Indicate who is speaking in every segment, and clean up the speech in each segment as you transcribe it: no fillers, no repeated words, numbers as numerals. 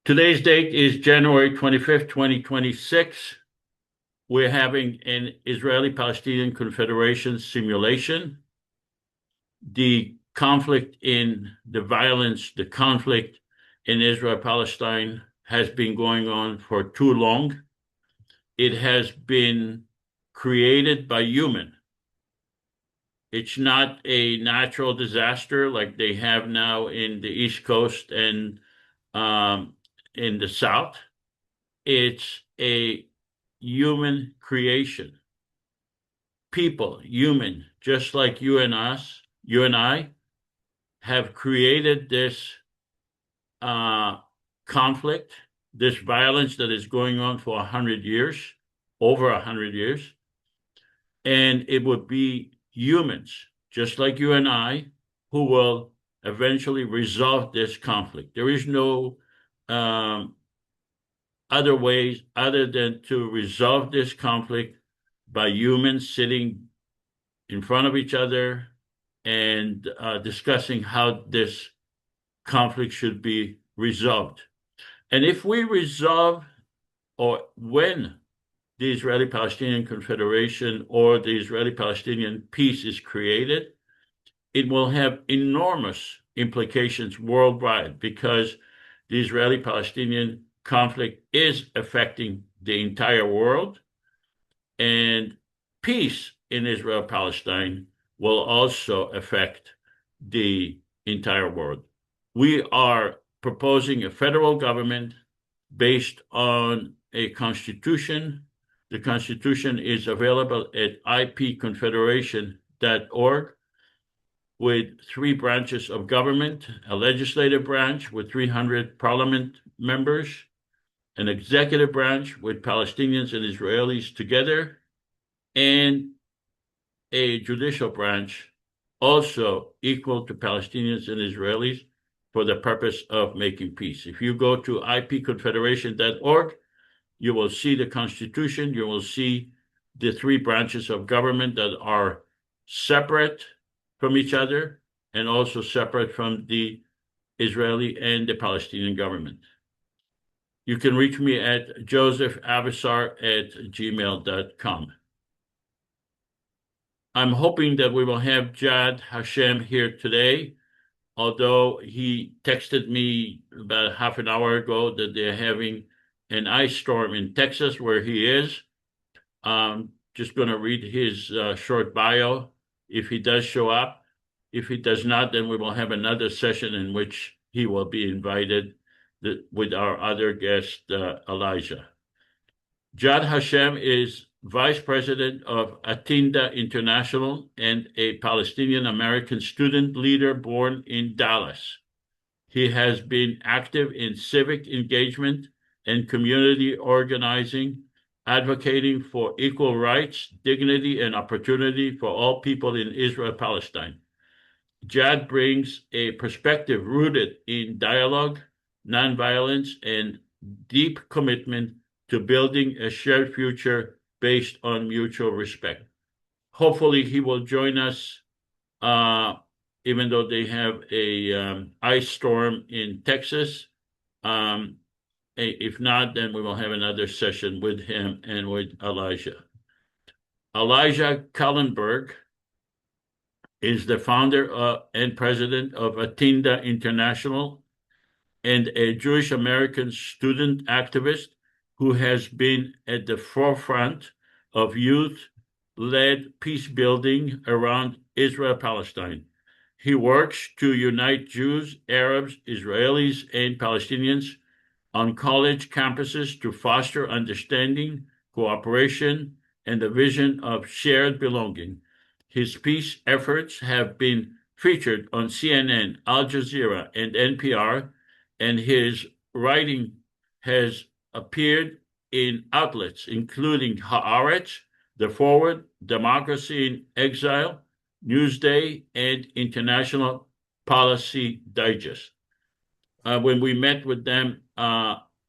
Speaker 1: Today's date is January 25th, 2026. We're having an Israeli-Palestinian Confederation simulation. The conflict in the violence, the conflict in Israel-Palestine has been going on for too long. It has been created by human. It's not a natural disaster like they have now in the East Coast and in the South. It's a human creation. People, human, just like you and I, have created this conflict, this violence that is going on for 100 years, over 100 years. And it would be humans, just like you and I, who will eventually resolve this conflict. There is no other ways other than to resolve this conflict by humans sitting in front of each other and discussing how this conflict should be resolved. And if we resolve, or when the Israeli-Palestinian Confederation or the Israeli-Palestinian peace is created, it will have enormous implications worldwide because the Israeli-Palestinian conflict is affecting the entire world, and peace in Israel-Palestine will also affect the entire world. We are proposing a federal government based on a constitution. The constitution is available at ipconfederation.org with 3 branches of government, a legislative branch with 300 parliament members, an executive branch with Palestinians and Israelis together, and a judicial branch also equal to Palestinians and Israelis for the purpose of making peace. If you go to ipconfederation.org, you will see the Constitution. You will see the 3 branches of government that are separate from each other and also separate from the Israeli and the Palestinian government. You can reach me at josephavasar@gmail.com. I'm hoping that we will have Jadd Hashem here today, although he texted me about half an hour ago that they're having an ice storm in Texas where he is. Just going to read his short bio if he does show up. If he does not, then we will have another session in which he will be invited with our other guest, Elijah. Jadd Hashem is Vice President of Atinda International and a Palestinian-American student leader born in Dallas. He has been active in civic engagement and community organizing, advocating for equal rights, dignity, and opportunity for all people in Israel-Palestine. Jadd brings a perspective rooted in dialogue, nonviolence, and deep commitment to building a shared future based on mutual respect. Hopefully, he will join us, even though they have a ice storm in Texas. If not, then we will have another session with him and with Elijah. Elijah Kahlenberg is the founder and president of Atinda International and a Jewish American student activist who has been at the forefront of youth-led peace building around Israel-Palestine. He works to unite Jews, Arabs, Israelis, and Palestinians on college campuses to foster understanding, cooperation, and a vision of shared belonging. His peace efforts have been featured on CNN, Al Jazeera, and NPR, and his writing has appeared in outlets including Haaretz, The Forward, Democracy in Exile, Newsday, and International Policy Digest. When we met with them,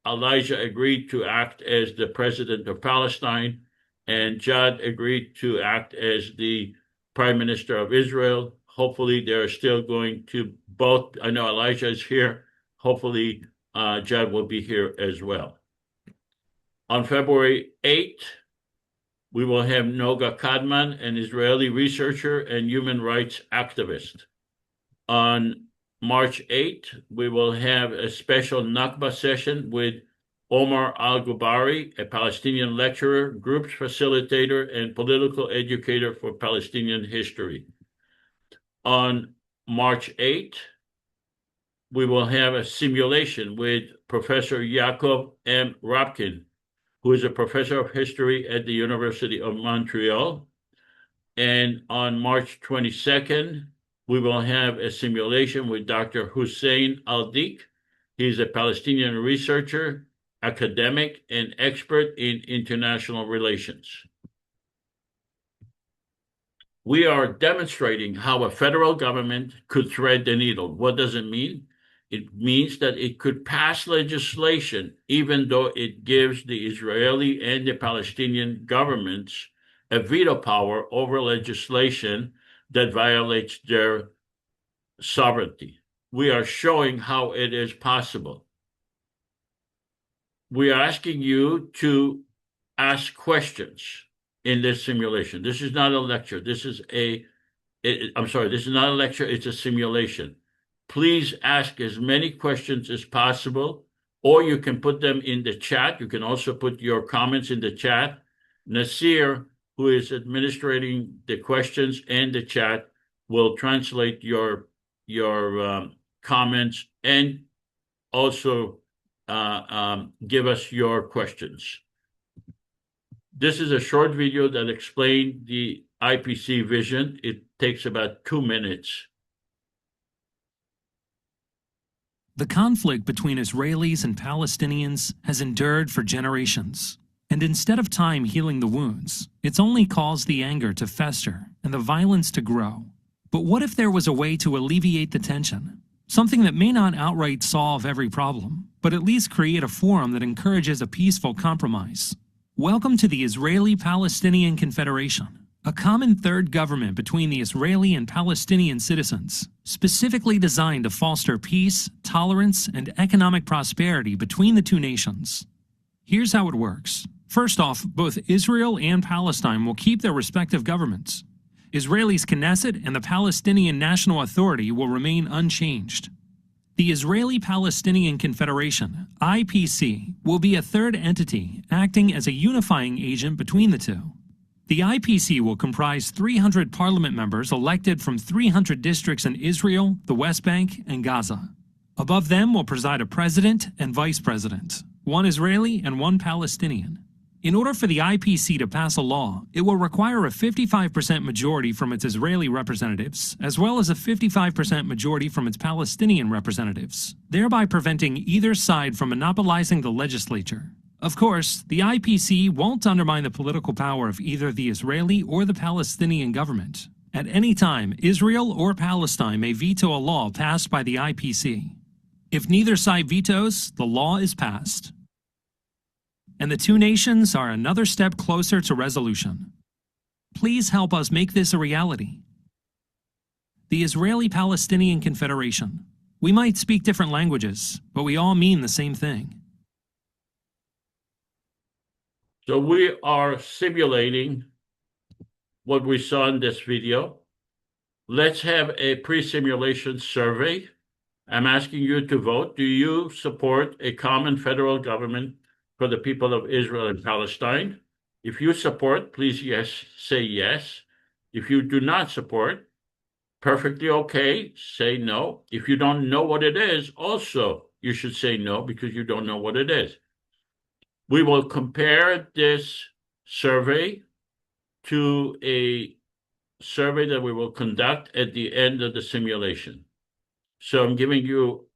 Speaker 1: Elijah agreed to act as the president of Palestine, and Jadd agreed to act as the Prime Minister of Israel. Hopefully, they're still going to both. I know Elijah is here. Hopefully, Jadd will be here as well. On February 8th, we will have Noga Kadman, an Israeli researcher and human rights activist. On March 8th, we will have a special Nakba session with Omar Al-Gubari, a Palestinian lecturer, groups facilitator, and political educator for Palestinian history. On March 8th, we will have a simulation with Professor Yaakov M. Rapkin, who is a professor of history at the University of Montreal. And on March 22nd, we will have a simulation with Dr. Hussein Aldik. He's a Palestinian researcher, academic, and expert in international relations. We are demonstrating how a federal government could thread the needle. What does it mean? It means that it could pass legislation, even though it gives the Israeli and the Palestinian governments a veto power over legislation that violates their sovereignty. We are showing how it is possible. We are asking you to ask questions in this simulation. This is not a lecture. This is this is not a lecture. It's a simulation. Please ask as many questions as possible, or you can put them in the chat. You can also put your comments in the chat. Naseer, who is administrating the questions and the chat, will translate your comments and also give us your questions. This is a short video that explains the IPC vision. It takes about 2 minutes.
Speaker 2: The conflict between Israelis and Palestinians has endured for generations. And instead of time healing the wounds, it's only caused the anger to fester and the violence to grow. But what if there was a way to alleviate the tension? Something that may not outright solve every problem, but at least create a forum that encourages a peaceful compromise. Welcome to the Israeli-Palestinian Confederation, a common third government between the Israeli and Palestinian citizens, specifically designed to foster peace, tolerance, and economic prosperity between the two nations. Here's how it works. First off, both Israel and Palestine will keep their respective governments. Israel's Knesset and the Palestinian National Authority will remain unchanged. The Israeli-Palestinian Confederation, IPC, will be a third entity acting as a unifying agent between the two. The IPC will comprise 300 parliament members elected from 300 districts in Israel, the West Bank, and Gaza. Above them will preside a president and vice president, one Israeli and one Palestinian. In order for the IPC to pass a law, it will require a 55% majority from its Israeli representatives, as well as a 55% majority from its Palestinian representatives, thereby preventing either side from monopolizing the legislature. Of course, the IPC won't undermine the political power of either the Israeli or the Palestinian government. At any time, Israel or Palestine may veto a law passed by the IPC. If neither side vetoes, the law is passed. And the two nations are another step closer to resolution. Please help us make this a reality. The Israeli-Palestinian Confederation. We might speak different languages, but we all mean the same thing.
Speaker 1: So we are simulating what we saw in this video. Let's have a pre-simulation survey. I'm asking you to vote. Do you support a common federal government for the people of Israel and Palestine? If you support, please say yes. If you do not support, perfectly okay, say no. If you don't know what it is, also you should say no because you don't know what it is. We will compare this survey to a survey that we will conduct at the end of the simulation. So I'm giving you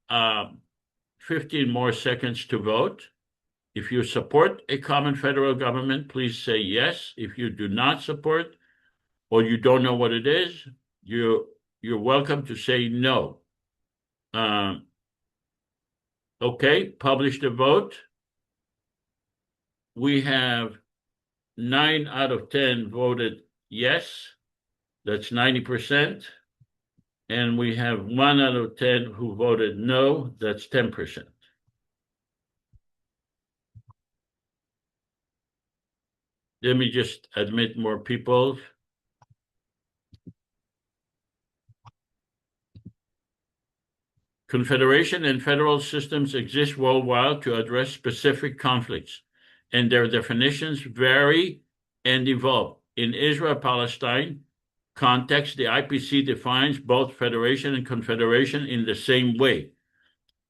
Speaker 1: 15 more seconds to vote. If you support a common federal government, please say yes. If you do not support or you don't know what it is, you're welcome to say no. Okay, publish the vote. We have 9 out of 10 voted yes. That's 90%. And we have 1 out of 10 who voted no. That's 10%. let me just admit more people. Confederation and federal systems exist worldwide to address specific conflicts, and their definitions vary and evolve. In Israel-Palestine context, the IPC defines both federation and confederation in the same way,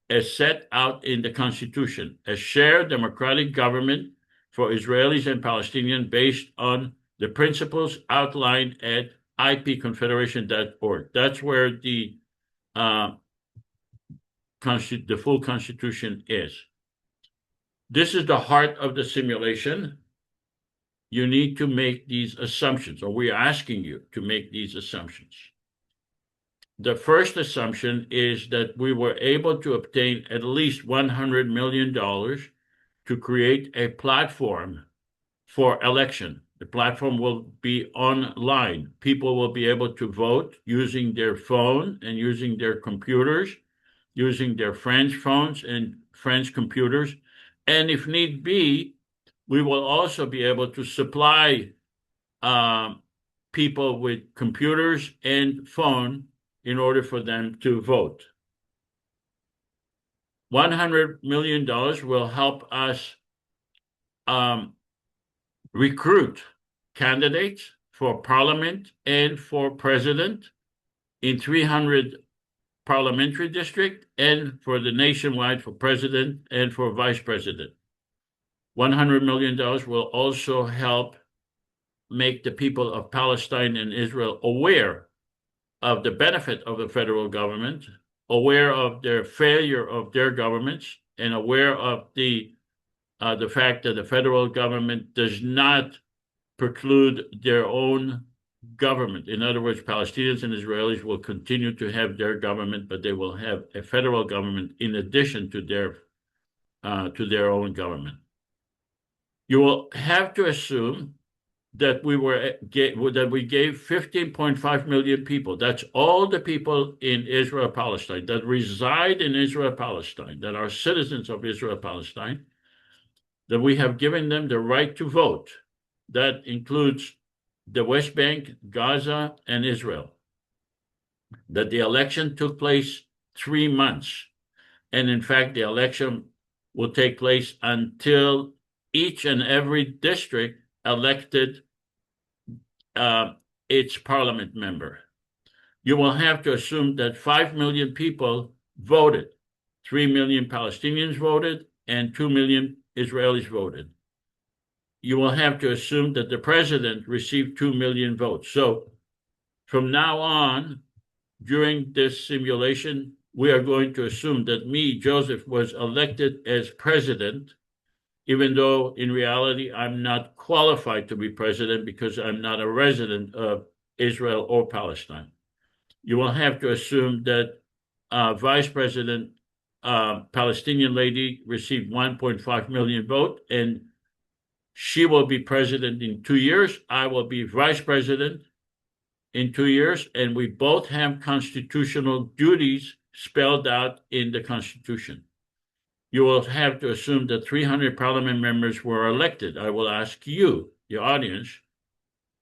Speaker 1: as set out in the Constitution, a shared democratic government for Israelis and Palestinians based on the principles outlined at ipconfederation.org. That's where the full Constitution is. This is the heart of the simulation. You need to make these assumptions, or we're asking you to make these assumptions. The first assumption is that we were able to obtain at least $100 million to create a platform for election. The platform will be online. People will be able to vote using their phone and using their computers, using their friends' phones and friends' computers. And if need be, we will also be able to supply people with computers and phone in order for them to vote. $100 million will help us recruit candidates for parliament and for president in 300 parliamentary district, and for the nationwide for president and for vice president. $100 million will also help make the people of Palestine and Israel aware of the benefit of the federal government, aware of their failure of their governments, and aware of the fact that the federal government does not preclude their own government. In other words, Palestinians and Israelis will continue to have their government, but they will have a federal government in addition to their own government. You will have to assume that we gave 15.5 million people. That's all the people in Israel, Palestine, that reside in Israel, Palestine, that are citizens of Israel, Palestine, that we have given them the right to vote. That includes the West Bank, Gaza, and Israel. That the election took place 3 months. And in fact, the election will take place until each and every district elected its parliament member. You will have to assume that 5 million people voted. 3 million Palestinians voted and 2 million Israelis voted. You will have to assume that the president received 2 million votes. So from now on, during this simulation, we are going to assume that me, Joseph, was elected as president, even though in reality I'm not qualified to be president because I'm not a resident of Israel or Palestine. You will have to assume that Vice President, Palestinian lady, received 1.5 million votes, and she will be president in 2 years. I will be vice president in 2 years, and we both have constitutional duties spelled out in the Constitution. You will have to assume that 300 parliament members were elected. I will ask you, the audience,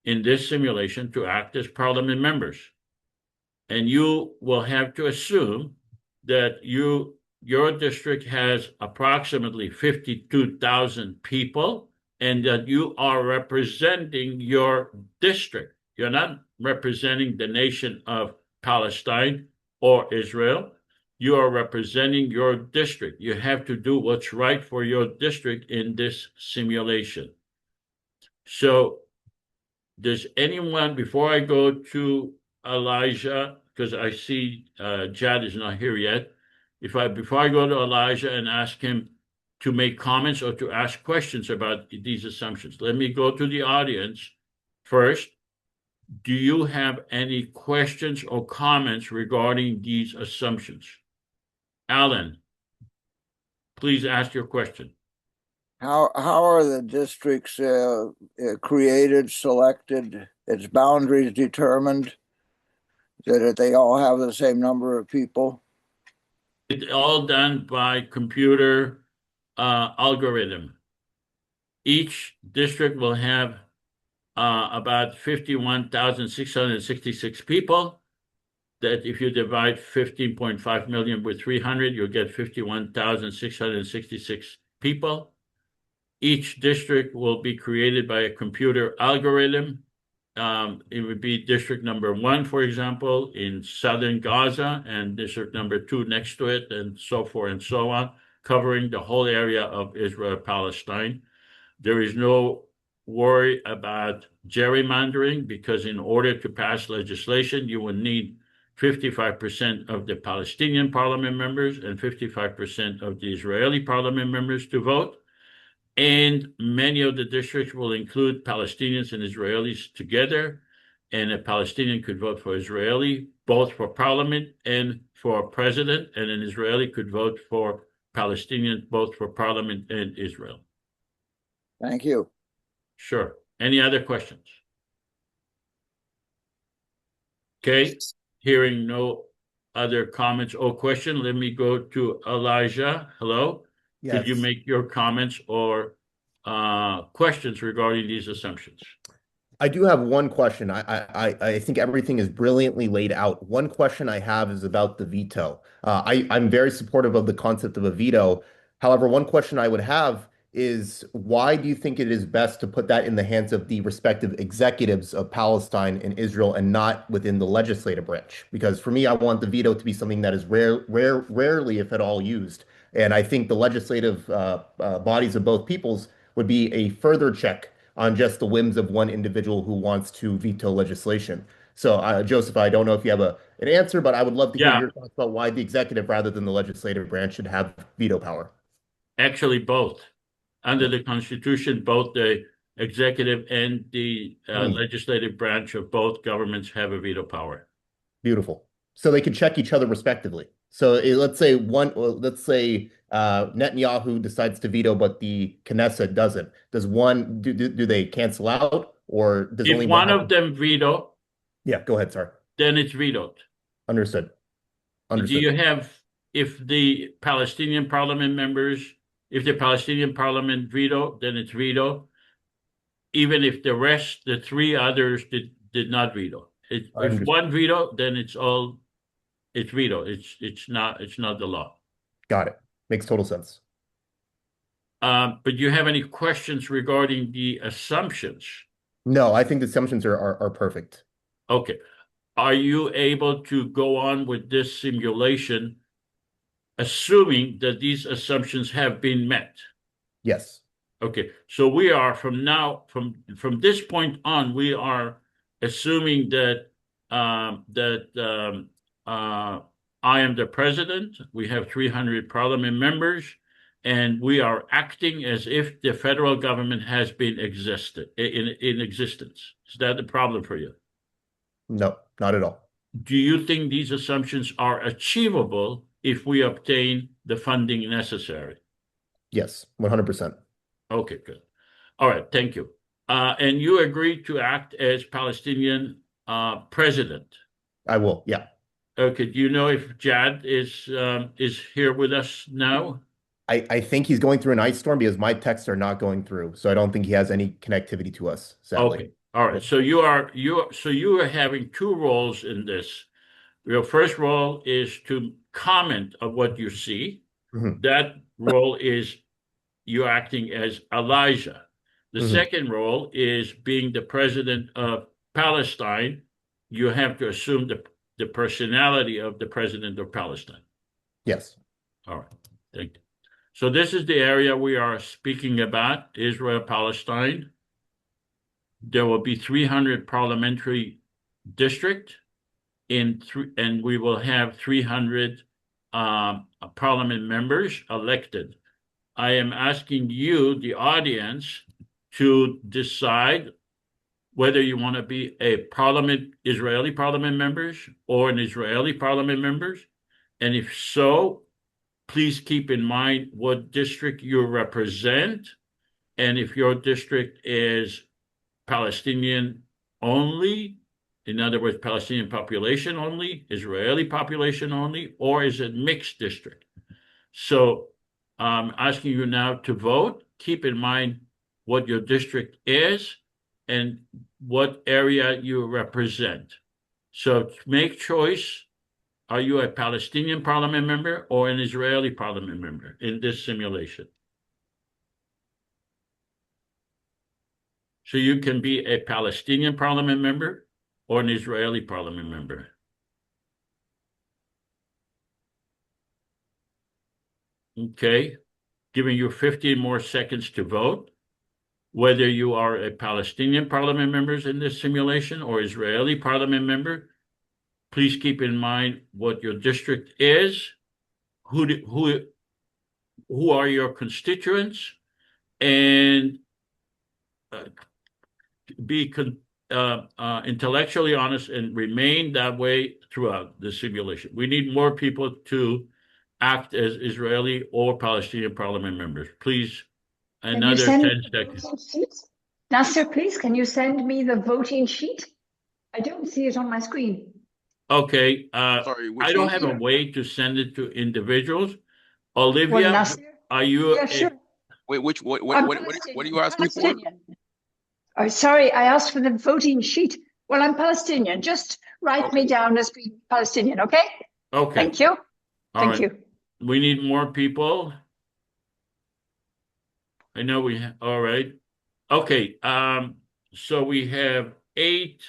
Speaker 1: in this simulation to act as parliament members. And you will have to assume that your district has approximately 52,000 people, and that you are representing your district. You're not representing the nation of Palestine or Israel. You are representing your district. You have to do what's right for your district in this simulation. So does anyone, before I go to Elijah, because I see Jadd is not here yet, before I go to Elijah and ask him to make comments or to ask questions about these assumptions, let me go to the audience first. Do you have any questions or comments regarding these assumptions? Alan, please ask your question.
Speaker 3: How are the districts created, selected, its boundaries determined, so that they all have the same number of people?
Speaker 1: It's all done by computer algorithm. Each district will have about 51,666 people. That if you divide 15.5 million with 300, you'll get 51,666 people. Each district will be created by a computer algorithm. It would be district number 1, for example, in southern Gaza, and district number 2 next to it, and so forth and so on, covering the whole area of Israel, Palestine. There is no worry about gerrymandering, because in order to pass legislation, you will need 55% of the Palestinian parliament members and 55% of the Israeli parliament members to vote. And many of the districts will include Palestinians and Israelis together. And a Palestinian could vote for Israeli, both for parliament and for president. And an Israeli could vote for Palestinian, both for parliament and Israel.
Speaker 3: Thank you.
Speaker 1: Sure. Any other questions? Okay. Hearing no other comments or question, let me go to Elijah. Hello.
Speaker 4: Yes.
Speaker 1: Could you make your comments or questions regarding these assumptions?
Speaker 4: I do have one question. I think everything is brilliantly laid out. One question I have is about the veto. I'm very supportive of the concept of a veto. However, one question I would have is, why do you think it is best to put that in the hands of the respective executives of Palestine and Israel and not within the legislative branch? Because for me, I want the veto to be something that is rarely, if at all, used. And I think the legislative bodies of both peoples would be a further check on just the whims of one individual who wants to veto legislation. So, Joseph, I don't know if you have an answer, but I would love to hear your thoughts about why the executive rather than the legislative branch should have veto power.
Speaker 1: Actually, both. Under the Constitution, both the executive and the legislative branch of both governments have a veto power.
Speaker 4: Beautiful. So they could check each other respectively. So let's say Netanyahu decides to veto, but the Knesset doesn't. Does one do they cancel out, or does
Speaker 1: if
Speaker 4: only
Speaker 1: one of them veto?
Speaker 4: Yeah, go ahead. Sorry.
Speaker 1: Then it's vetoed.
Speaker 4: Understood.
Speaker 1: Do you have, if the Palestinian parliament members, if the Palestinian parliament veto, then it's veto. Even if the rest, the 3 others did not veto. If one veto, then it's veto. It's not the law.
Speaker 4: Got it. Makes total sense.
Speaker 1: But do you have any questions regarding the assumptions?
Speaker 4: No, I think the assumptions are perfect.
Speaker 1: Okay. Are you able to go on with this simulation, assuming that these assumptions have been met?
Speaker 4: Yes.
Speaker 1: Okay. So we are from this point on, we are assuming that I am the president. We have 300 parliament members, and we are acting as if the federal government has been in existence. Is that the problem for you?
Speaker 4: No, not at all.
Speaker 1: Do you think these assumptions are achievable if we obtain the funding necessary?
Speaker 4: Yes, 100%.
Speaker 1: Okay, good. All right, thank you. And you agree to act as Palestinian president?
Speaker 4: I will, yeah.
Speaker 1: Okay, do you know if Jadd is here with us now?
Speaker 4: I think he's going through an ice storm because my texts are not going through, so I don't think he has any connectivity to us, sadly.
Speaker 1: Okay, all right. So you are having 2 roles in this. Your first role is to comment on what you see.
Speaker 4: Mm-hmm.
Speaker 1: That role is you're acting as Elijah. The second role is being the president of Palestine. You have to assume the personality of the president of Palestine.
Speaker 4: Yes.
Speaker 1: All right. Thank you. So this is the area we are speaking about, Israel, Palestine. There will be 300 parliamentary districts and we will have 300 parliament members elected. I am asking you, the audience, to decide whether you want to be a Israeli parliament members or an Israeli parliament members. And if so, please keep in mind what district you represent. And if your district is Palestinian only, in other words, Palestinian population only, Israeli population only, or is it mixed district? So I'm asking you now to vote. Keep in mind what your district is, and what area you represent. So make choice. Are you a Palestinian parliament member or an Israeli parliament member in this simulation? So you can be a Palestinian parliament member or an Israeli parliament member. Okay, giving you 15 more seconds to vote. Whether you are a Palestinian parliament member in this simulation or Israeli parliament member, please keep in mind what your district is, who are your constituents, and be intellectually honest and remain that way throughout the simulation. We need more people to act as Israeli or Palestinian parliament members. Please, another 10 seconds.
Speaker 5: Naseer, please, can you send me the voting sheet? I don't see it on my screen.
Speaker 1: Okay.
Speaker 6: Sorry,
Speaker 1: I don't have a way to send it to individuals. Olivia,
Speaker 5: Well, Naseer,
Speaker 1: are you?
Speaker 5: yeah, sure.
Speaker 6: Wait, what are you asking for?
Speaker 5: Oh, sorry, I asked for the voting sheet. Well, I'm Palestinian. Just write me down as being Palestinian, okay?
Speaker 1: Okay.
Speaker 5: Thank you.
Speaker 1: Thank you. We need more people. I know we have, all right. Okay, so we have 8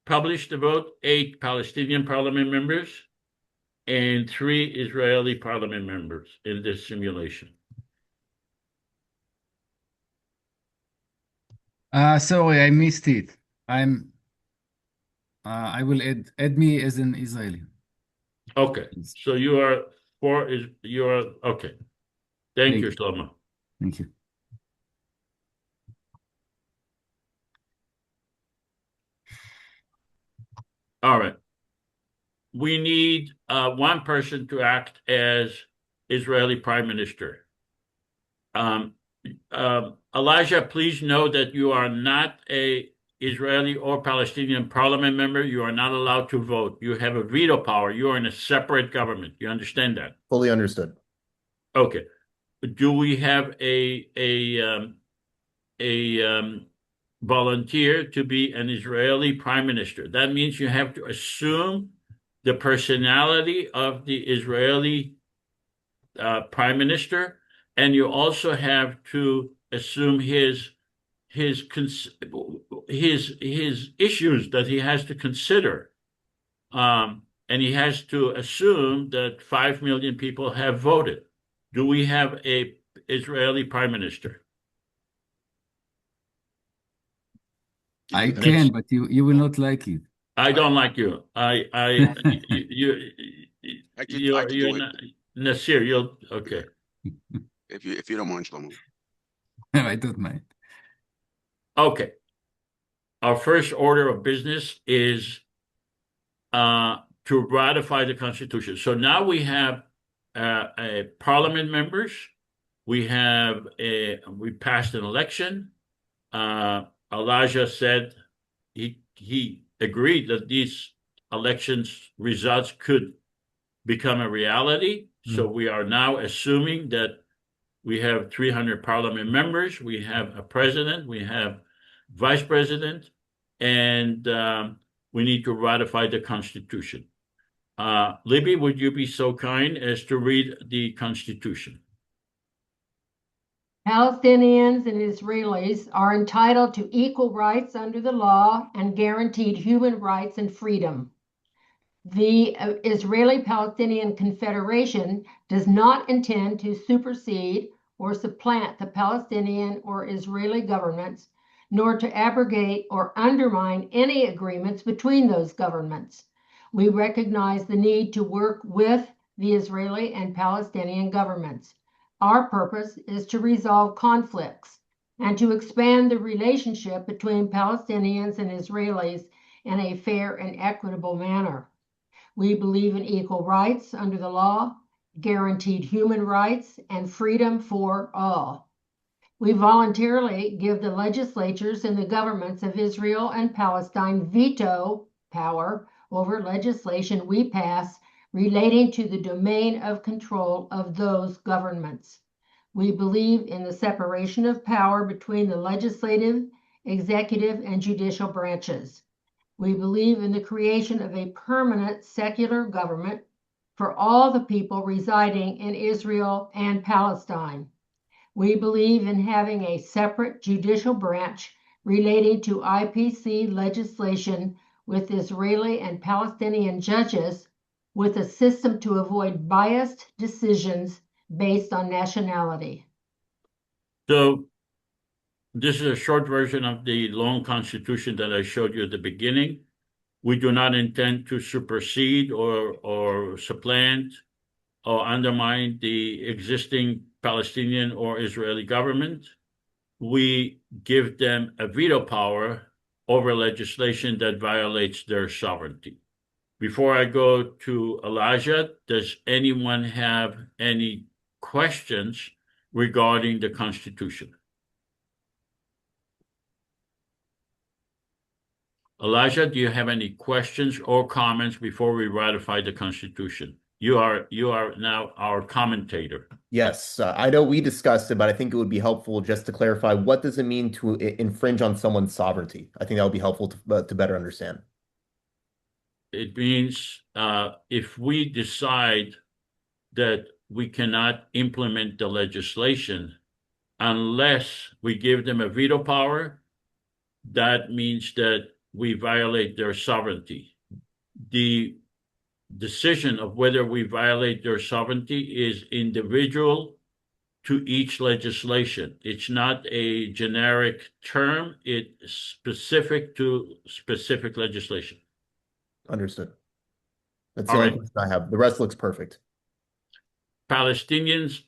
Speaker 1: published to vote, 8 Palestinian parliament members, and 3 Israeli parliament members in this simulation.
Speaker 7: Sorry, I missed it. I will add me as an Israeli.
Speaker 1: Okay, so you are okay. Thank you, Shlomo.
Speaker 7: Thank you.
Speaker 1: All right. We need one person to act as Israeli Prime Minister. Elijah, please know that you are not a Israeli or Palestinian parliament member. You are not allowed to vote. You have a veto power. You are in a separate government. You understand that?
Speaker 4: Fully understood.
Speaker 1: Okay. Do we have a volunteer to be an Israeli prime minister? That means you have to assume the personality of the Israeli prime minister, and you also have to assume his issues that he has to consider, and he has to assume that 5 million people have voted. Do we have a Israeli prime minister?
Speaker 7: I can, but you will not like it.
Speaker 1: I don't like you. You're not Naseer. You'll okay.
Speaker 6: If you don't mind, Shlomo.
Speaker 7: I don't mind.
Speaker 1: Okay. Our first order of business is to ratify the Constitution. So now we have parliament members. We passed an election. Elijah said he agreed that these elections results could become a reality. So we are now assuming that we have 300 parliament members, we have a president, we have vice president, and we need to ratify the Constitution. Libby, would you be so kind as to read the Constitution?
Speaker 8: Palestinians and Israelis are entitled to equal rights under the law and guaranteed human rights and freedom. The Israeli-Palestinian Confederation does not intend to supersede or supplant the Palestinian or Israeli governments, nor to abrogate or undermine any agreements between those governments. We recognize the need to work with the Israeli and Palestinian governments. Our purpose is to resolve conflicts and to expand the relationship between Palestinians and Israelis in a fair and equitable manner. We believe in equal rights under the law, guaranteed human rights, and freedom for all. We voluntarily give the legislatures and the governments of Israel and Palestine veto power over legislation we pass relating to the domain of control of those governments. We believe in the separation of power between the legislative, executive, and judicial branches. We believe in the creation of a permanent secular government for all the people residing in Israel and Palestine. We believe in having a separate judicial branch relating to IPC legislation with Israeli and Palestinian judges, with a system to avoid biased decisions based on nationality.
Speaker 1: So this is a short version of the long constitution that I showed you at the beginning. We do not intend to supersede or supplant or undermine the existing Palestinian or Israeli government. We give them a veto power over legislation that violates their sovereignty. Before I go to Elijah, does anyone have any questions regarding the Constitution? Elijah, do you have any questions or comments before we ratify the Constitution? You are now our commentator.
Speaker 4: Yes, I know we discussed it, but I think it would be helpful just to clarify, what does it mean to infringe on someone's sovereignty? I think that would be helpful to better understand.
Speaker 1: It means if we decide that we cannot implement the legislation unless we give them a veto power, that means that we violate their sovereignty. The decision of whether we violate their sovereignty is individual to each legislation. It's not a generic term. It's specific to specific legislation.
Speaker 4: Understood. That's the only question I have. The rest looks perfect.
Speaker 1: Palestinians,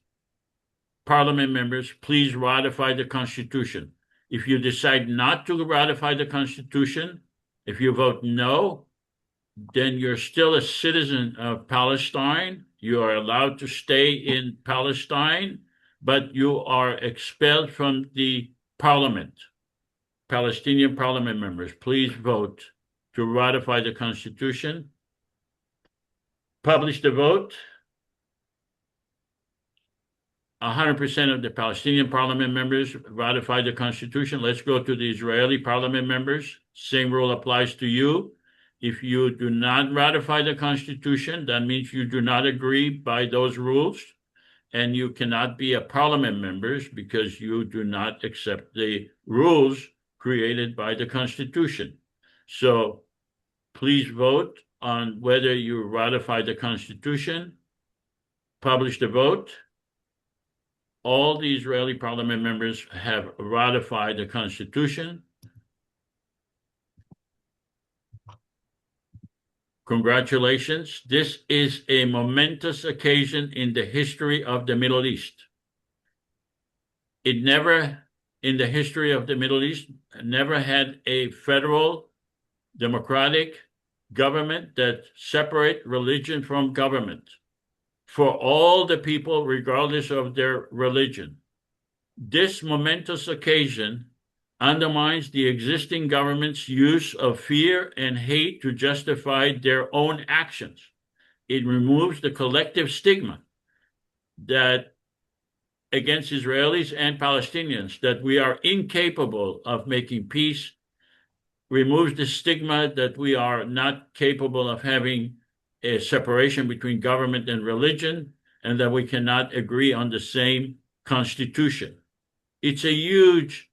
Speaker 1: parliament members, please ratify the Constitution. If you decide not to ratify the Constitution, if you vote no, then you're still a citizen of Palestine. You are allowed to stay in Palestine, but you are expelled from the parliament. Palestinian parliament members, please vote to ratify the Constitution. Publish the vote. 100% of the Palestinian parliament members ratify the Constitution. Let's go to the Israeli parliament members. Same rule applies to you. If you do not ratify the Constitution, that means you do not agree by those rules, and you cannot be a parliament member because you do not accept the rules created by the Constitution. So please vote on whether you ratify the Constitution. Publish the vote. All the Israeli parliament members have ratified the Constitution. Congratulations. This is a momentous occasion in the history of the Middle East. It never, in the history of the Middle East, never had a federal democratic government that separate religion from government for all the people, regardless of their religion. This momentous occasion undermines the existing government's use of fear and hate to justify their own actions. It removes the collective stigma that against Israelis and Palestinians that we are incapable of making peace, removes the stigma that we are not capable of having a separation between government and religion, and that we cannot agree on the same constitution. It's a huge,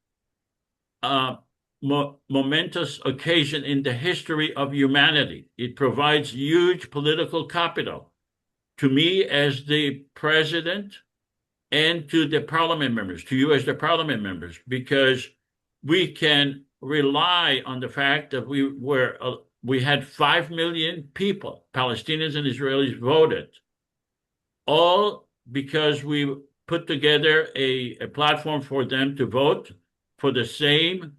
Speaker 1: momentous occasion in the history of humanity. It provides huge political capital to me as the president and to the parliament members, to you as the parliament members, because we can rely on the fact that we had 5 million people, Palestinians and Israelis, voted, all because we put together a platform for them to vote for the same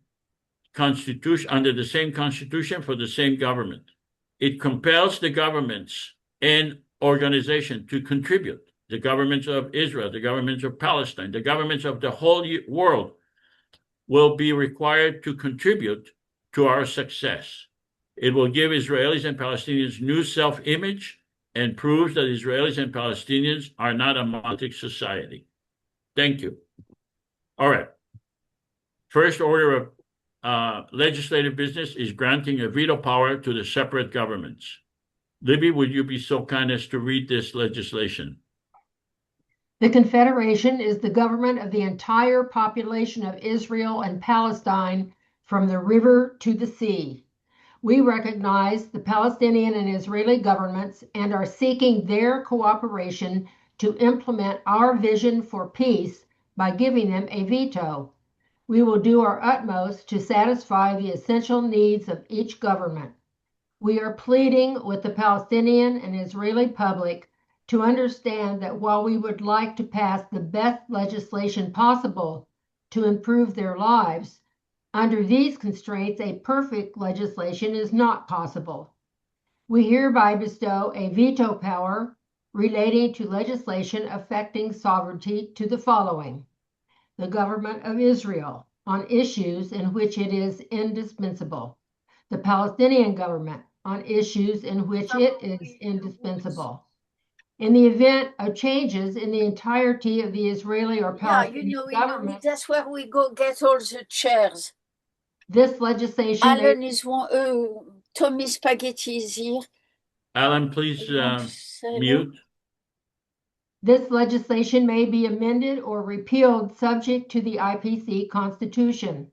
Speaker 1: constitution, under the same constitution, for the same government. It compels the governments and organizations to contribute. The governments of Israel, the governments of Palestine, the governments of the whole world will be required to contribute to our success. It will give Israelis and Palestinians new self-image and proves that Israelis and Palestinians are not a monolithic society. Thank you. All right. First order of legislative business is granting a veto power to the separate governments. Libby, would you be so kind as to read this legislation?
Speaker 8: The Confederation is the government of the entire population of Israel and Palestine from the river to the sea. We recognize the Palestinian and Israeli governments and are seeking their cooperation to implement our vision for peace by giving them a veto. We will do our utmost to satisfy the essential needs of each government. We are pleading with the Palestinian and Israeli public to understand that while we would like to pass the best legislation possible to improve their lives, under these constraints, a perfect legislation is not possible. We hereby bestow a veto power relating to legislation affecting sovereignty to the following: the government of Israel on issues in which it is indispensable, the Palestinian government on issues in which it is indispensable. In the event of changes in the entirety of the Israeli or Palestinian government,
Speaker 9: that's where we go get all the chairs.
Speaker 8: This legislation
Speaker 9: Alan is one, Tommy Spaghetti is here.
Speaker 1: Alan, please mute.
Speaker 8: This legislation may be amended or repealed subject to the IPC Constitution.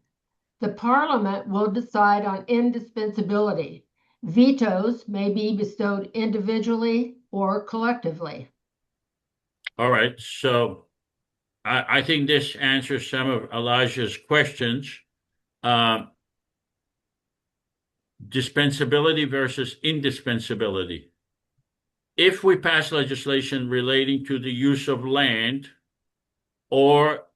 Speaker 8: The Parliament will decide on indispensability. Vetoes may be bestowed individually or collectively.
Speaker 1: All right, so I think this answers some of Elijah's questions. Dispensability versus indispensability. If we pass legislation relating to the use of land or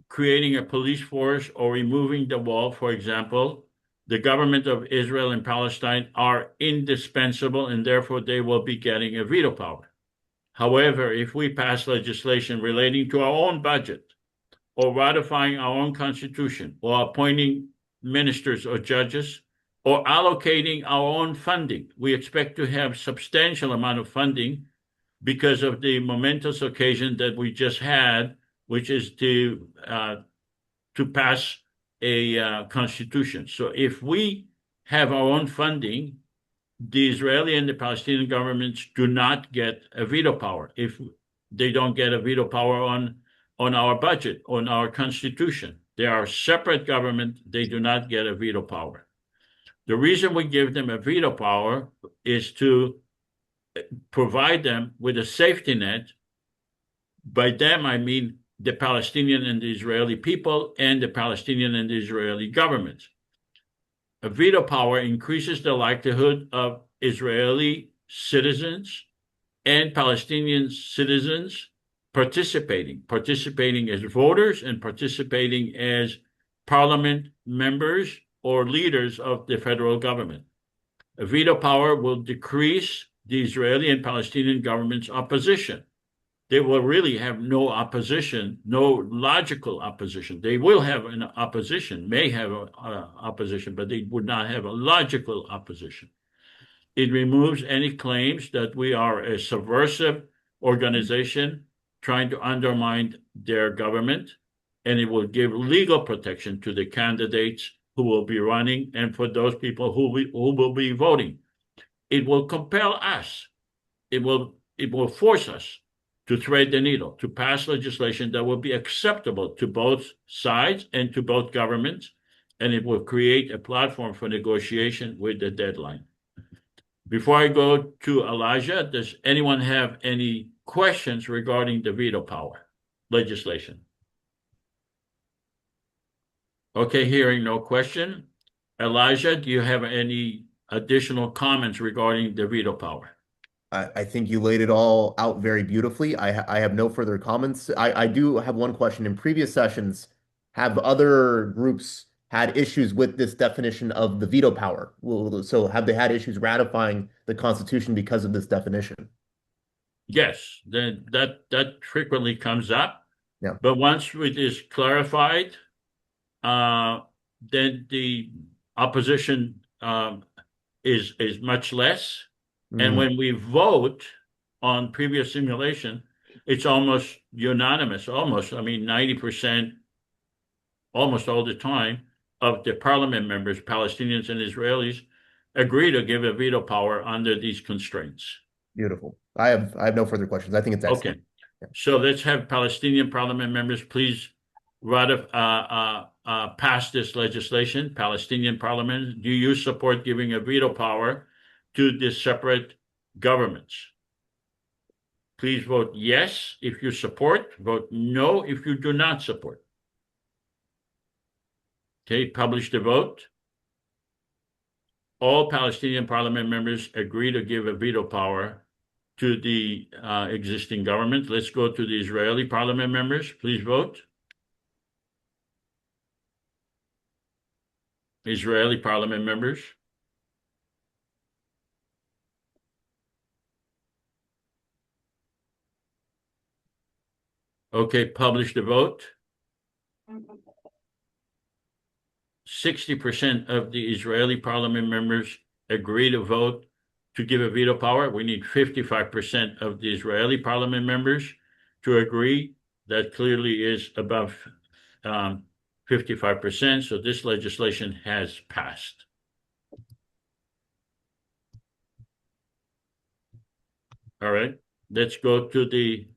Speaker 1: creating a police force or removing the wall, for example, the government of Israel and Palestine are indispensable and therefore they will be getting a veto power. However, if we pass legislation relating to our own budget or ratifying our own constitution or appointing ministers or judges or allocating our own funding, we expect to have substantial amount of funding because of the momentous occasion that we just had, which is to pass a constitution. So if we have our own funding, the Israeli and the Palestinian governments do not get a veto power. If they don't get a veto power on our budget, on our constitution, they are a separate government. They do not get a veto power. The reason we give them a veto power is to provide them with a safety net. By them, I mean the Palestinian and the Israeli people and the Palestinian and the Israeli governments. A veto power increases the likelihood of Israeli citizens and Palestinian citizens participating as voters and participating as parliament members or leaders of the federal government. A veto power will decrease the Israeli and Palestinian government's opposition. They will really have no opposition, no logical opposition. They will have an opposition, may have an opposition, but they would not have a logical opposition. It removes any claims that we are a subversive organization trying to undermine their government, and it will give legal protection to the candidates who will be running and for those people who will be voting. It will compel us. It will force us to thread the needle, to pass legislation that will be acceptable to both sides and to both governments, and it will create a platform for negotiation with the deadline. Before I go to Elijah, does anyone have any questions regarding the veto power legislation? Okay, hearing no question. Elijah, do you have any additional comments regarding the veto power?
Speaker 4: I think you laid it all out very beautifully. I have no further comments. I do have one question. In previous sessions, have other groups had issues with this definition of the veto power? So have they had issues ratifying the Constitution because of this definition?
Speaker 1: Yes, that frequently comes up.
Speaker 4: Yeah.
Speaker 1: But once it is clarified, then the opposition is much less. And when we vote on previous simulation, it's almost unanimous, almost, I mean, 90%, almost all the time, of the parliament members, Palestinians and Israelis, agree to give a veto power under these constraints.
Speaker 4: Beautiful. I have no further questions. I think it's excellent.
Speaker 1: Okay. So let's have Palestinian parliament members please pass this legislation. Palestinian parliament, do you support giving a veto power to the separate governments? Please vote yes if you support, vote no if you do not support. Okay, publish the vote. All Palestinian parliament members agree to give a veto power to the existing government. Let's go to the Israeli parliament members. Please vote. Israeli parliament members. Okay, publish the vote. 60% of the Israeli parliament members agree to vote to give a veto power. We need 55% of the Israeli parliament members to agree. That clearly is above 55%. So this legislation has passed. All right, let's go to the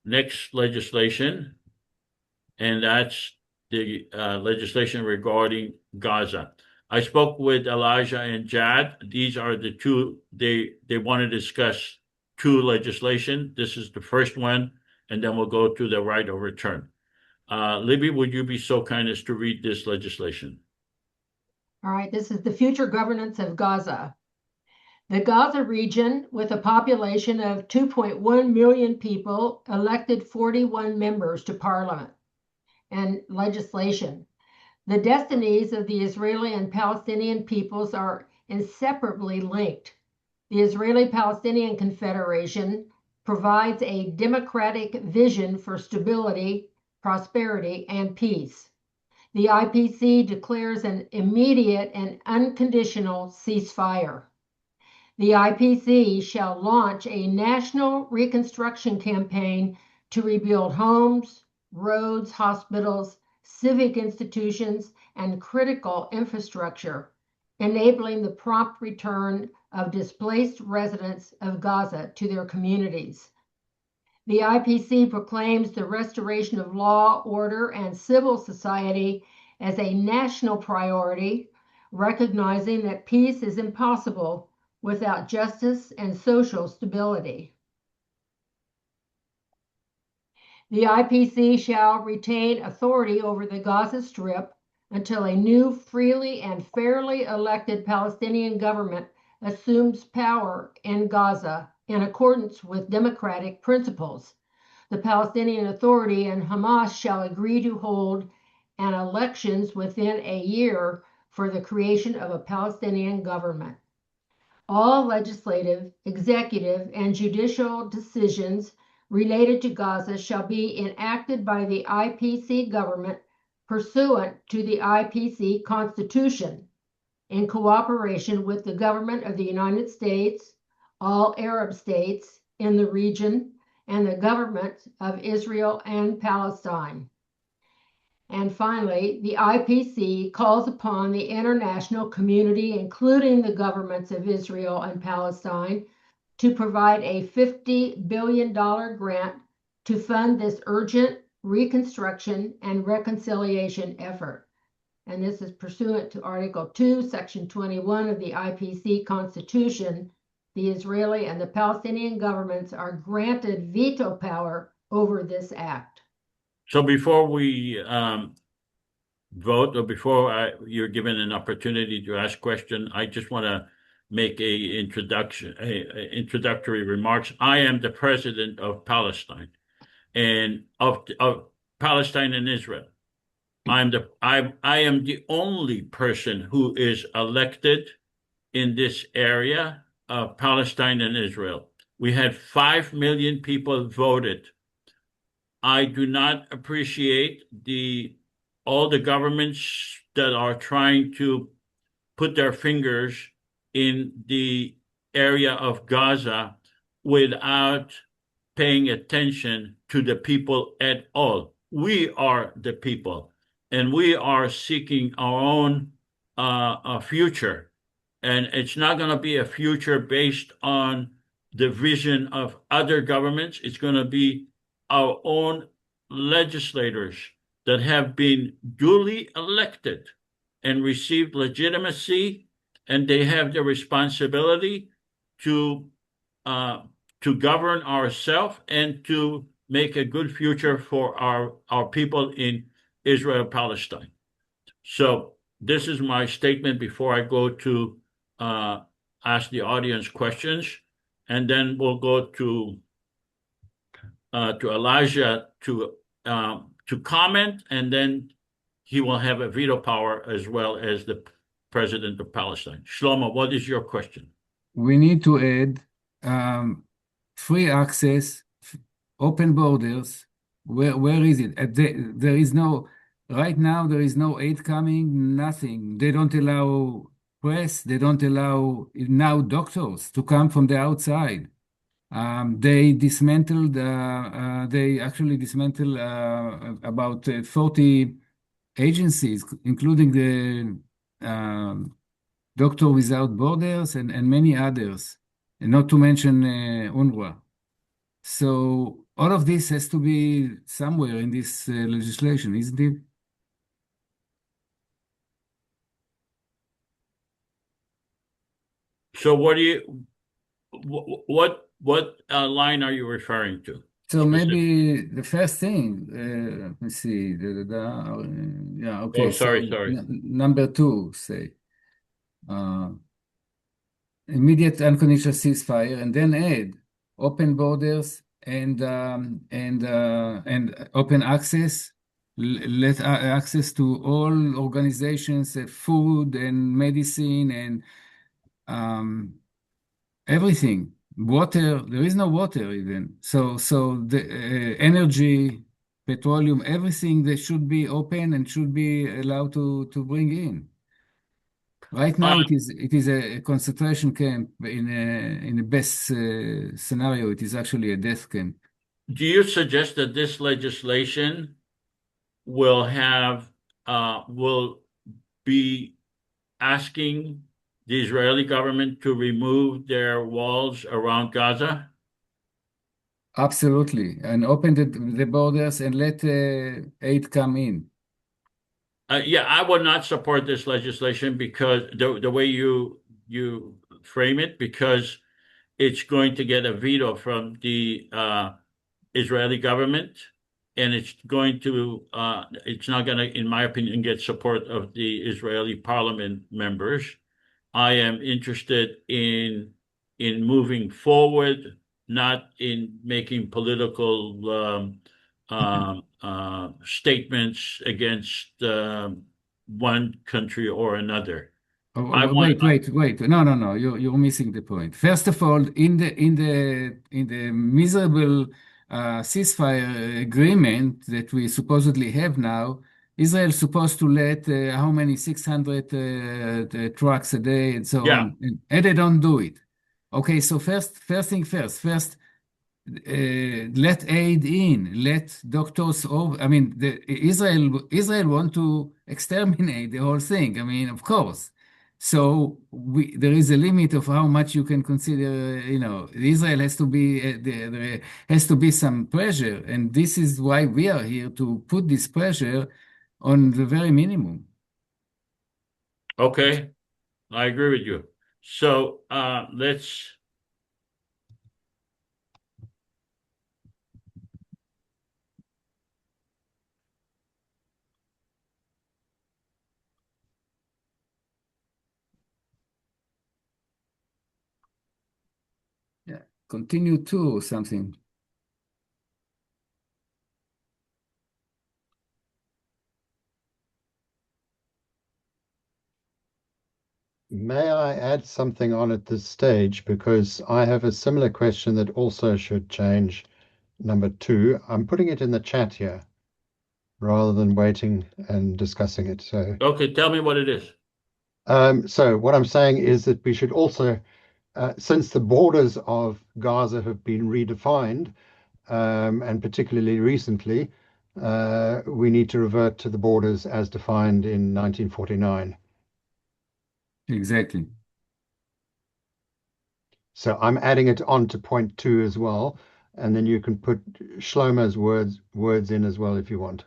Speaker 1: next legislation, and that's the legislation regarding Gaza. I spoke with Elijah and Jadd. These are the two, they want to discuss two legislation. This is the first one, and then we'll go to the right of return. Libby, would you be so kind as to read this legislation?
Speaker 8: All right, this is the future governance of Gaza. The Gaza region, with a population of 2.1 million people, elected 41 members to parliament and legislation. The destinies of the Israeli and Palestinian peoples are inseparably linked. The Israeli-Palestinian Confederation provides a democratic vision for stability, prosperity, and peace. The IPC declares an immediate and unconditional ceasefire. The IPC shall launch a national reconstruction campaign to rebuild homes, roads, hospitals, civic institutions, and critical infrastructure, enabling the prompt return of displaced residents of Gaza to their communities. The IPC proclaims the restoration of law, order, and civil society as a national priority, recognizing that peace is impossible without justice and social stability. The IPC shall retain authority over the Gaza Strip until a new, freely and fairly elected Palestinian government assumes power in Gaza in accordance with democratic principles. The Palestinian Authority and Hamas shall agree to hold an elections within a year for the creation of a Palestinian government. All legislative, executive, and judicial decisions related to Gaza shall be enacted by the IPC government pursuant to the IPC Constitution, in cooperation with the government of the United States, all Arab states in the region, and the governments of Israel and Palestine. And finally, the IPC calls upon the international community, including the governments of Israel and Palestine, to provide a $50 billion grant to fund this urgent reconstruction and reconciliation effort. And this is pursuant to Article 2, Section 21 of the IPC Constitution. The Israeli and the Palestinian governments are granted veto power over this act.
Speaker 1: So before we vote, or before you're given an opportunity to ask question, I just want to make introductory remarks. I am the president of Palestine, and of Palestine and Israel. I am the only person who is elected in this area of Palestine and Israel. We had 5 million people voted. I do not appreciate all the governments that are trying to put their fingers in the area of Gaza without paying attention to the people at all. We are the people. and we are seeking our own future. And it's not going to be a future based on the vision of other governments. It's going to be our own legislators that have been duly elected and received legitimacy, and they have the responsibility to govern ourselves and to make a good future for our people in Israel, Palestine. So this is my statement before I go to ask the audience questions, and then we'll go to Elijah to comment, and then he will have a veto power as well as the president of Palestine. Shlomo, what is your question?
Speaker 7: We need to add free access, open borders. Where is it? There is no, right now, there is no aid coming, nothing. They don't allow press, they don't allow now doctors to come from the outside. They dismantled, they actually dismantled about 40 agencies, including the Doctor Without Borders and many others, and not to mention UNRWA. So all of this has to be somewhere in this legislation, isn't it?
Speaker 1: So what line are you referring to?
Speaker 7: So maybe the first thing, let me see, yeah, okay.
Speaker 1: Oh, sorry.
Speaker 7: Number 2, say, immediate unconditional ceasefire, and then add open borders and open access, let access to all organizations, food and medicine and everything. Water, there is no water even. So the energy, petroleum, everything that should be open and should be allowed to bring in. Right now, it is a concentration camp. In the best scenario, it is actually a death camp.
Speaker 1: Do you suggest that this legislation will be asking the Israeli government to remove their walls around Gaza?
Speaker 7: Absolutely, and open the borders and let aid come in.
Speaker 1: Yeah, I would not support this legislation because the way you frame it, because it's going to get a veto from the Israeli government, and it's not going to, in my opinion, get support of the Israeli parliament members. I am interested in moving forward, not in making political statements against one country or another.
Speaker 7: Wait. No. You're missing the point. First of all, in the miserable ceasefire agreement that we supposedly have now, Israel is supposed to let how many 600 trucks a day and so on, and they don't do it. Okay, so first thing first. Let aid in, let doctors over. I mean, Israel want to exterminate the whole thing. I mean, of course. So there is a limit of how much you can consider. Israel has to be there has to be some pressure, and this is why we are here to put this pressure on the very minimum.
Speaker 1: Okay, I agree with you. So let's.
Speaker 7: Yeah, continue to or something.
Speaker 10: May I add something on at this stage, because I have a similar question that also should change number 2. I'm putting it in the chat here rather than waiting and discussing it. So
Speaker 1: okay, tell me what it is.
Speaker 10: So what I'm saying is that we should also, since the borders of Gaza have been redefined, and particularly recently, we need to revert to the borders as defined in 1949.
Speaker 7: Exactly.
Speaker 10: So I'm adding it on to point 2 as well, and then you can put Shlomo's words in as well if you want.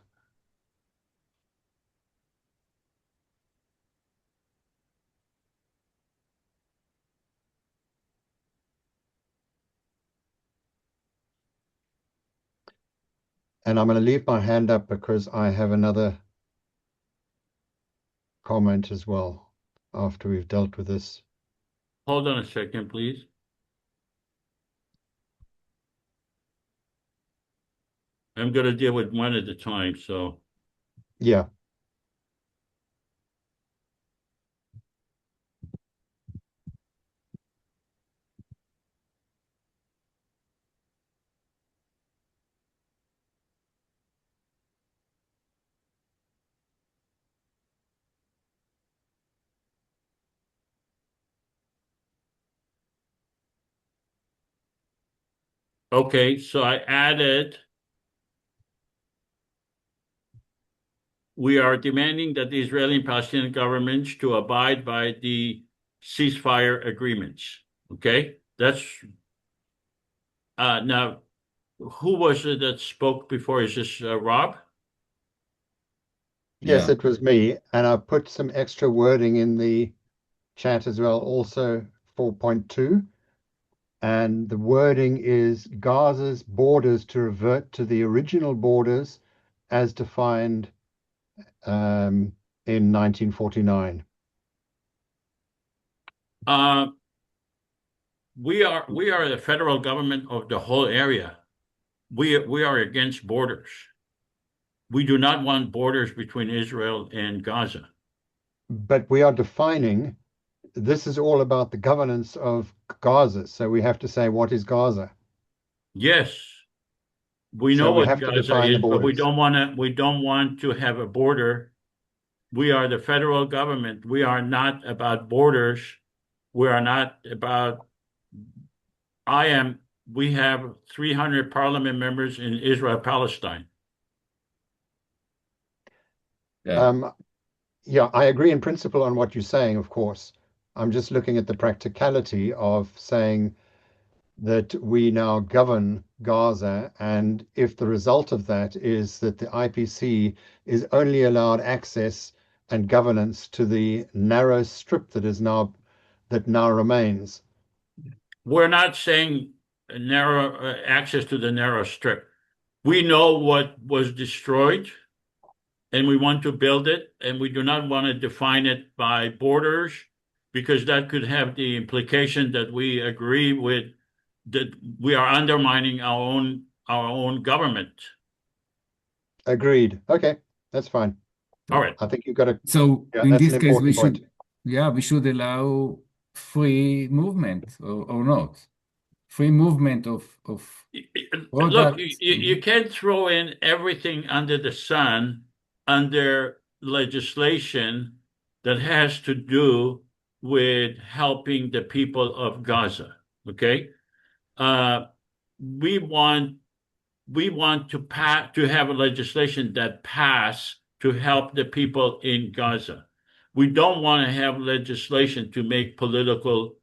Speaker 10: And I'm going to leave my hand up because I have another comment as well after we've dealt with this.
Speaker 1: Hold on a second, please. I'm going to deal with one at a time, so.
Speaker 10: Yeah.
Speaker 1: Okay, so I added, we are demanding that the Israeli and Palestinian governments to abide by the ceasefire agreements. Okay, that's now, who was it that spoke before? Is this Rob?
Speaker 10: Yes,
Speaker 7: Yeah.
Speaker 10: it was me. And I put some extra wording in the chat as well, also 4.2. And the wording is Gaza's borders to revert to the original borders as defined in 1949.
Speaker 1: We are the federal government of the whole area. We are against borders. We do not want borders between Israel and Gaza.
Speaker 10: But we are defining, this is all about the governance of Gaza. So we have to say, what is Gaza?
Speaker 1: Yes, we
Speaker 10: So
Speaker 1: know
Speaker 10: we
Speaker 1: what
Speaker 10: have to
Speaker 1: Gaza
Speaker 10: define the
Speaker 1: is, but we
Speaker 10: borders.
Speaker 1: don't want to have a border. We are the federal government. We are not about borders. We are not about, we have 300 parliament members in Israel, Palestine.
Speaker 7: Yeah.
Speaker 10: Yeah, I agree in principle on what you're saying, of course. I'm just looking at the practicality of saying that we now govern Gaza, and if the result of that is that the IPC is only allowed access and governance to the narrow strip that now remains.
Speaker 1: We're not saying narrow access to the narrow strip. We know what was destroyed, and we want to build it, and we do not want to define it by borders, because that could have the implication that we agree with, that we are undermining our own government.
Speaker 10: Agreed. Okay, that's fine.
Speaker 1: All right.
Speaker 10: I think you've got to.
Speaker 7: So
Speaker 10: Yeah,
Speaker 7: in
Speaker 10: that's
Speaker 7: this
Speaker 10: an
Speaker 7: case, we
Speaker 10: important point.
Speaker 7: should, yeah, we should allow free movement or not. Free movement of
Speaker 1: Look,
Speaker 7: products.
Speaker 1: you can't throw in everything under the sun under legislation that has to do with helping the people of Gaza. Okay, we want to have a legislation that pass to help the people in Gaza. We don't want to have legislation to make political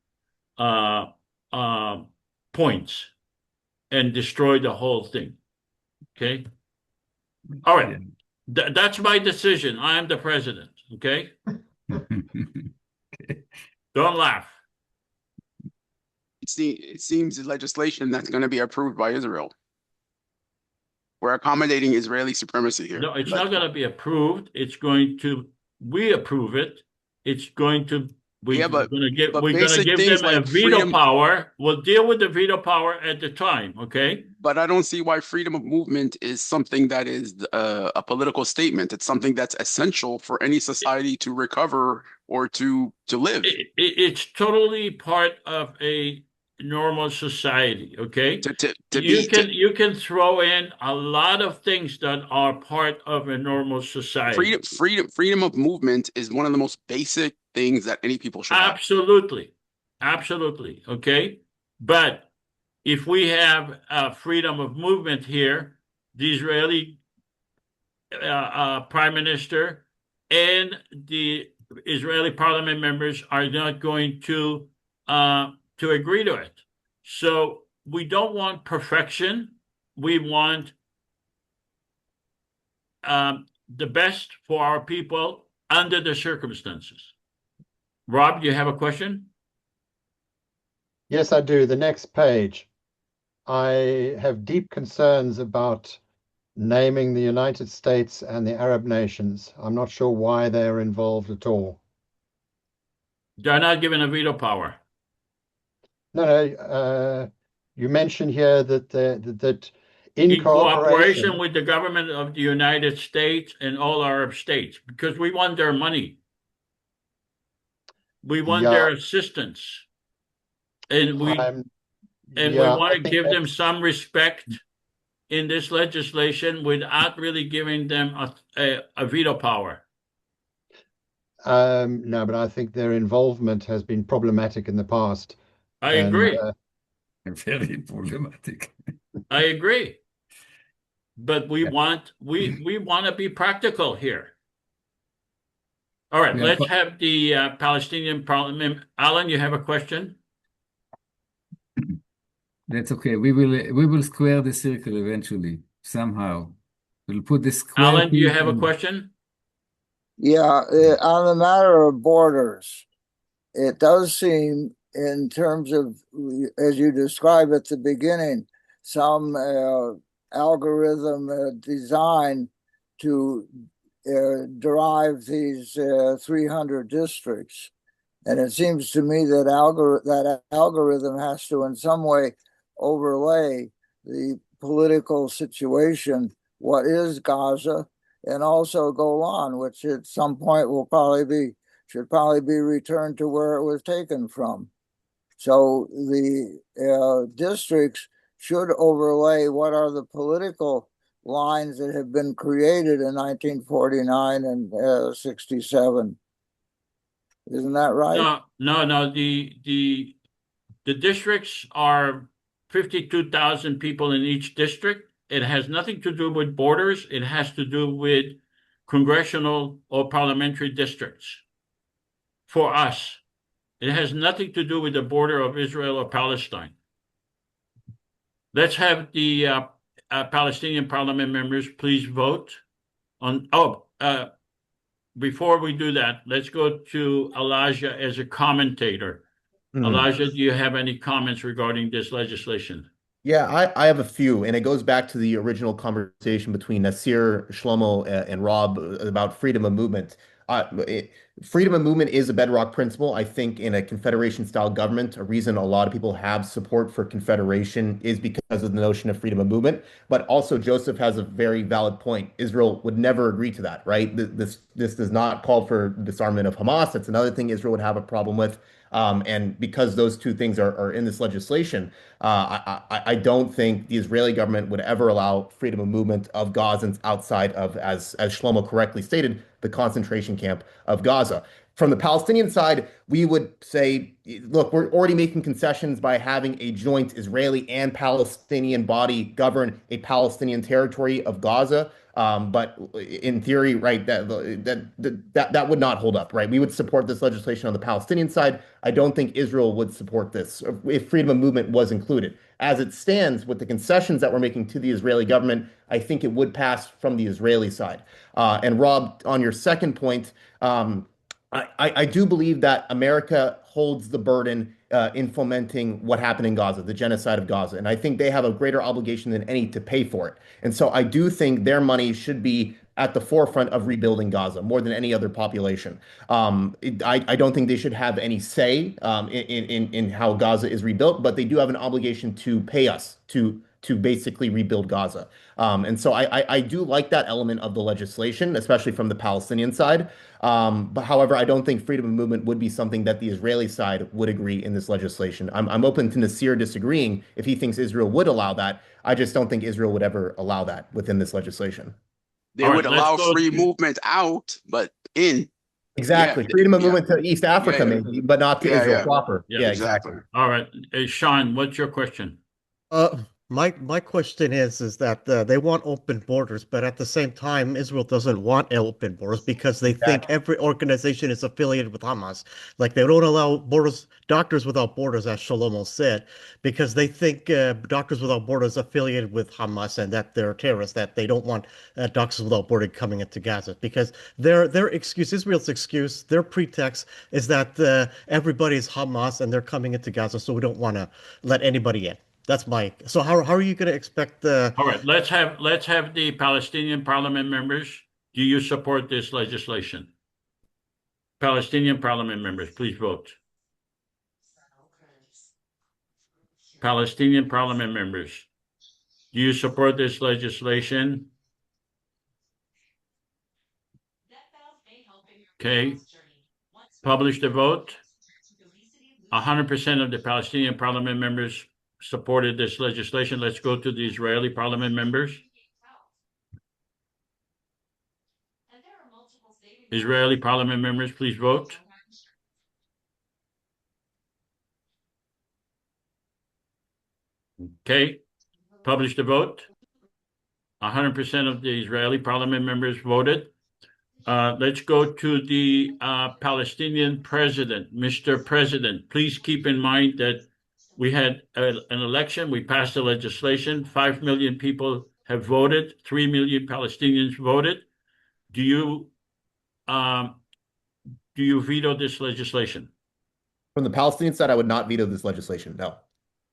Speaker 1: points and destroy the whole thing. Okay. All right. That's my decision. I am the president. Okay. Don't laugh.
Speaker 6: It seems legislation that's going to be approved by Israel. We're accommodating Israeli supremacy here.
Speaker 1: No, it's not going to be approved. We approve it. It's going to, we're going to give them a veto power. We'll deal with the veto power at the time. Okay.
Speaker 6: But I don't see why freedom of movement is something that is a political statement. It's something that's essential for any society to recover or to live.
Speaker 1: It's totally part of a normal society. Okay. You can throw in a lot of things that are part of a normal society.
Speaker 6: Freedom of movement is one of the most basic things that any people should have.
Speaker 1: Absolutely. Okay. But if we have freedom of movement here, the Israeli Prime Minister and the Israeli parliament members are not going to agree to it. So we don't want perfection. We want the best for our people under the circumstances. Rob, do you have a question?
Speaker 10: Yes, I do. The next page. I have deep concerns about naming the United States and the Arab nations. I'm not sure why they are involved at all.
Speaker 1: They're not given a veto power.
Speaker 10: No. You mentioned here that in
Speaker 1: cooperation with the government of the United States and all Arab states, because we want their money. We want their assistance. And we want to give them some respect in this legislation without really giving them a veto power.
Speaker 10: No, but I think their involvement has been problematic in the past.
Speaker 1: I agree.
Speaker 7: Very problematic.
Speaker 1: I agree. But we want to be practical here. All right, let's have the Palestinian parliament. Alan, you have a question?
Speaker 7: That's okay. We will square the circle eventually, somehow. We'll put the square.
Speaker 1: Alan, do you have a question?
Speaker 3: Yeah, on the matter of borders, it does seem, in terms of, as you described at the beginning, some algorithm designed to derive these 300 districts. And it seems to me that that algorithm has to in some way overlay the political situation, what is Gaza, and also Golan, which at some point should probably be returned to where it was taken from. So the districts should overlay what are the political lines that have been created in 1949 and 67. Isn't that right?
Speaker 1: No. The districts are 52,000 people in each district. It has nothing to do with borders. It has to do with congressional or parliamentary districts. For us, it has nothing to do with the border of Israel or Palestine. Let's have the Palestinian parliament members please vote on. Before we do that, let's go to Elijah as a commentator. Elijah, do you have any comments regarding this legislation?
Speaker 4: Yeah, I have a few, and it goes back to the original conversation between Naseer, Shlomo, and Rob about freedom of movement. Freedom of movement is a bedrock principle. I think in a confederation-style government, a reason a lot of people have support for confederation is because of the notion of freedom of movement. But also, Joseph has a very valid point. Israel would never agree to that, right? This does not call for disarmament of Hamas. That's another thing Israel would have a problem with. And because those two things are in this legislation, I don't think the Israeli government would ever allow freedom of movement of Gazans outside of, as Shlomo correctly stated, the concentration camp of Gaza. From the Palestinian side, we would say, look, we're already making concessions by having a joint Israeli and Palestinian body govern a Palestinian territory of Gaza. But in theory, right, that would not hold up, right? We would support this legislation on the Palestinian side. I don't think Israel would support this if freedom of movement was included. As it stands, with the concessions that we're making to the Israeli government, I think it would pass from the Israeli side. And Rob, on your second point, I do believe that America holds the burden in fomenting what happened in Gaza, the genocide of Gaza. And I think they have a greater obligation than any to pay for it. And so I do think their money should be at the forefront of rebuilding Gaza more than any other population. I don't think they should have any say in how Gaza is rebuilt, but they do have an obligation to pay us to basically rebuild Gaza. And so I do like that element of the legislation, especially from the Palestinian side. But however, I don't think freedom of movement would be something that the Israeli side would agree in this legislation. I'm open to Naseer disagreeing if he thinks Israel would allow that. I just don't think Israel would ever allow that within this legislation.
Speaker 6: They would allow free movement out, but in.
Speaker 4: Exactly. Freedom of movement to East Africa, maybe, but not to Israel proper.
Speaker 6: Yeah, exactly.
Speaker 1: All right. Sean, what's your question?
Speaker 11: My question is that they want open borders, but at the same time, Israel doesn't want open borders because they think every organization is affiliated with Hamas. Like they don't allow Doctors Without Borders, as Shlomo said, because they think Doctors Without Borders affiliated with Hamas and that they're terrorists. That they don't want Doctors Without Borders coming into Gaza because their excuse, Israel's excuse, their pretext is that everybody's Hamas and they're coming into Gaza, so we don't want to let anybody in. That's my. So how are you going to expect the?
Speaker 1: All right, let's have the Palestinian parliament members. Do you support this legislation? Palestinian parliament members, please vote. Palestinian parliament members, do you support this legislation? Okay. Publish the vote. 100% of the Palestinian parliament members supported this legislation. Let's go to the Israeli parliament members. Israeli parliament members, please vote. Okay, publish the vote. 100% of the Israeli parliament members voted. Let's go to the Palestinian president. Mr. President, please keep in mind that we had an election. We passed a legislation. 5 million people have voted. 3 million Palestinians voted. Do you veto this legislation?
Speaker 4: From the Palestinian side, I would not veto this legislation. No.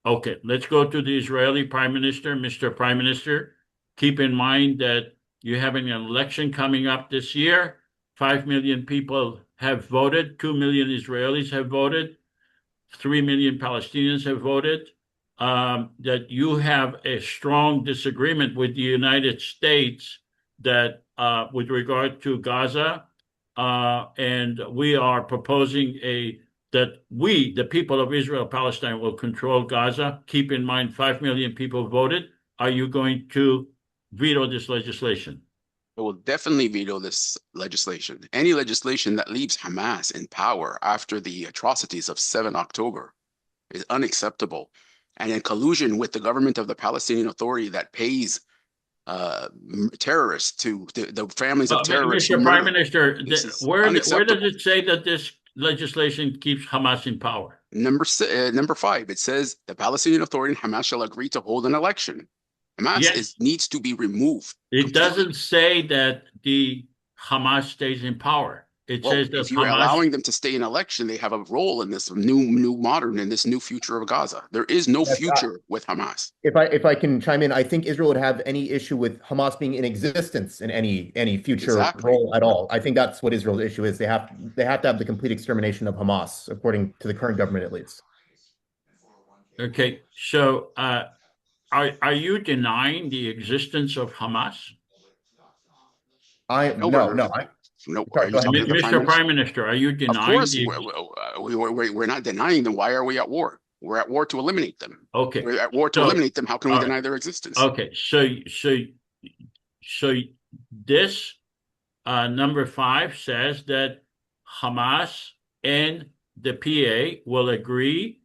Speaker 1: Okay, let's go to the Israeli Prime Minister. Mr. Prime Minister, keep in mind that you're having an election coming up this year. 5 million people have voted. 2 million Israelis have voted. 3 million Palestinians have voted. That you have a strong disagreement with the United States that with regard to Gaza, and we are proposing that we, the people of Israel, Palestine, will control Gaza. Keep in mind, 5 million people voted. Are you going to veto this legislation?
Speaker 6: I will definitely veto this legislation. Any legislation that leaves Hamas in power after the atrocities of 7 October is unacceptable and in collusion with the government of the Palestinian Authority that pays terrorists to the families of terrorists.
Speaker 1: Mr. Prime Minister, where does it say that this legislation keeps Hamas in power?
Speaker 6: Number 5, it says the Palestinian Authority and Hamas shall agree to hold an election. Hamas needs to be removed.
Speaker 1: It doesn't say that the Hamas stays in power. It says that
Speaker 6: if you're allowing them to stay in election, they have a role in this in this new future of Gaza. There is no future with Hamas.
Speaker 4: If I can chime in, I think Israel would have any issue with Hamas being in existence in any future role at all. I think that's what Israel's issue is. They have to have the complete extermination of Hamas, according to the current government at least.
Speaker 1: Okay, so are you denying the existence of Hamas?
Speaker 6: No,
Speaker 1: Mr. Prime Minister, are you denying?
Speaker 6: Of course, we're not denying them. Why are we at war? We're at war to eliminate them.
Speaker 1: Okay,
Speaker 6: we're at war to eliminate them. How can we deny their existence?
Speaker 1: Okay, so this number 5 says that Hamas and the PA will agree.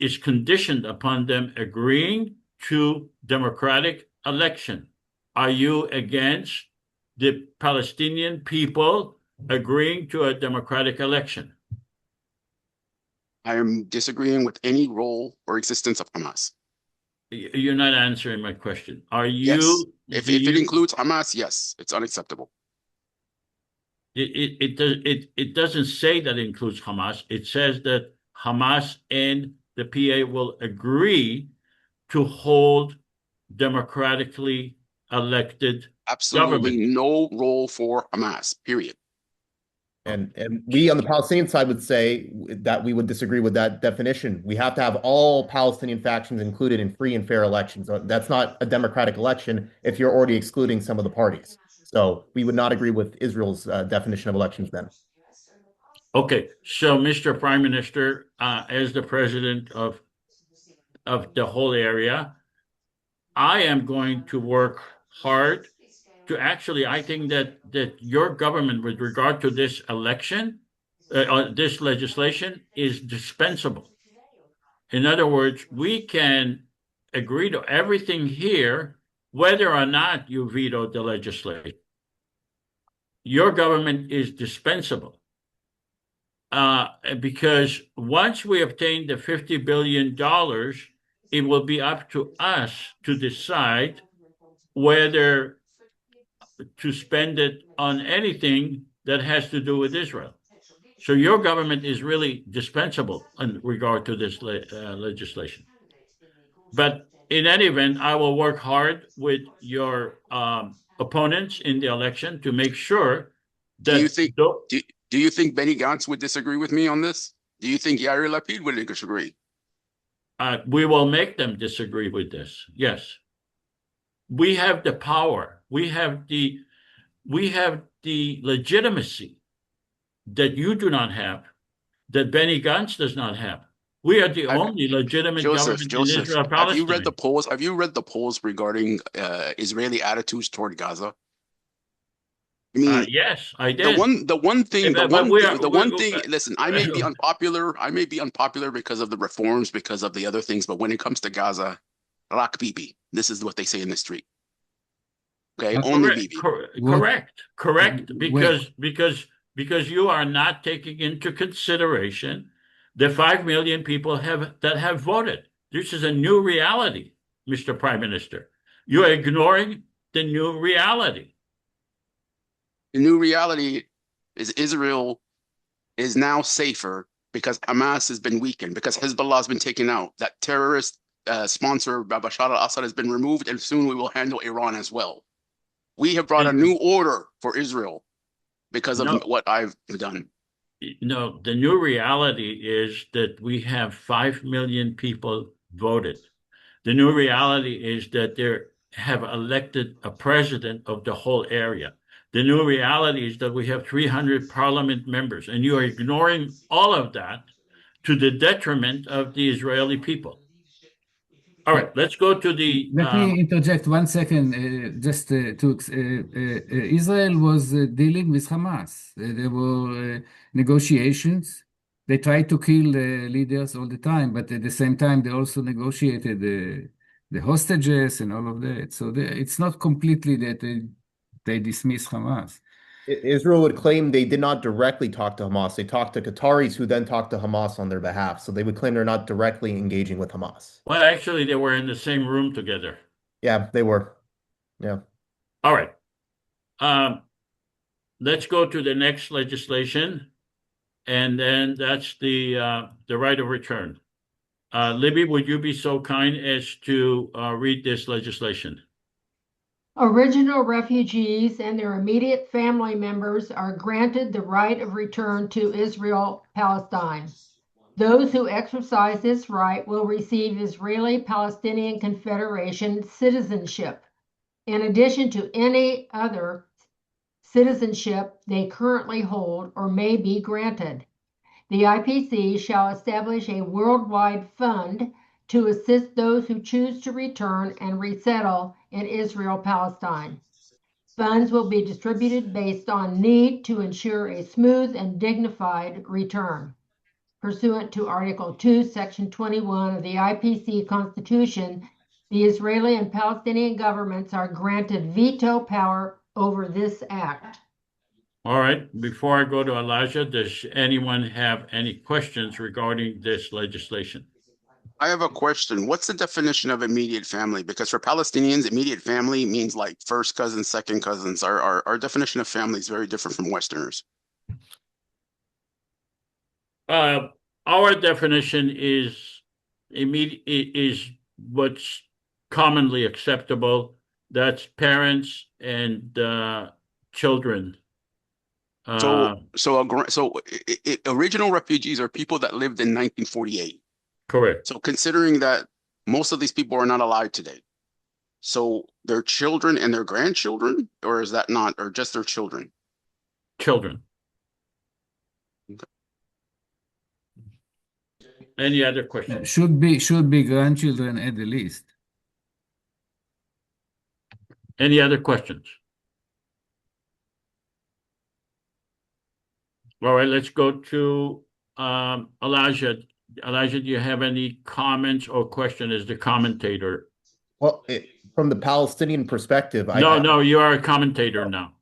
Speaker 1: Is conditioned upon them agreeing to democratic election. Are you against the Palestinian people agreeing to a democratic election?
Speaker 6: I am disagreeing with any role or existence of Hamas.
Speaker 1: You're not answering my question. Are you?
Speaker 6: Yes. If it includes Hamas, yes, it's unacceptable.
Speaker 1: It doesn't say that it includes Hamas. It says that Hamas and the PA will agree to hold democratically elected
Speaker 6: Absolutely
Speaker 1: government.
Speaker 6: No role for Hamas, period.
Speaker 4: And we on the Palestinian side would say that we would disagree with that definition. We have to have all Palestinian factions included in free and fair elections. That's not a democratic election if you're already excluding some of the parties. So we would not agree with Israel's definition of elections then.
Speaker 1: Okay, so Mr. Prime Minister, as the president of the whole area, I am going to work hard to actually, I think that your government with regard to this election, this legislation is dispensable. In other words, we can agree to everything here, whether or not you vetoed the legislation. Your government is dispensable. Because once we obtain the $50 billion, it will be up to us to decide whether to spend it on anything that has to do with Israel. So your government is really dispensable in regard to this legislation. But in any event, I will work hard with your opponents in the election to make sure that
Speaker 6: do you think Benny Gantz would disagree with me on this? Do you think Yair Lapid would disagree?
Speaker 1: We will make them disagree with this. Yes. We have the power. We have the legitimacy that you do not have, that Benny Gantz does not have. We are the only legitimate government in Israel, Palestine.
Speaker 6: Have you read the polls? Have you read the polls regarding Israeli attitudes toward Gaza? I mean,
Speaker 1: yes, I did.
Speaker 6: The one thing. Listen, I may be unpopular because of the reforms, because of the other things, but when it comes to Gaza, Rak Bibi. This is what they say in the street. Okay, only Bibi.
Speaker 1: Correct. Because you are not taking into consideration the 5 million people that have voted. This is a new reality, Mr. Prime Minister. You are ignoring the new reality.
Speaker 6: The new reality is Israel is now safer because Hamas has been weakened, because Hezbollah has been taken out. That terrorist sponsor by Bashar al-Assad has been removed, and soon we will handle Iran as well. We have brought a new order for Israel because of what I've done.
Speaker 1: No, the new reality is that we have 5 million people voted. The new reality is that they have elected a president of the whole area. The new reality is that we have 300 parliament members, and you are ignoring all of that to the detriment of the Israeli people. All right, let's go to the...
Speaker 7: Let me interject 1 second. Israel was dealing with Hamas. There were negotiations. They tried to kill the leaders all the time, but at the same time, they also negotiated the hostages and all of that. So it's not completely that they dismiss Hamas.
Speaker 4: Israel would claim they did not directly talk to Hamas. They talked to Qataris who then talked to Hamas on their behalf. So they would claim they're not directly engaging with Hamas.
Speaker 1: Well, actually, they were in the same room together.
Speaker 4: Yeah, they were. Yeah.
Speaker 1: All right. Let's go to the next legislation. And then that's the right of return. Libby, would you be so kind as to read this legislation?
Speaker 8: Original refugees and their immediate family members are granted the right of return to Israel, Palestine. Those who exercise this right will receive Israeli-Palestinian Confederation citizenship, in addition to any other citizenship they currently hold or may be granted. The IPC shall establish a worldwide fund to assist those who choose to return and resettle in Israel, Palestine. Funds will be distributed based on need to ensure a smooth and dignified return. Pursuant to Article 2, Section 21 of the IPC Constitution, the Israeli and Palestinian governments are granted veto power over this act.
Speaker 1: All right. Before I go to Elijah, does anyone have any questions regarding this legislation?
Speaker 6: I have a question. What's the definition of immediate family? Because for Palestinians, immediate family means like first cousins, second cousins. Our definition of family is very different from Westerners.
Speaker 1: Our definition is what's commonly acceptable. That's parents and children.
Speaker 6: Original refugees are people that lived in 1948.
Speaker 1: Correct.
Speaker 6: So considering that most of these people are not alive today, so their children and their grandchildren, or is that not, or just their children?
Speaker 1: Children.
Speaker 6: Okay.
Speaker 1: Any other questions?
Speaker 7: Should be grandchildren at the least.
Speaker 1: Any other questions? All right, let's go to Elijah. Elijah, do you have any comments or question as the commentator?
Speaker 4: Well, from the Palestinian perspective,
Speaker 1: No, you are a commentator now.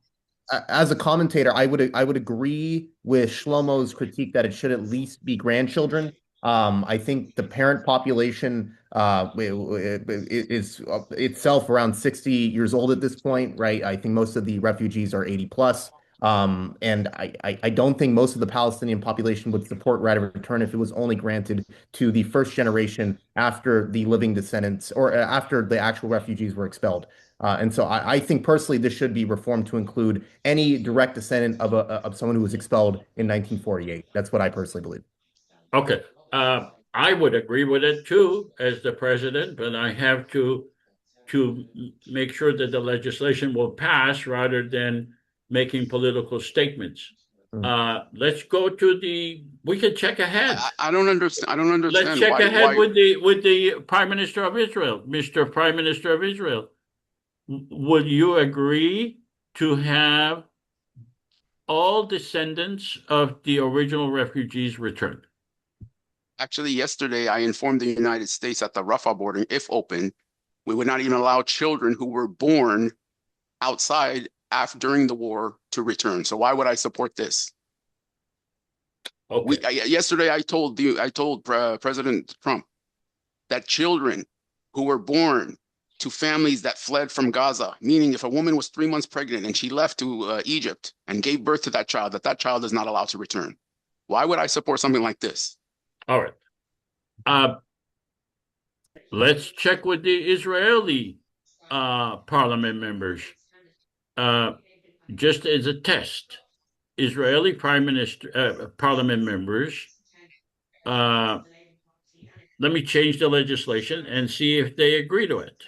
Speaker 4: as a commentator, I would agree with Shlomo's critique that it should at least be grandchildren. I think the parent population is itself around 60 years old at this point, right? I think most of the refugees are 80 plus. And I don't think most of the Palestinian population would support right of return if it was only granted to the first generation after the living descendants or after the actual refugees were expelled. And so I think personally this should be reformed to include any direct descendant of someone who was expelled in 1948. That's what I personally believe.
Speaker 1: Okay. I would agree with it too, as the president, but I have to make sure that the legislation will pass rather than making political statements. Let's go to we can check ahead.
Speaker 6: I don't understand.
Speaker 1: Let's check ahead with the Prime Minister of Israel, Mr. Prime Minister of Israel. Would you agree to have all descendants of the original refugees returned?
Speaker 6: Actually, yesterday I informed the United States that the Rafah border, if open, we would not even allow children who were born outside during the war to return. So why would I support this?
Speaker 1: Okay.
Speaker 6: Yesterday I told President Trump that children who were born to families that fled from Gaza, meaning if a woman was 3 months pregnant and she left to Egypt and gave birth to that child child is not allowed to return. Why would I support something like this?
Speaker 1: All right. Let's check with the Israeli parliament members. Just as a test, Israeli parliament members, let me change the legislation and see if they agree to it.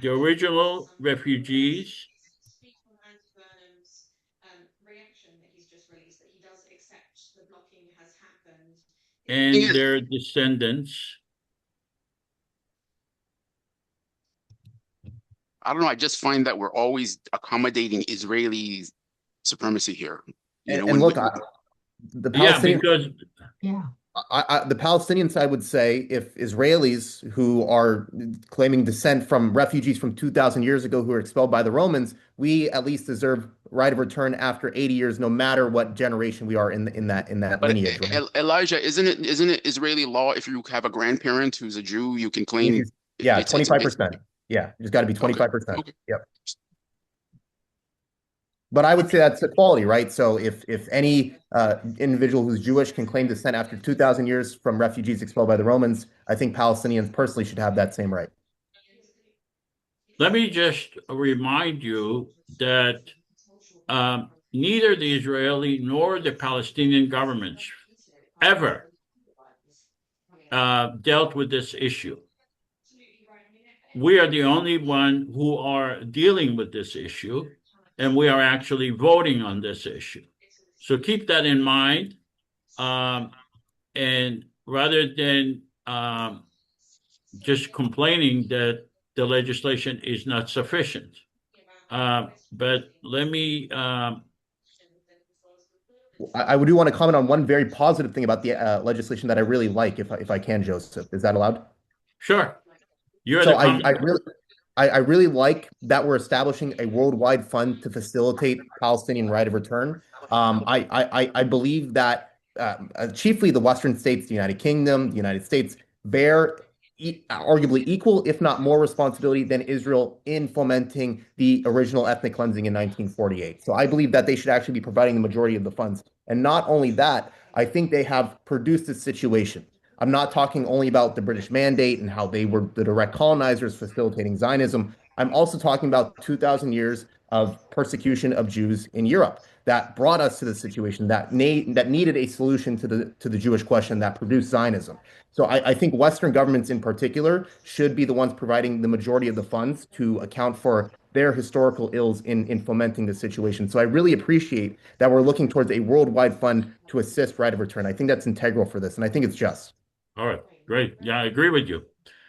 Speaker 1: The original refugees and their descendants.
Speaker 6: I don't know. I just find that we're always accommodating Israeli supremacy here.
Speaker 4: The Palestinian, the Palestinian side would say if Israelis who are claiming descent from refugees from 2,000 years ago who were expelled by the Romans, we at least deserve right of return after 80 years, no matter what generation we are in that lineage. Right?
Speaker 6: Elijah, isn't it Israeli law if you have a grandparent who's a Jew, you can claim?
Speaker 4: Yeah, 25%. Yeah, it's got to be 25%. Okay. Yep. But I would say that's equality, right? So if any individual who's Jewish can claim descent after 2,000 years from refugees expelled by the Romans, I think Palestinians personally should have that same right.
Speaker 1: Let me just remind you that neither the Israeli nor the Palestinian governments ever dealt with this issue. We are the only one who are dealing with this issue, and we are actually voting on this issue. So keep that in mind. And rather than just complaining that the legislation is not sufficient. But let me...
Speaker 4: I do want to comment on one very positive thing about the legislation that I really like, if I can, Joseph. Is that allowed?
Speaker 1: Sure.
Speaker 4: I really like that we're establishing a worldwide fund to facilitate Palestinian right of return. I believe that chiefly the Western states, the United Kingdom, the United States, bear arguably equal, if not more, responsibility than Israel in fomenting the original ethnic cleansing in 1948. So I believe that they should actually be providing the majority of the funds. And not only that, I think they have produced this situation. I'm not talking only about the British Mandate and how they were the direct colonizers facilitating Zionism. I'm also talking about 2,000 years of persecution of Jews in Europe that brought us to the situation that needed a solution to the Jewish question that produced Zionism. So I think Western governments in particular should be the ones providing the majority of the funds to account for their historical ills in fomenting the situation. So I really appreciate that we're looking towards a worldwide fund to assist right of return. I think that's integral for this, and I think it's just.
Speaker 1: All right, great. Yeah, I agree with you.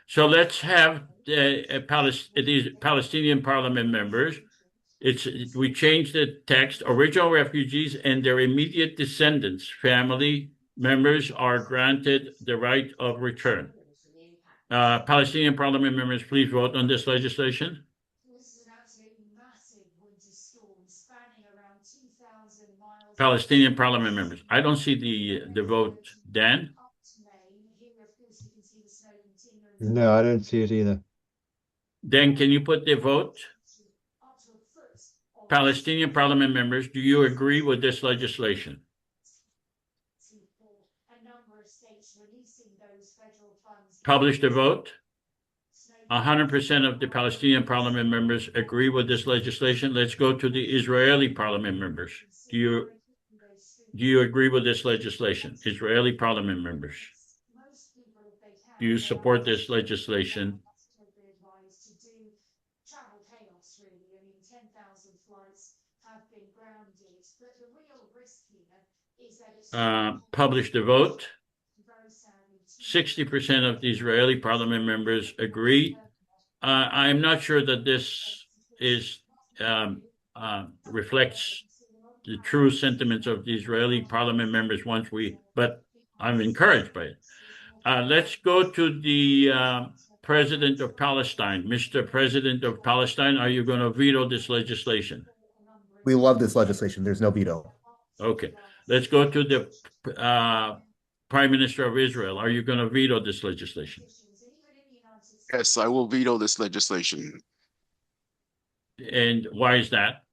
Speaker 1: So let's have these Palestinian parliament members We changed the text. Original refugees and their immediate descendants, family members are granted the right of return. Palestinian parliament members, please vote on this legislation. Palestinian parliament members. I don't see the vote. Dan?
Speaker 10: No, I don't see it either.
Speaker 1: Dan, can you put the vote? Palestinian parliament members, do you agree with this legislation? Publish the vote. 100% of the Palestinian parliament members agree with this legislation. Let's go to the Israeli parliament members. Do you agree with this legislation? Israeli parliament members. Do you support this legislation? Publish the vote. 60% of the Israeli parliament members agree. I'm not sure that this is reflects the true sentiments of the Israeli parliament members but I'm encouraged by it. Let's go to the President of Palestine. Mr. President of Palestine, are you going to veto this legislation?
Speaker 4: We love this legislation. There's no veto.
Speaker 1: Okay. Let's go to the Prime Minister of Israel. Are you going to veto this legislation?
Speaker 6: Yes, I will veto this legislation.
Speaker 1: And why is that?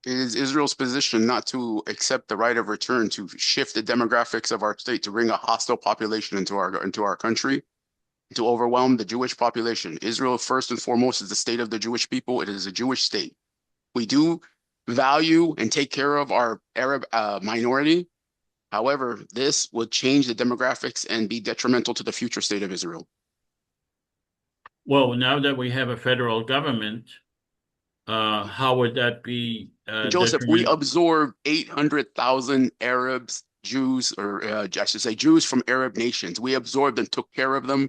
Speaker 6: It is Israel's position not to accept the right of return, to shift the demographics of our state, to bring a hostile population into our country, to overwhelm the Jewish population. Israel, first and foremost, is the state of the Jewish people. It is a Jewish state. We do value and take care of our Arab minority. However, this would change the demographics and be detrimental to the future state of Israel.
Speaker 1: Well, now that we have a federal government, how would that be?
Speaker 6: Joseph, we absorbed 800,000 Arabs, Jews, or I should say Jews from Arab nations. We absorbed them, took care of them,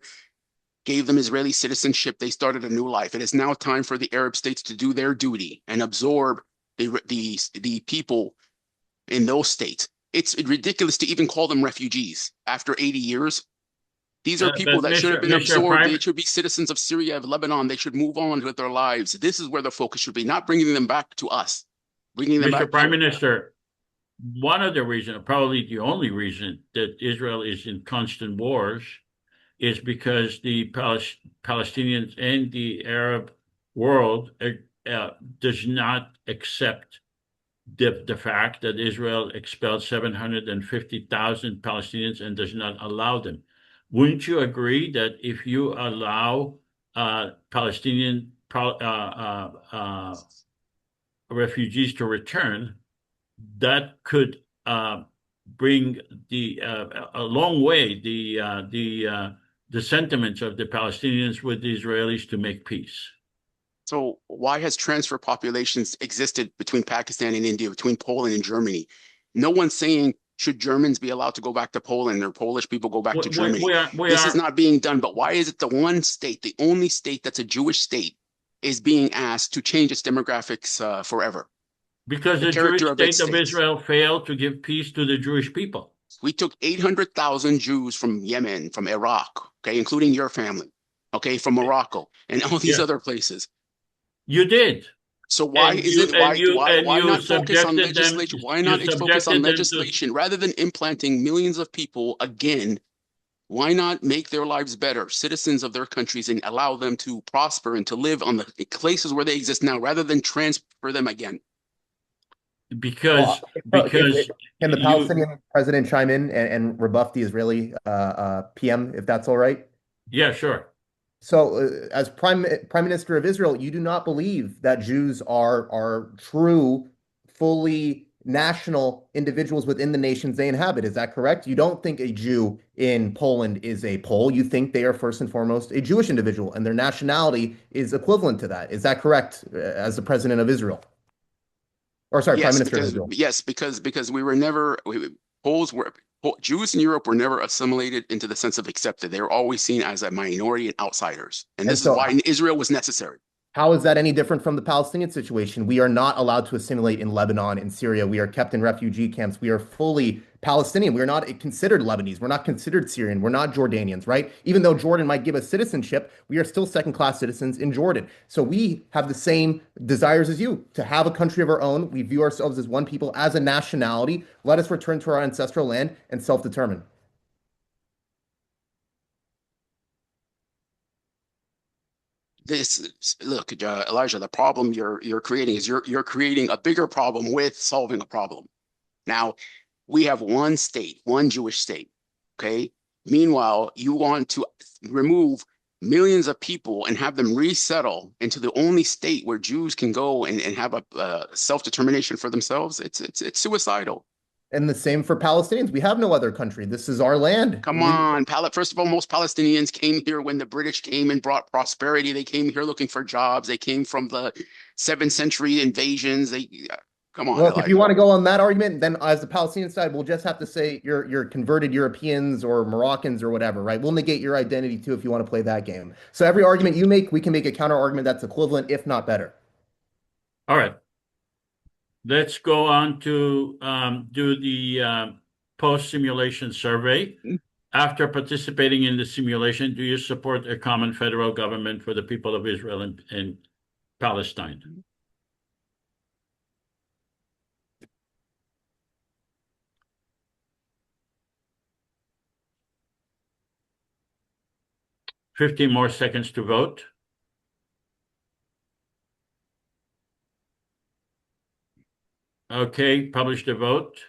Speaker 6: gave them Israeli citizenship. They started a new life. It is now time for the Arab states to do their duty and absorb the people in those states. It's ridiculous to even call them refugees after 80 years. These are people that should have been absorbed. They should be citizens of Syria, of Lebanon. They should move on with their lives. This is where the focus should be, not bringing them back to us. Bringing them back.
Speaker 1: Mr. Prime Minister, one of the reasons, probably the only reason that Israel is in constant wars is because the Palestinians and the Arab world does not accept the fact that Israel expelled 750,000 Palestinians and does not allow them. Wouldn't you agree that if you allow Palestinian refugees to return, that could bring a long way the sentiments of the Palestinians with the Israelis to make peace?
Speaker 6: So why has transfer populations existed between Pakistan and India, between Poland and Germany? No one's saying should Germans be allowed to go back to Poland or Polish people go back to Germany. This is not being done. But why is it the one state, the only state that's a Jewish state, is being asked to change its demographics forever?
Speaker 1: Because the Jewish state of Israel failed to give peace to the Jewish people.
Speaker 6: We took 800,000 Jews from Yemen, from Iraq, okay, including your family, okay, from Morocco and all these other places.
Speaker 1: You did.
Speaker 6: So why not focus on legislation? Why not focus on legislation rather than implanting millions of people again? Why not make their lives better, citizens of their countries, and allow them to prosper and to live on the places where they exist now, rather than transfer them again?
Speaker 1: Because
Speaker 4: can the Palestinian president chime in and rebuff the Israeli PM, if that's all right?
Speaker 1: Yeah, sure.
Speaker 4: So, as Prime Minister of Israel, you do not believe that Jews are true, fully national individuals within the nations they inhabit. Is that correct? You don't think a Jew in Poland is a Pole. You think they are first and foremost a Jewish individual, and their nationality is equivalent to that. Is that correct, as the president of Israel? Or sorry, Prime Minister of Israel.
Speaker 6: Yes, because we were never Jews in Europe were never assimilated into the sense of accepted. They were always seen as a minority and outsiders. And this is why Israel was necessary.
Speaker 4: How is that any different from the Palestinian situation? We are not allowed to assimilate in Lebanon and Syria. We are kept in refugee camps. We are fully Palestinian. We are not considered Lebanese. We're not considered Syrian. We're not Jordanians, right? Even though Jordan might give us citizenship, we are still second-class citizens in Jordan. So we have the same desires as you, to have a country of our own. We view ourselves as one people, as a nationality. Let us return to our ancestral land and self-determine.
Speaker 6: Look, Elijah, the problem you're creating is you're creating a bigger problem with solving a problem. Now, we have one state, one Jewish state, okay? Meanwhile, you want to remove millions of people and have them resettle into the only state where Jews can go and have a self-determination for themselves. It's suicidal.
Speaker 4: And the same for Palestinians. We have no other country. This is our land.
Speaker 6: Come on, first of all, most Palestinians came here when the British came and brought prosperity. They came here looking for jobs. They came from the 7th century invasions. Come on.
Speaker 4: Look, if you want to go on that argument, then as the Palestinian side, we'll just have to say you're converted Europeans or Moroccans or whatever, right? We'll negate your identity too if you want to play that game. So every argument you make, we can make a counter argument that's equivalent, if not better.
Speaker 1: All right. Let's go on to do the post-simulation survey. After participating in the simulation, do you support a common federal government for the people of Israel and Palestine? $15 more seconds to vote. Okay, publish the vote.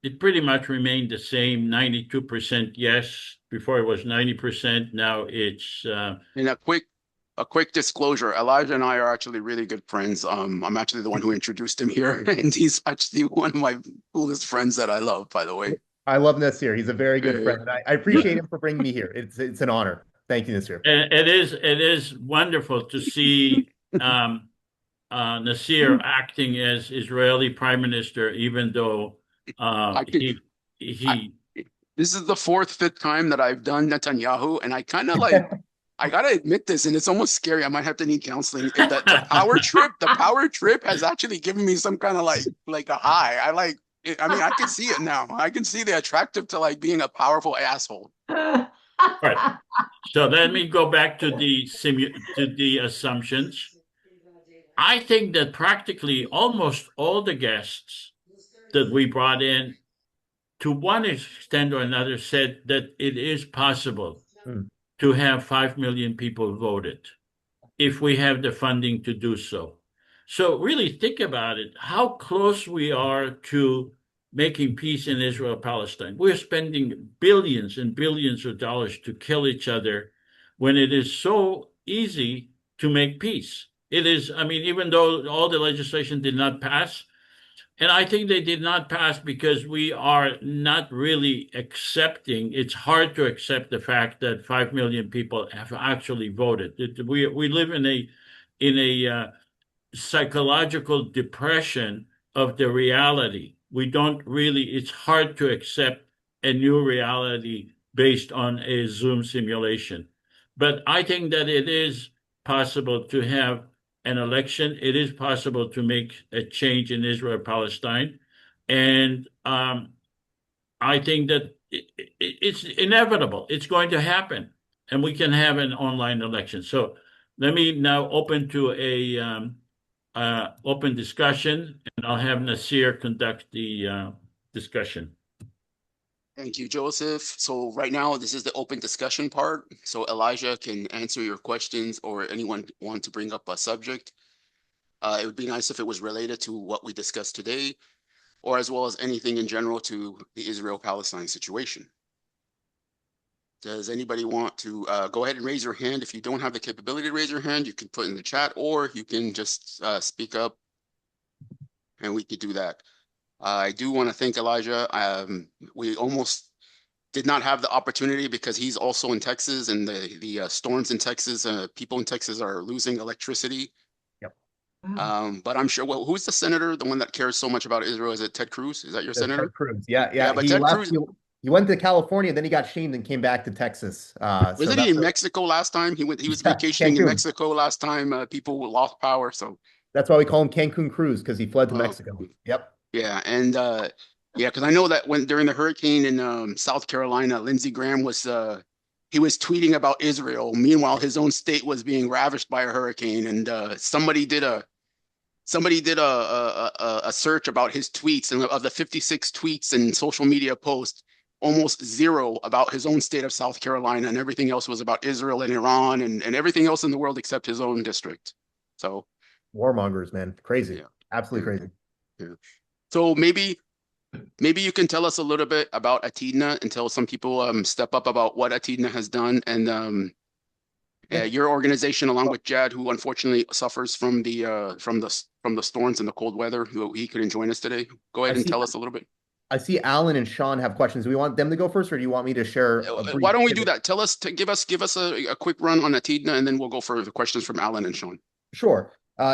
Speaker 1: It pretty much remained the same, 92% yes. Before it was 90%. Now it's
Speaker 6: And a quick disclosure, Elijah and I are actually really good friends. I'm actually the one who introduced him here, and he's actually one of my coolest friends that I love, by the way.
Speaker 4: I love Naseer. He's a very good friend. I appreciate him for bringing me here. It's an honor. Thank you, Naseer.
Speaker 1: And it is wonderful to see Naseer acting as Israeli Prime Minister, even though
Speaker 6: this is the 4th, 5th time that I've done Netanyahu, and I kind of like I gotta admit this, and it's almost scary. I might have to need counseling. The power trip has actually given me some kind of like a high. I mean, I can see it now. I can see the attractive to like being a powerful asshole.
Speaker 1: All right. So let me go back to the assumptions. I think that practically almost all the guests that we brought in, to one extent or another, said that it is possible to have 5 million people voted if we have the funding to do so. So really think about it, how close we are to making peace in Israel-Palestine. We're spending billions and billions of dollars to kill each other when it is so easy to make peace. It is, I mean, even though all the legislation did not pass, and I think they did not pass because we are not really accepting, it's hard to accept the fact that 5 million people have actually voted. We live in a psychological depression of the reality. We don't really, it's hard to accept a new reality based on a Zoom simulation. But I think that it is possible to have an election. It is possible to make a change in Israel-Palestine. And I think that it's inevitable. It's going to happen. And we can have an online election. So let me now open to a open discussion, and I'll have Naseer conduct the discussion.
Speaker 6: Thank you, Joseph. So right now, this is the open discussion part. So Elijah can answer your questions, or anyone want to bring up a subject. It would be nice if it was related to what we discussed today, or as well as anything in general to the Israel-Palestine situation. Does anybody want to go ahead and raise your hand? If you don't have the capability to raise your hand, you can put in the chat, or you can just speak up, and we could do that. I do want to thank Elijah. We almost did not have the opportunity because he's also in Texas, and the storms in Texas, people in Texas are losing electricity.
Speaker 4: Yep.
Speaker 6: But I'm sure, well, who's the senator, the one that cares so much about Israel? Is it Ted Cruz? Is that your senator?
Speaker 4: Ted Cruz. Yeah.
Speaker 6: But
Speaker 4: He went to California, then he got shamed and came back to Texas.
Speaker 6: Wasn't he in Mexico last time? He was vacationing in
Speaker 4: Cancun.
Speaker 6: Mexico last time. People lost power, so
Speaker 4: That's why we call him Cancun Cruz, because he fled to Mexico. Yep.
Speaker 6: yeah, and yeah, because I know that when during the hurricane in South Carolina, Lindsey Graham was he was tweeting about Israel. Meanwhile, his own state was being ravished by a hurricane, and somebody did a search about his tweets, and of the 56 tweets and social media posts, almost zero about his own state of South Carolina, and everything else was about Israel and Iran and everything else in the world except his own district. So
Speaker 4: warmongers, man, crazy,
Speaker 6: yeah,
Speaker 4: absolutely crazy.
Speaker 6: Yeah. So maybe you can tell us a little bit about Atidna and tell some people step up about what Atidna has done, and your organization, along with Jadd, who unfortunately suffers from the storms and the cold weather, who he couldn't join us today. Go ahead and tell us a little bit.
Speaker 4: I see Alan and Sean have questions. Do we want them to go first, or do you want me to share?
Speaker 6: Why don't we do that? Tell us give us a quick run on Atidna, and then we'll go for the questions from Alan and Sean.
Speaker 4: Sure.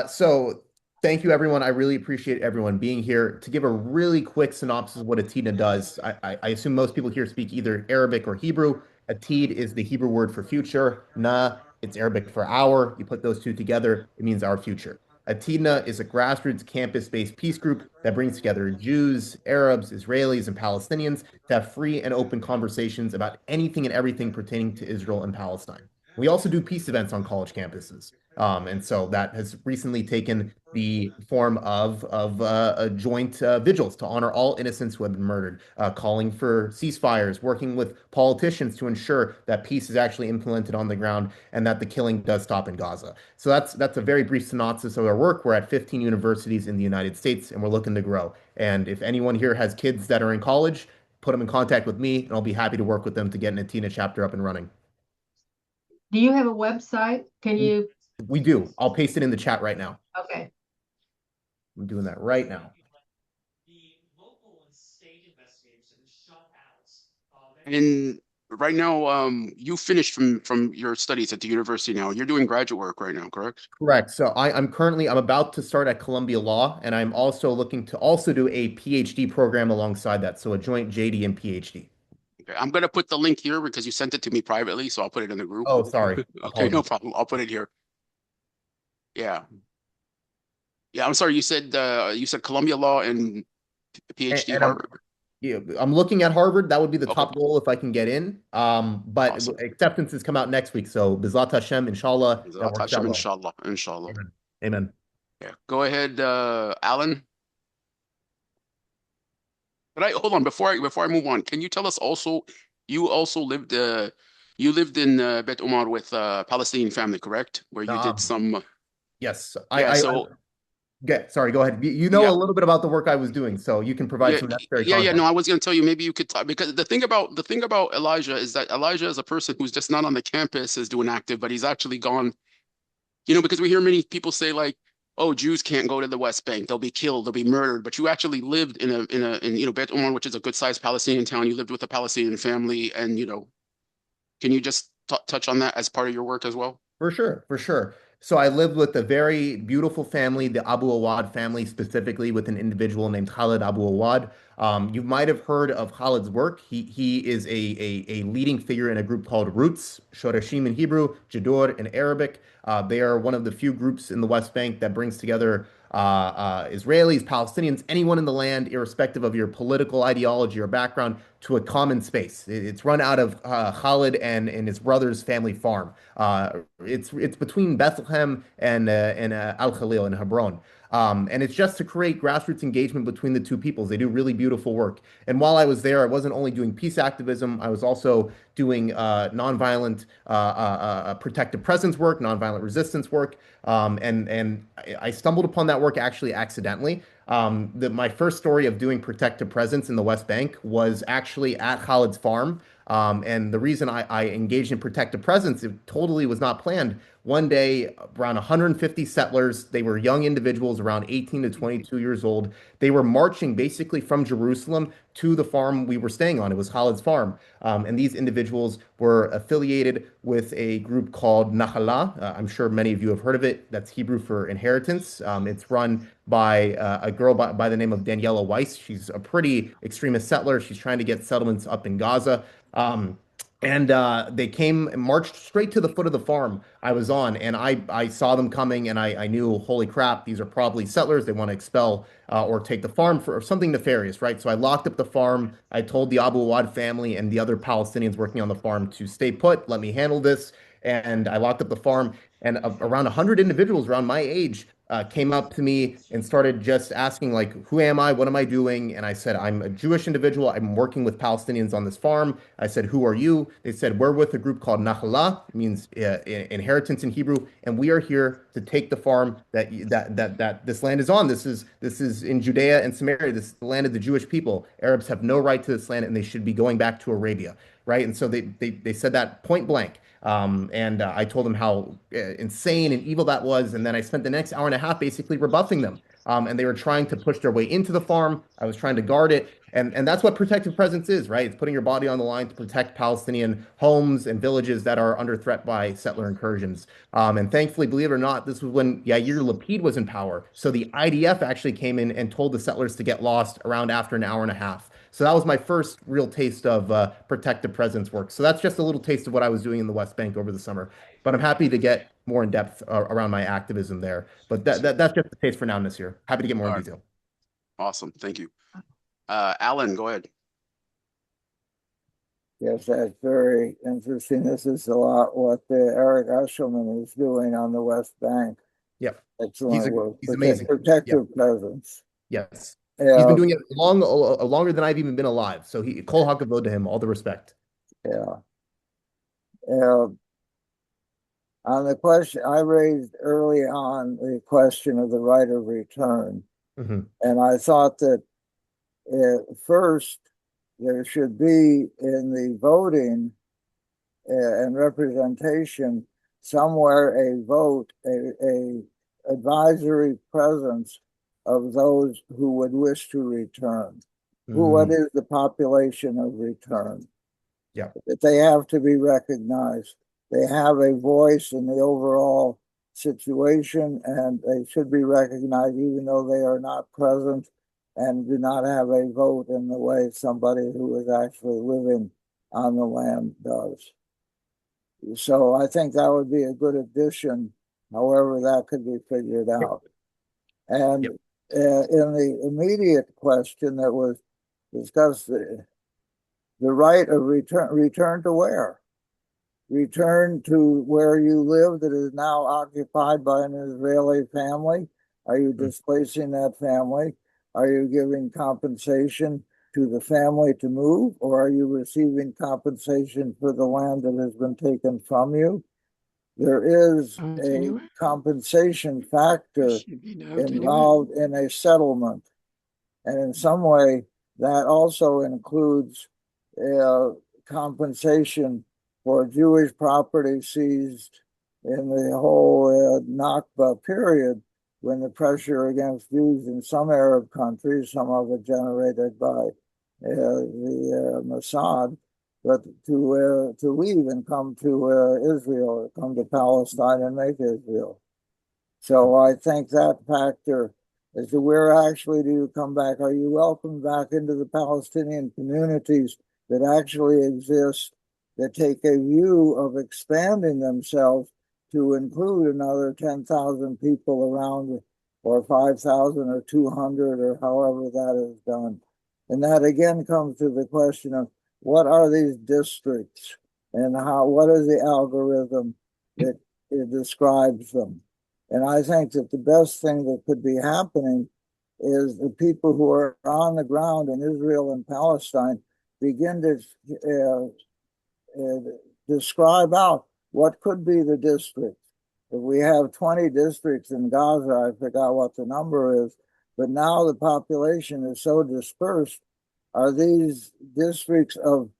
Speaker 4: So thank you, everyone. I really appreciate everyone being here. To give a really quick synopsis of what Atidna does, I assume most people here speak either Arabic or Hebrew. Atid is the Hebrew word for future. Na, it's Arabic for hour. You put those two together, it means our future. Atidna is a grassroots campus-based peace group that brings together Jews, Arabs, Israelis, and Palestinians to have free and open conversations about anything and everything pertaining to Israel and Palestine. We also do peace events on college campuses. And so that has recently taken the form of joint vigils to honor all innocents who have been murdered, calling for ceasefires, working with politicians to ensure that peace is actually implemented on the ground and that the killing does stop in Gaza. So that's a very brief synopsis of our work. We're at 15 universities in the United States, and we're looking to grow. And if anyone here has kids that are in college, put them in contact with me, and I'll be happy to work with them to get an Atidna chapter up and running.
Speaker 8: Do you have a website? Can you?
Speaker 4: We do. I'll paste it in the chat right now.
Speaker 8: Okay.
Speaker 4: I'm doing that right now.
Speaker 6: And right now, you finished from your studies at the university now. You're doing graduate work right now, correct?
Speaker 4: Correct. So I'm about to start at Columbia Law, and I'm also looking to also do a PhD program alongside that. So a joint JD and PhD.
Speaker 6: Okay. I'm going to put the link here because you sent it to me privately, so I'll put it in the group.
Speaker 4: Oh, sorry.
Speaker 6: Okay, no problem. I'll put it here. Yeah. Yeah, I'm sorry. You said Columbia Law and PhD
Speaker 4: and
Speaker 6: Harvard.
Speaker 4: I'm looking at Harvard. That would be the top
Speaker 6: Okay.
Speaker 4: goal if I can get in. But
Speaker 6: Awesome.
Speaker 4: acceptances come out next week. So Bezat Hashem, inshallah.
Speaker 6: Bezat Hashem, inshallah. Inshallah.
Speaker 4: Amen. Amen.
Speaker 6: Yeah. Go ahead, Alan. But hold on before I move on. Can you tell us also? You also lived in Bet Omar with a Palestinian family, correct? Where you did some.
Speaker 4: Yes. Sorry, go ahead. You know a little bit about the work I was doing, so you can provide some necessary context.
Speaker 6: Yeah. No, I was going to tell you maybe you could talk, because the thing about Elijah is that Elijah is a person who's just not on the campus is doing active, but he's actually gone. Because we hear many people say like, "Oh, Jews can't go to the West Bank; they'll be killed, they'll be murdered." But you actually lived in Bet Omar, which is a good-sized Palestinian town. You lived with a Palestinian family, and can you just touch on that as part of your work as well?
Speaker 4: For sure. So I lived with a very beautiful family, the Abu Awad family, specifically with an individual named Khalid Abu Awad. You might have heard of Khalid's work. He is a leading figure in a group called Roots, Shorashim in Hebrew, Jadur in Arabic. They are one of the few groups in the West Bank that brings together Israelis, Palestinians, anyone in the land, irrespective of your political ideology or background, to a common space. It's run out of Khalid and his brother's family farm. It's between Bethlehem and Al Khalil in Hebron. And it's just to create grassroots engagement between the two peoples. They do really beautiful work. And while I was there, I wasn't only doing peace activism, I was also doing nonviolent protective presence work, nonviolent resistance work. And I stumbled upon that work actually accidentally. My first story of doing protective presence in the West Bank was actually at Khalid's farm. And the reason I engaged in protective presence, it totally was not planned. One day, around 150 settlers, they were young individuals around 18 to 22 years old. They were marching basically from Jerusalem to the farm we were staying on. It was Khalid's farm. And these individuals were affiliated with a group called Nahala. I'm sure many of you have heard of it. That's Hebrew for inheritance. It's run by a girl by the name of Daniela Weiss. She's a pretty extremist settler. She's trying to get settlements up in Gaza. And they came and marched straight to the foot of the farm I was on. And I saw them coming and I knew, holy crap, these are probably settlers. They want to expel or take the farm for something nefarious, right? So I locked up the farm. I told the Abu Awad family and the other Palestinians working on the farm to stay put, let me handle this. And I locked up the farm. And around 100 individuals around my age came up to me and started just asking, like, who am I? What am I doing? And I said, I'm a Jewish individual. I'm working with Palestinians on this farm. I said, who are you? They said, we're with a group called Nahala. It means inheritance in Hebrew. And we are here to take the farm that this land is on. This is in Judea and Samaria. This is the land of the Jewish people. Arabs have no right to this land, and they should be going back to Arabia, right? And so they said that point blank. And I told them how insane and evil that was. And then I spent the next hour and a half basically rebuffing them. And they were trying to push their way into the farm. I was trying to guard it. And that's what protective presence is, right? It's putting your body on the line to protect Palestinian homes and villages that are under threat by settler incursions. And thankfully, believe it or not, this was when Yair Lapid was in power. So the IDF actually came in and told the settlers to get lost around after an hour and a half. So that was my first real taste of protective presence work. So that's just a little taste of what I was doing in the West Bank over the summer. But I'm happy to get more in depth around my activism there. But that's just the taste for now, Naseer. Happy to get more in detail.
Speaker 6: Awesome. Thank you. Alan, go ahead.
Speaker 3: Yes, that's very interesting. This is a lot what Eric Eshelman is doing on the West Bank.
Speaker 4: Yep.
Speaker 3: Excellent work.
Speaker 4: He's amazing.
Speaker 3: Protective presence.
Speaker 4: Yes.
Speaker 3: Yeah.
Speaker 4: He's been doing it longer than I've even been alive. So Kol hakavod to him, all the respect.
Speaker 3: Yeah. On the question I raised early on, the question of the right of return.
Speaker 4: Mm-hmm.
Speaker 3: And I thought that first there should be in the voting and representation somewhere a vote, a advisory presence of those who would wish to return. What is the population of return?
Speaker 4: Yeah.
Speaker 3: That they have to be recognized. They have a voice in the overall situation, and they should be recognized even though they are not present and do not have a vote in the way somebody who is actually living on the land does. So I think that would be a good addition, however that could be figured out. And in the immediate question that was discussed, the right of return to where? Return to where you live that is now occupied by an Israeli family? Are you displacing that family? Are you giving compensation to the family to move, or are you receiving compensation for the land that has been taken from you? There is a compensation factor involved in a settlement. And in some way, that also includes compensation for Jewish property seized in the whole Nakba period, when the pressure against Jews in some Arab countries, some of it generated by the Mossad, but to leave and come to Israel, come to Palestine and make Israel. So I think that factor as to where actually do you come back? Are you welcomed back into the Palestinian communities that actually exist, that take a view of expanding themselves to include another 10,000 people around, or 5,000 or 200 or however that is done? And that again comes to the question of what are these districts and what is the algorithm that it describes them? And I think that the best thing that could be happening is the people who are on the ground in Israel and Palestine begin to describe out what could be the districts. If we have 20 districts in Gaza, I forgot what the number is, but now the population is so dispersed. Are these districts of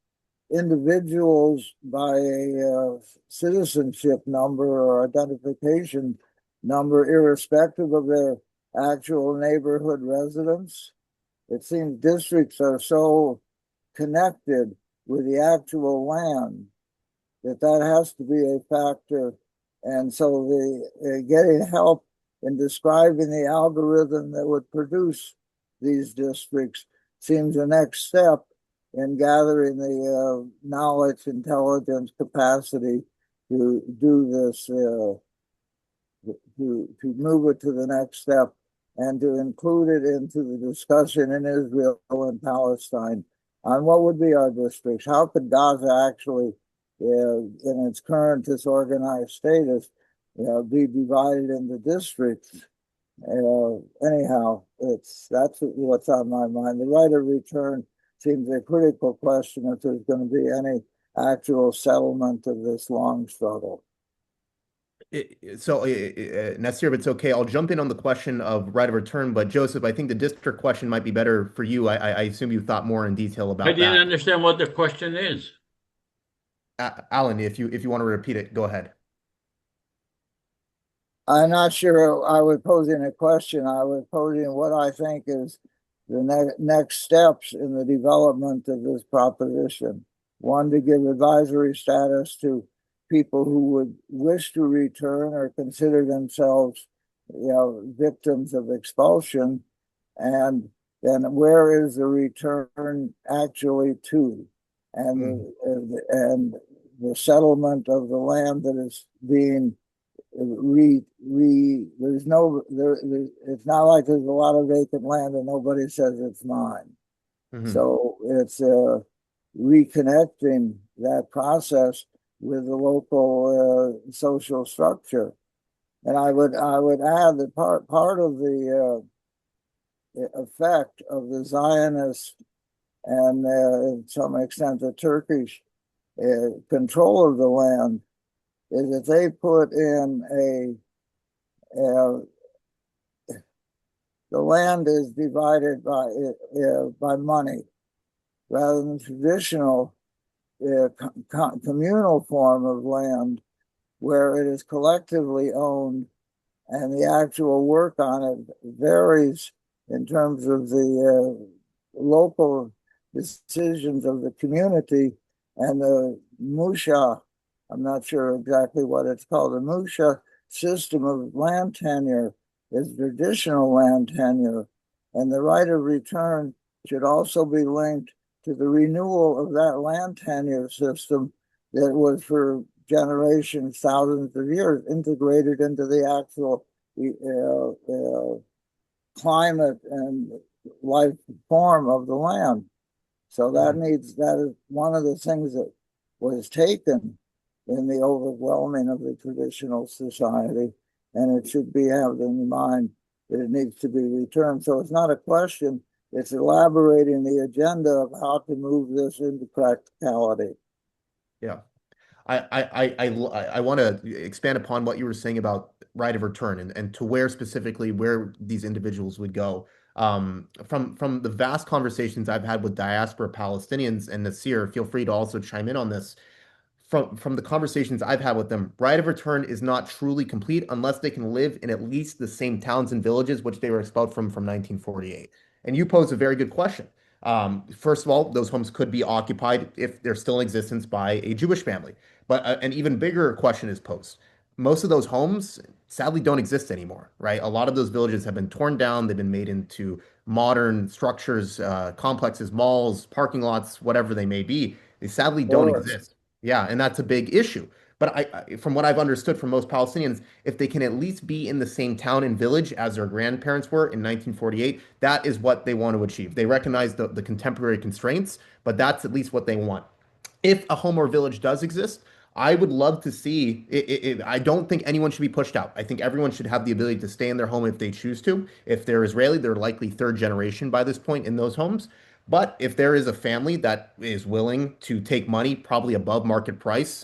Speaker 3: individuals by a citizenship number or identification number, irrespective of their actual neighborhood residents. It seems districts are so connected with the actual land that that has to be a factor. And so the getting help in describing the algorithm that would produce these districts seems the next step in gathering the knowledge, intelligence, capacity to do this, to move it to the next step and to include it into the discussion in Israel and Palestine on what would be our districts. How could Gaza actually, in its current disorganized status, be divided into districts? Anyhow, that's what's on my mind. The right of return seems a critical question if there's going to be any actual settlement of this long struggle.
Speaker 4: Naseer, if it's okay, I'll jump in on the question of right of return. But Joseph, I think the district question might be better for you. I assume you thought more in detail about
Speaker 1: I didn't
Speaker 4: that.
Speaker 1: understand what the question is.
Speaker 4: Alan, if you want to repeat it, go ahead.
Speaker 3: I'm not sure I was posing a question. I was posing what I think is the next steps in the development of this proposition. One, to give advisory status to people who would wish to return or consider themselves, victims of expulsion. And then where is the return actually to? And the settlement of the land that is being it's not like there's a lot of vacant land and nobody says it's mine. So it's reconnecting that process with the local social structure. And I would add that part of the effect of the Zionist and to some extent the Turkish control of the land is that they put in the land is divided by money rather than traditional communal form of land where it is collectively owned and the actual work on it varies in terms of the local decisions of the community and the musha. I'm not sure exactly what it's called. The musha system of land tenure is traditional land tenure, and the right of return should also be linked to the renewal of that land tenure system that was for generations, thousands of years, integrated into the actual climate and life form of the land. So that is one of the things that was taken in the overwhelming of the traditional society, and it should be held in mind that it needs to be returned. So it's not a question, it's elaborating the agenda of how to move this into practicality.
Speaker 4: Yeah. I want to expand upon what you were saying about right of return and to where specifically where these individuals would go. From the vast conversations I've had with diaspora Palestinians, and Naseer, feel free to also chime in on this. From the conversations I've had with them, right of return is not truly complete unless they can live in at least the same towns and villages which they were expelled from 1948. And you pose a very good question. First of all, those homes could be occupied if they're still in existence by a Jewish family. But an even bigger question is posed. Most of those homes sadly don't exist anymore, right? A lot of those villages have been torn down. They've been made into modern structures, complexes, malls, parking lots, whatever they may be. They sadly don't exist. Yeah, and that's a big issue. But from what I've understood from most Palestinians, if they can at least be in the same town and village as their grandparents were in 1948, that is what they want to achieve. They recognize the contemporary constraints, but that's at least what they want. If a home or village does exist, I would love to see it. I don't think anyone should be pushed out. I think everyone should have the ability to stay in their home if they choose to. If they're Israeli, they're likely third generation by this point in those homes. But if there is a family that is willing to take money, probably above market price,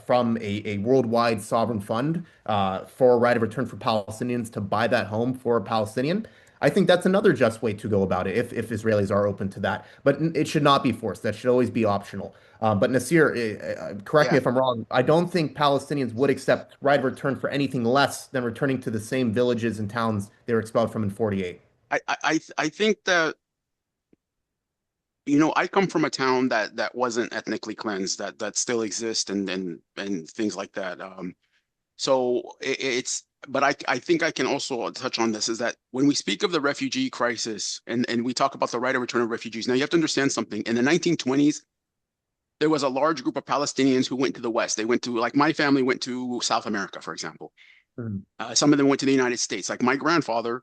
Speaker 4: from a worldwide sovereign fund for a right of return for Palestinians to buy that home for a Palestinian, I think that's another just way to go about it if Israelis are open to that. But it should not be forced. That should always be optional. But Naseer, correct me
Speaker 6: Yeah,
Speaker 4: if I'm wrong. I don't think Palestinians would accept right of return for anything less than returning to the same villages and towns they were expelled from in 48.
Speaker 6: I think that, you know, I come from a town that wasn't ethnically cleansed, that still exists, and things like that. So it's, but I think I can also touch on this, is that when we speak of the refugee crisis and we talk about the right of return of refugees, now you have to understand something. In the 1920s, there was a large group of Palestinians who went to the West. They went to, like, my family went to South America, for example.
Speaker 4: Mhm.
Speaker 6: Some of them went to the United States. Like my grandfather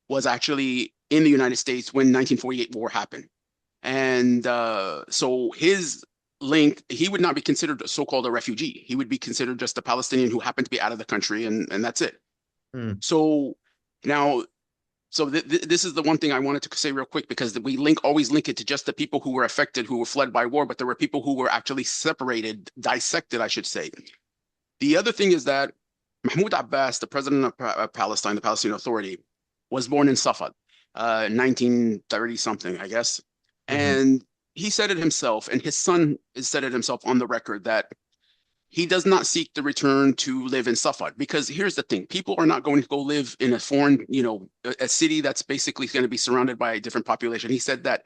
Speaker 6: was actually in the United States when 1948 war happened. And so his link, he would not be considered so-called a refugee. He would be considered just a Palestinian who happened to be out of the country, and that's it.
Speaker 4: Mm.
Speaker 6: So now, this is the one thing I wanted to say real quick, because we always link it to just the people who were affected, who were fled by war, but there were people who were actually separated, dissected, I should say. The other thing is that Mahmoud Abbas, the president of Palestine, the Palestinian Authority, was born in Safad, 1930 something, I guess. And he said it himself, and his son has said it himself on the record, that he does not seek the return to live in Safad. Because here's the thing, people are not going to go live in a foreign, you know, a city that's basically going to be surrounded by a different population. He said that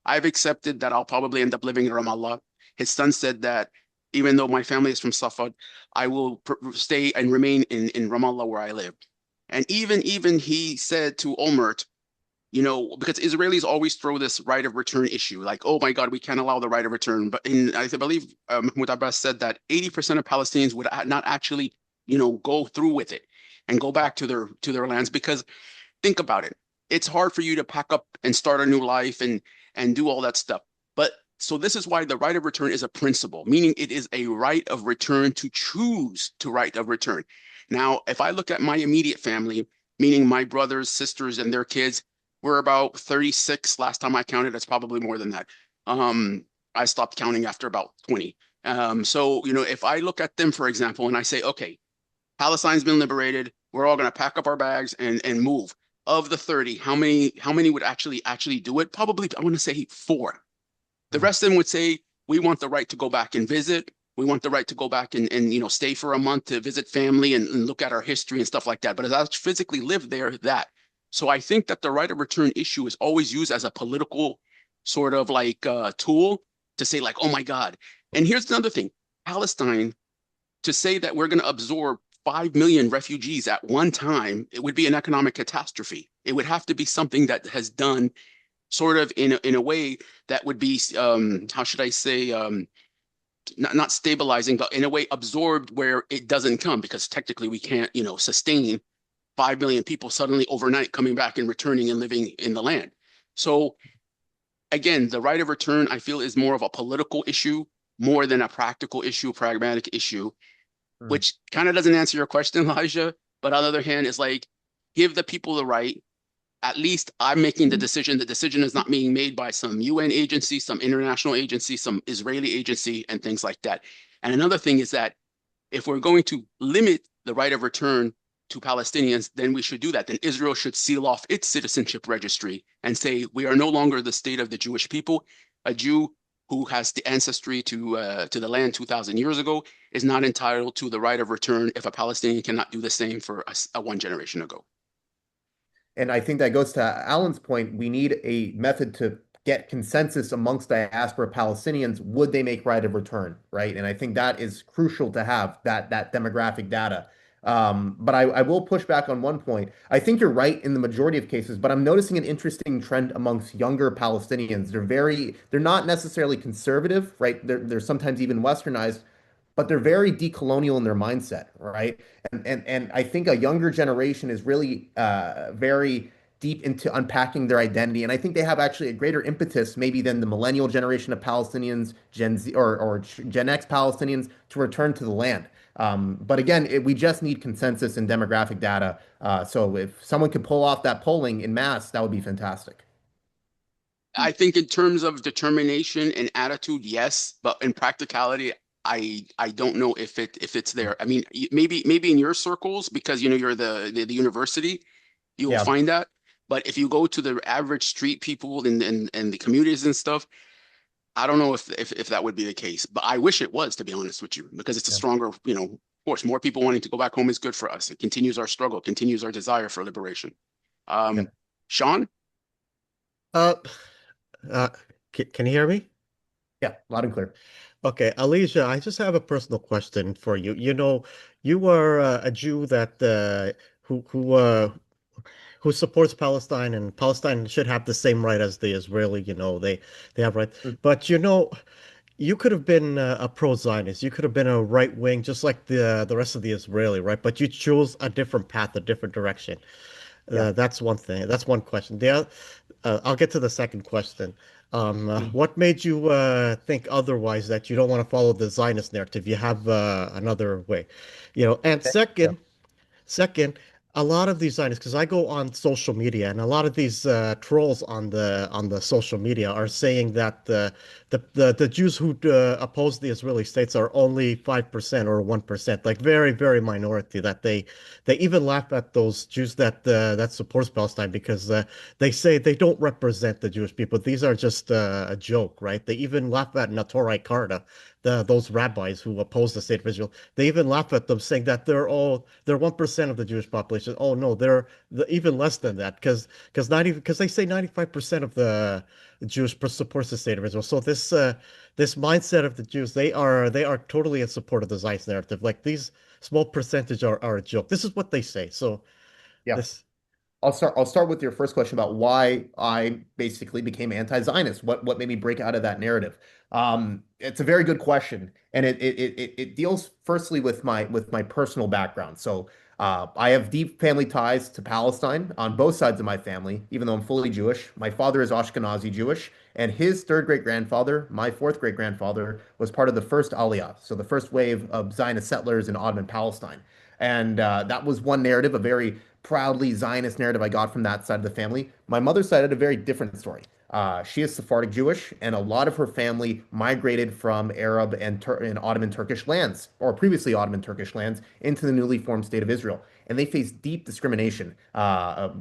Speaker 6: I've accepted that I'll probably end up living in Ramallah. His son said that even though my family is from Safad, I will stay and remain in Ramallah where I live. And even he said to Olmert, you know, because Israelis always throw this right of return issue, like, oh my God, we can't allow the right of return. But I believe Mahmoud Abbas said that 80% of Palestinians would not actually, you know, go through with it and go back to their lands. Because think about it, it's hard for you to pack up and start a new life and do all that stuff. But so this is why the right of return is a principle, meaning it is a right of return to choose to right of return. Now, if I look at my immediate family, meaning my brothers, sisters, and their kids, we're about 36 last time I counted. It's probably more than that. I stopped counting after about 20. So, you know, if I look at them, for example, and I say, okay, Palestine's been liberated, we're all going to pack up our bags and move. Of the 30, how many would actually do it? Probably, I want to say 4. The rest of them would say, we want the right to go back and visit. We want the right to go back and you know, stay for a month to visit family and look at our history and stuff like that. But as I physically live there, that. So I think that the right of return issue is always used as a political sort of like tool to say, like, oh my God. And here's another thing, Palestine, to say that we're going to absorb 5 million refugees at one time, it would be an economic catastrophe. It would have to be something that has done sort of in a way that would be, how should I say, not stabilizing, but in a way absorbed where it doesn't come, because technically we can't, you know, sustain 5 million people suddenly overnight coming back and returning and living in the land. So again, the right of return, I feel, is more of a political issue more than a practical issue, pragmatic issue, which kind of doesn't answer your question, Elijah. But on the other hand, it's like, give the people the right. At least I'm making the decision. The decision is not being made by some UN agency, some international agency, some Israeli agency, and things like that. And another thing is that if we're going to limit the right of return to Palestinians, then we should do that. Then Israel should seal off its citizenship registry and say, we are no longer the state of the Jewish people. A Jew who has the ancestry to the land 2,000 years ago is not entitled to the right of return if a Palestinian cannot do the same for a one generation ago.
Speaker 4: And I think that goes to Alan's point. We need a method to get consensus amongst diaspora Palestinians. Would they make right of return, right? And I think that is crucial to have that demographic data. But I will push back on one point. I think you're right in the majority of cases, but I'm noticing an interesting trend amongst younger Palestinians. They're not necessarily conservative, right? They're sometimes even westernized, but they're very decolonial in their mindset, right? And I think a younger generation is really very deep into unpacking their identity. And I think they have actually a greater impetus maybe than the millennial generation of Palestinians, Gen Z or Gen X Palestinians to return to the land. But again, we just need consensus and demographic data. So if someone could pull off that polling in mass, that would be fantastic.
Speaker 6: I think in terms of determination and attitude, yes, but in practicality, I don't know if it's there. I mean, maybe in your circles, because you know you're the university, you will find that. But if you go to the average street people in the communities and stuff, I don't know if that would be the case. But I wish it was, to be honest with you, because it's a stronger, of course, more people wanting to go back home is good for us. It continues our struggle, continues our desire for liberation. Sean?
Speaker 11: Can you hear me?
Speaker 4: Yeah, loud and clear.
Speaker 11: Okay, Elijah, I just have a personal question for you. You are a Jew that who supports Palestine, and Palestine should have the same right as the Israeli. They have right. But you could have been a pro-Zionist. You could have been a right wing, just like the rest of the Israeli, right? But you chose a different path, a different direction. That's one thing. That's one question. I'll get to the second question. What made you think otherwise, that you don't want to follow the Zionist narrative? You have another way, And second, a lot of these Zionists, because I go on social media, and a lot of these trolls on the social media are saying that the Jews who oppose the Israeli states are only 5% or 1%, like very, very minority. That they even laugh at those Jews that supports Palestine, because they say they don't represent the Jewish people. These are just a joke, right? They even laugh at Natori Karta, those rabbis who oppose the state of Israel. They even laugh at them, saying that they're 1% of the Jewish population. Oh no, they're even less than that, because they say 95% of the Jewish supports the state of Israel. So this mindset of the Jews, they are totally in support of the Zionist narrative. Like, these small percentage are a joke. This is what they say. So
Speaker 4: I'll start with your first question about why I basically became anti-Zionist. What made me break out of that narrative? It's a very good question, and it deals firstly with my personal background. So I have deep family ties to Palestine on both sides of my family, even though I'm fully Jewish. My father is Ashkenazi Jewish, and his third great grandfather, my fourth great grandfather, was part of the first Aliyah, so the first wave of Zionist settlers in Ottoman Palestine. And that was one narrative, a very proudly Zionist narrative I got from that side of the family. My mother's side had a very different story. She is Sephardic Jewish, and a lot of her family migrated from Arab and Ottoman Turkish lands, or previously Ottoman Turkish lands, into the newly formed state of Israel. And they faced deep discrimination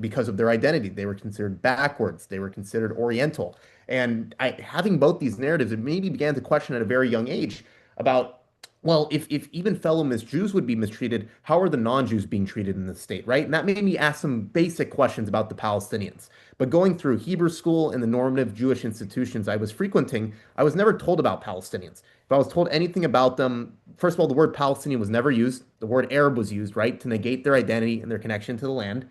Speaker 4: because of their identity. They were considered backwards. They were considered Oriental. And having both these narratives, it made me began to question at a very young age about, well, if even fellow Jews would be mistreated, how are the non-Jews being treated in the state, right? And that made me ask some basic questions about the Palestinians. But going through Hebrew school and the normative Jewish institutions I was frequenting, I was never told about Palestinians. If I was told anything about them, first of all, the word Palestinian was never used. The word Arab was used, right, to negate their identity and their connection to the land.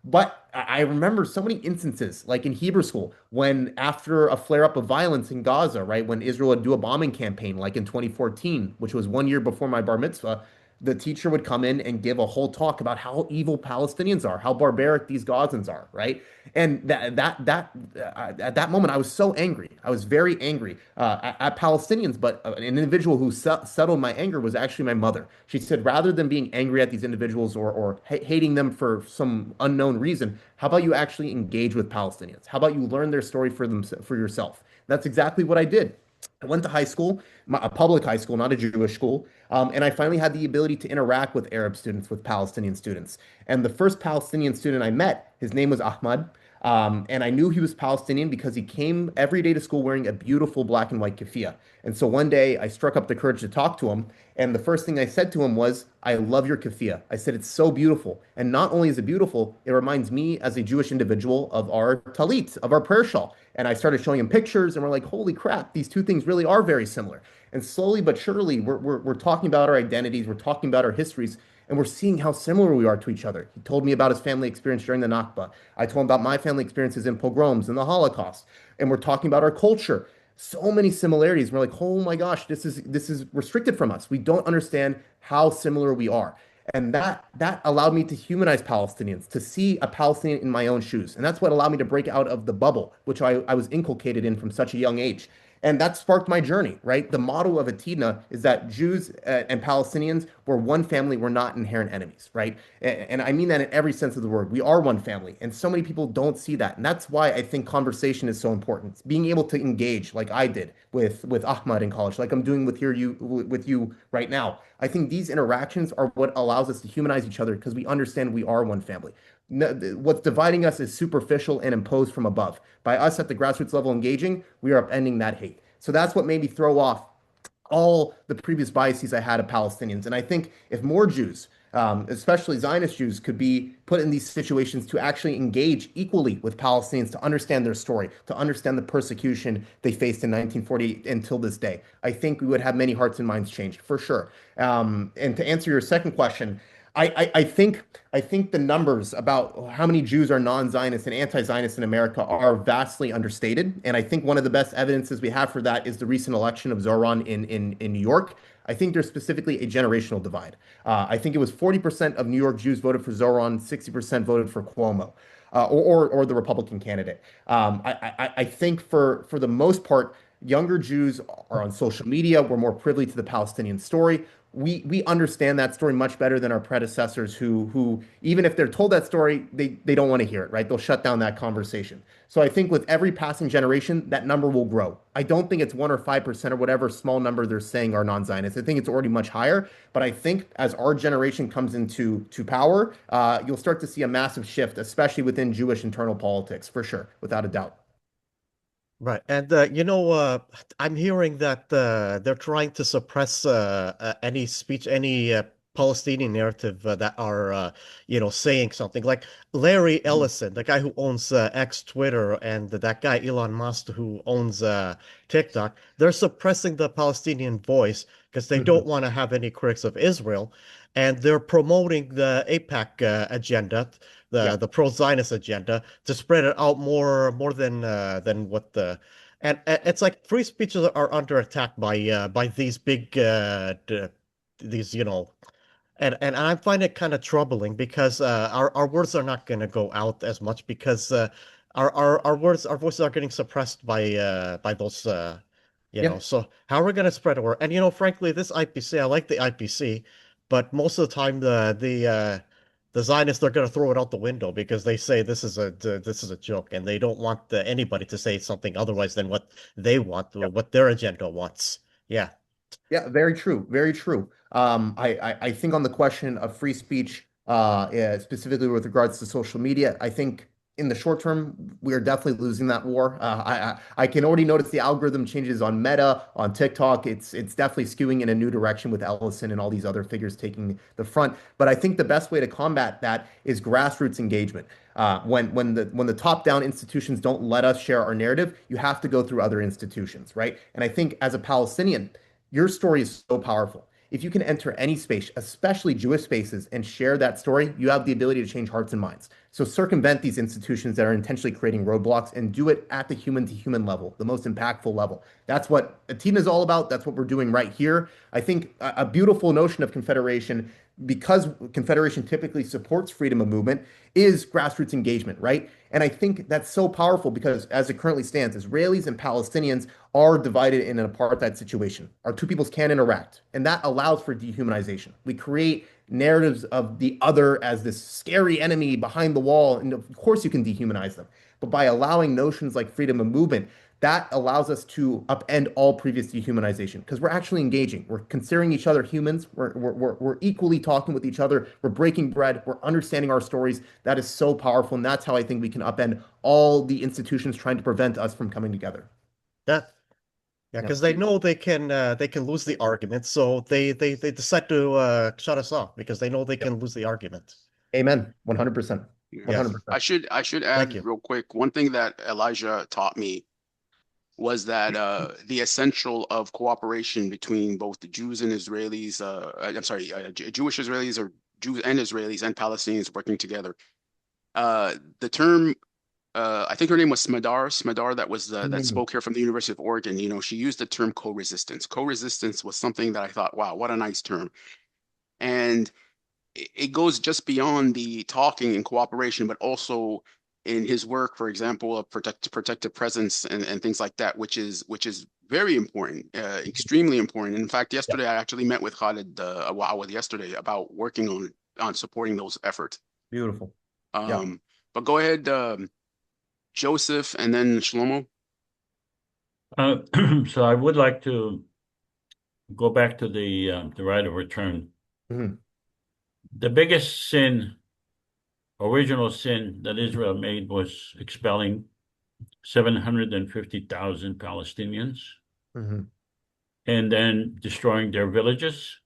Speaker 4: But I remember so many instances, like in Hebrew school, when after a flare-up of violence in Gaza, right, when Israel would do a bombing campaign, like in 2014, which was 1 year before my bar mitzvah, the teacher would come in and give a whole talk about how evil Palestinians are, how barbaric these Gazans are, right? And at that moment, I was so angry. I was very angry at Palestinians, but an individual who settled my anger was actually my mother. She said, rather than being angry at these individuals or hating them for some unknown reason, how about you actually engage with Palestinians? How about you learn their story for yourself? That's exactly what I did. I went to high school, a public high school, not a Jewish school, and I finally had the ability to interact with Arab students, with Palestinian students. And the first Palestinian student I met, his name was Ahmad, and I knew he was Palestinian because he came every day to school wearing a beautiful black and white keffiyeh. And so one day I struck up the courage to talk to him, and the first thing I said to him was, I love your keffiyeh. I said, it's so beautiful. And not only is it beautiful, it reminds me as a Jewish individual of our talit, of our prayer shawl. And I started showing him pictures, and we're like, holy crap, these two things really are very similar. And slowly but surely, we're talking about our identities, we're talking about our histories, and we're seeing how similar we are to each other. He told me about his family experience during the Nakba. I told him about my family experiences in pogroms and the Holocaust. And we're talking about our culture. So many similarities. We're like, oh my gosh, this is restricted from us. We don't understand how similar we are. And that allowed me to humanize Palestinians, to see a Palestinian in my own shoes. And that's what allowed me to break out of the bubble, which I was inculcated in from such a young age. And that sparked my journey, right? The motto of Atidna is that Jews and Palestinians were one family, we're not inherent enemies, right? And I mean that in every sense of the word. We are one family, and so many people don't see that. And that's why I think conversation is so important. It's being able to engage, like I did with Ahmad in college, like I'm doing with you right now. I think these interactions are what allows us to humanize each other because we understand we are one family. what's dividing us is superficial and imposed from above. By us at the grassroots level engaging, we are upending that hate. So that's what made me throw off all the previous biases I had of Palestinians. And I think if more Jews, especially Zionist Jews, could be put in these situations to actually engage equally with Palestinians, to understand their story, to understand the persecution they faced in 1948 until this day, I think we would have many hearts and minds changed for sure. And to answer your second question, I think the numbers about how many Jews are non-Zionist and anti-Zionist in America are vastly understated. And I think one of the best evidences we have for that is the recent election of Zoran in New York. I think there's specifically a generational divide. I think it was 40% of New York Jews voted for Zoran, 60% voted for Cuomo, or the Republican candidate. I think for the most part, younger Jews are on social media. We're more privy to the Palestinian story. We understand that story much better than our predecessors who even if they're told that story, they don't want to hear it, right? They'll shut down that conversation. So I think with every passing generation, that number will grow. I don't think it's 1 or 5% or whatever small number they're saying are non-Zionists. I think it's already much higher. But I think as our generation comes into power, you'll start to see a massive shift, especially within Jewish internal politics, for sure, without a doubt.
Speaker 11: Right. And, I'm hearing that they're trying to suppress any speech, any Palestinian narrative that are, saying something. Like Larry Ellison, the guy who owns X Twitter, and that guy Elon Musk who owns TikTok, they're suppressing the Palestinian voice because they don't want to have any critics of Israel. And they're promoting the AIPAC agenda, the pro-Zionist agenda, to spread it out more than what the it's like free speeches are under attack by these big these and I find it kind of troubling because our words are not going to go out as much because our voices are getting suppressed by those so how are we going to spread the word? And frankly, this IPC, I like the IPC, but most of the time the Zionists are going to throw it out the window because they say this is a joke, and they don't want anybody to say something otherwise than what they want, what their agenda wants. Yeah.
Speaker 4: Yeah, very true. Very true. I think on the question of free speech, specifically with regards to social media, I think in the short term, we are definitely losing that war. I can already notice the algorithm changes on Meta, on TikTok. It's definitely skewing in a new direction with Ellison and all these other figures taking the front. But I think the best way to combat that is grassroots engagement. When the top-down institutions don't let us share our narrative, you have to go through other institutions, right? And I think as a Palestinian, your story is so powerful. If you can enter any space, especially Jewish spaces, and share that story, you have the ability to change hearts and minds. So circumvent these institutions that are intentionally creating roadblocks and do it at the human-to-human level, the most impactful level. That's what Atina is all about. That's what we're doing right here. I think a beautiful notion of confederation, because confederation typically supports freedom of movement, is grassroots engagement, right? And I think that's so powerful because as it currently stands, Israelis and Palestinians are divided in an apartheid situation. Our two peoples can't interact, and that allows for dehumanization. We create narratives of the other as this scary enemy behind the wall, and of course you can dehumanize them. But by allowing notions like freedom of movement, that allows us to upend all previous dehumanization because we're actually engaging. We're considering each other humans. We're equally talking with each other. We're breaking bread. We're understanding our stories. That is so powerful, and that's how I think we can upend all the institutions trying to prevent us from coming together.
Speaker 11: Yeah, because they know they can lose the argument, so they decide to shut us off because they know they can lose the argument.
Speaker 4: Amen. 100%. 100%.
Speaker 6: I should add real quick, one thing that Elijah taught me was that the essential of cooperation between both the Jews and Israelis, Jewish Israelis or Jews and Israelis and Palestinians working together. The term, I think her name was Smadar, that was that spoke here from the University of Oregon. She used the term co-resistance. Co-resistance was something that I thought, wow, what a nice term. And it goes just beyond the talking and cooperation, but also in his work, for example, of protective presence and things like that, which is very important, extremely important. In fact, yesterday I actually met with Khalid yesterday about working on supporting those efforts.
Speaker 4: Beautiful.
Speaker 6: But go ahead, Joseph, and then Shlomo.
Speaker 1: So I would like to go back to the right of return.
Speaker 4: Mm-hmm.
Speaker 1: The biggest sin original sin that Israel made was expelling 750,000 Palestinians and then destroying their villages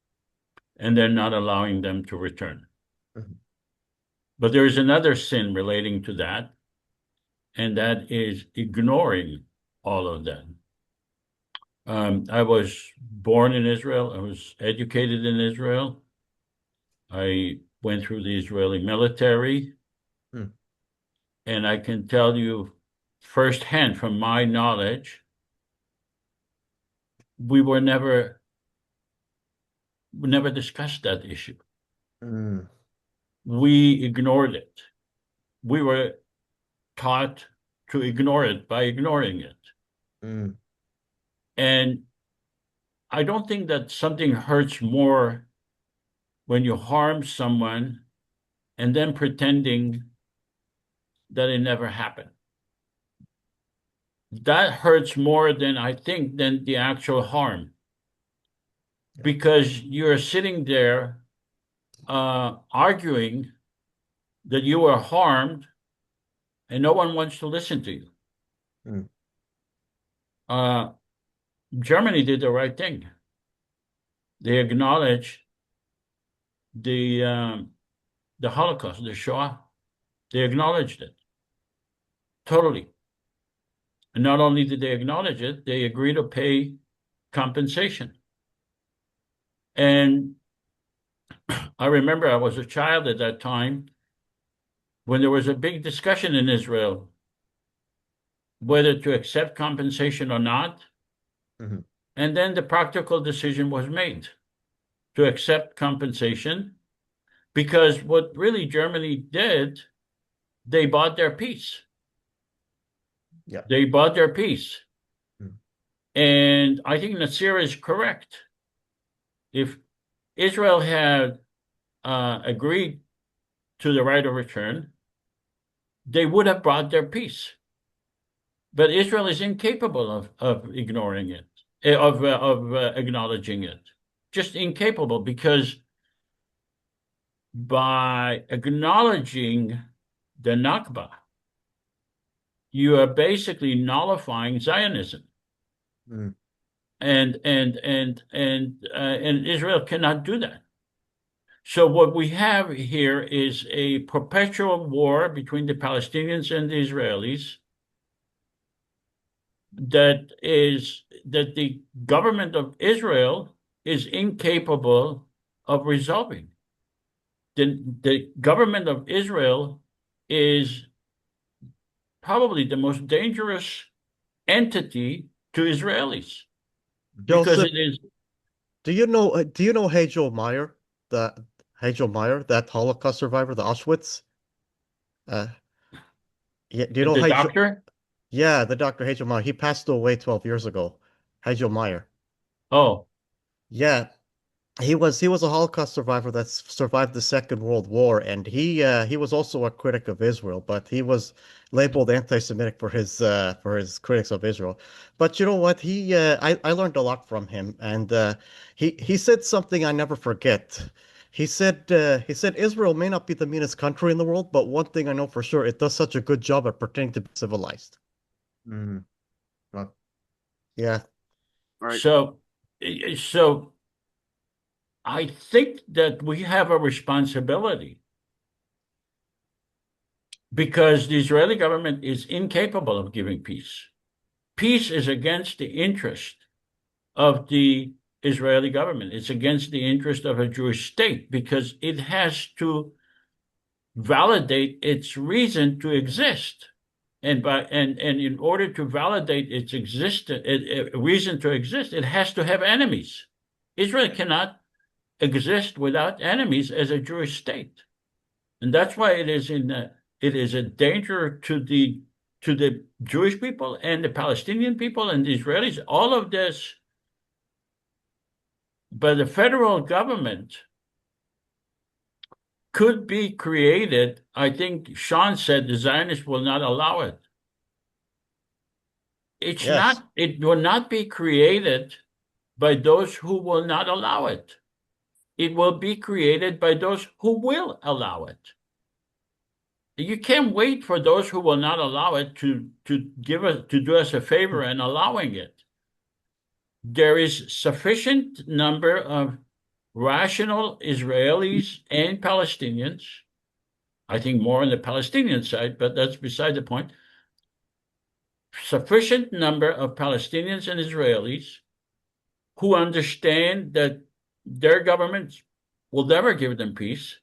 Speaker 1: and then not allowing them to return. But there is another sin relating to that, and that is ignoring all of that. I was born in Israel. I was educated in Israel. I went through the Israeli military. And I can tell you firsthand from my knowledge, we never discussed that issue. We ignored it. We were taught to ignore it by ignoring it. And I don't think that something hurts more when you harm someone and then pretending that it never happened. That hurts more than I think than the actual harm. Because you're sitting there arguing that you were harmed and no one wants to listen to you. Germany did the right thing. They acknowledged the Holocaust, the Shoah. They acknowledged it totally. And not only did they acknowledge it, they agreed to pay compensation. And I remember I was a child at that time when there was a big discussion in Israel whether to accept compensation or not. And then the practical decision was made to accept compensation, because what really Germany did, they bought their peace. They bought their peace. And I think Naseer is correct. If Israel had agreed to the right of return, they would have brought their peace. But Israel is incapable of ignoring it, of acknowledging it. Just incapable, because by acknowledging the Nakba, you are basically nullifying Zionism. And Israel cannot do that. So what we have here is a perpetual war between the Palestinians and the Israelis that the government of Israel is incapable of resolving. The government of Israel is probably the most dangerous entity to Israelis. Because
Speaker 11: Joseph,
Speaker 1: it is.
Speaker 11: do you know Hajo Meyer, that Holocaust survivor, the Auschwitz? Yeah, do you know
Speaker 1: The doctor?
Speaker 11: Yeah, the Dr. Hajo Meyer. He passed away 12 years ago. Hajo Meyer.
Speaker 1: Oh,
Speaker 11: Yeah, he was a Holocaust survivor that survived the Second World War, and he was also a critic of Israel, but he was labeled anti-Semitic for his critics of Israel. But you know what? I learned a lot from him, and he said something I never forget. He said Israel may not be the meanest country in the world, but one thing I know for sure, it does such a good job at pretending to be civilized.
Speaker 4: Well,
Speaker 11: Yeah.
Speaker 6: Right.
Speaker 1: so I think that we have a responsibility, because the Israeli government is incapable of giving peace. Peace is against the interest of the Israeli government. It's against the interest of a Jewish state, because it has to validate its reason to exist. And in order to validate its reason to exist, it has to have enemies. Israel cannot exist without enemies as a Jewish state, and that's why it is a danger to the Jewish people and the Palestinian people and the Israelis. All of this, but the federal government could be created. I think Sean said the Zionists will not allow it. It's
Speaker 11: Yes.
Speaker 1: not. It will not be created by those who will not allow it. It will be created by those who will allow it. you can't wait for those who will not allow it to do us a favor in allowing it. There is sufficient number of rational Israelis and Palestinians, I think more on the Palestinian side, but that's beside the point. Sufficient number of Palestinians and Israelis who understand that their governments will never give them peace,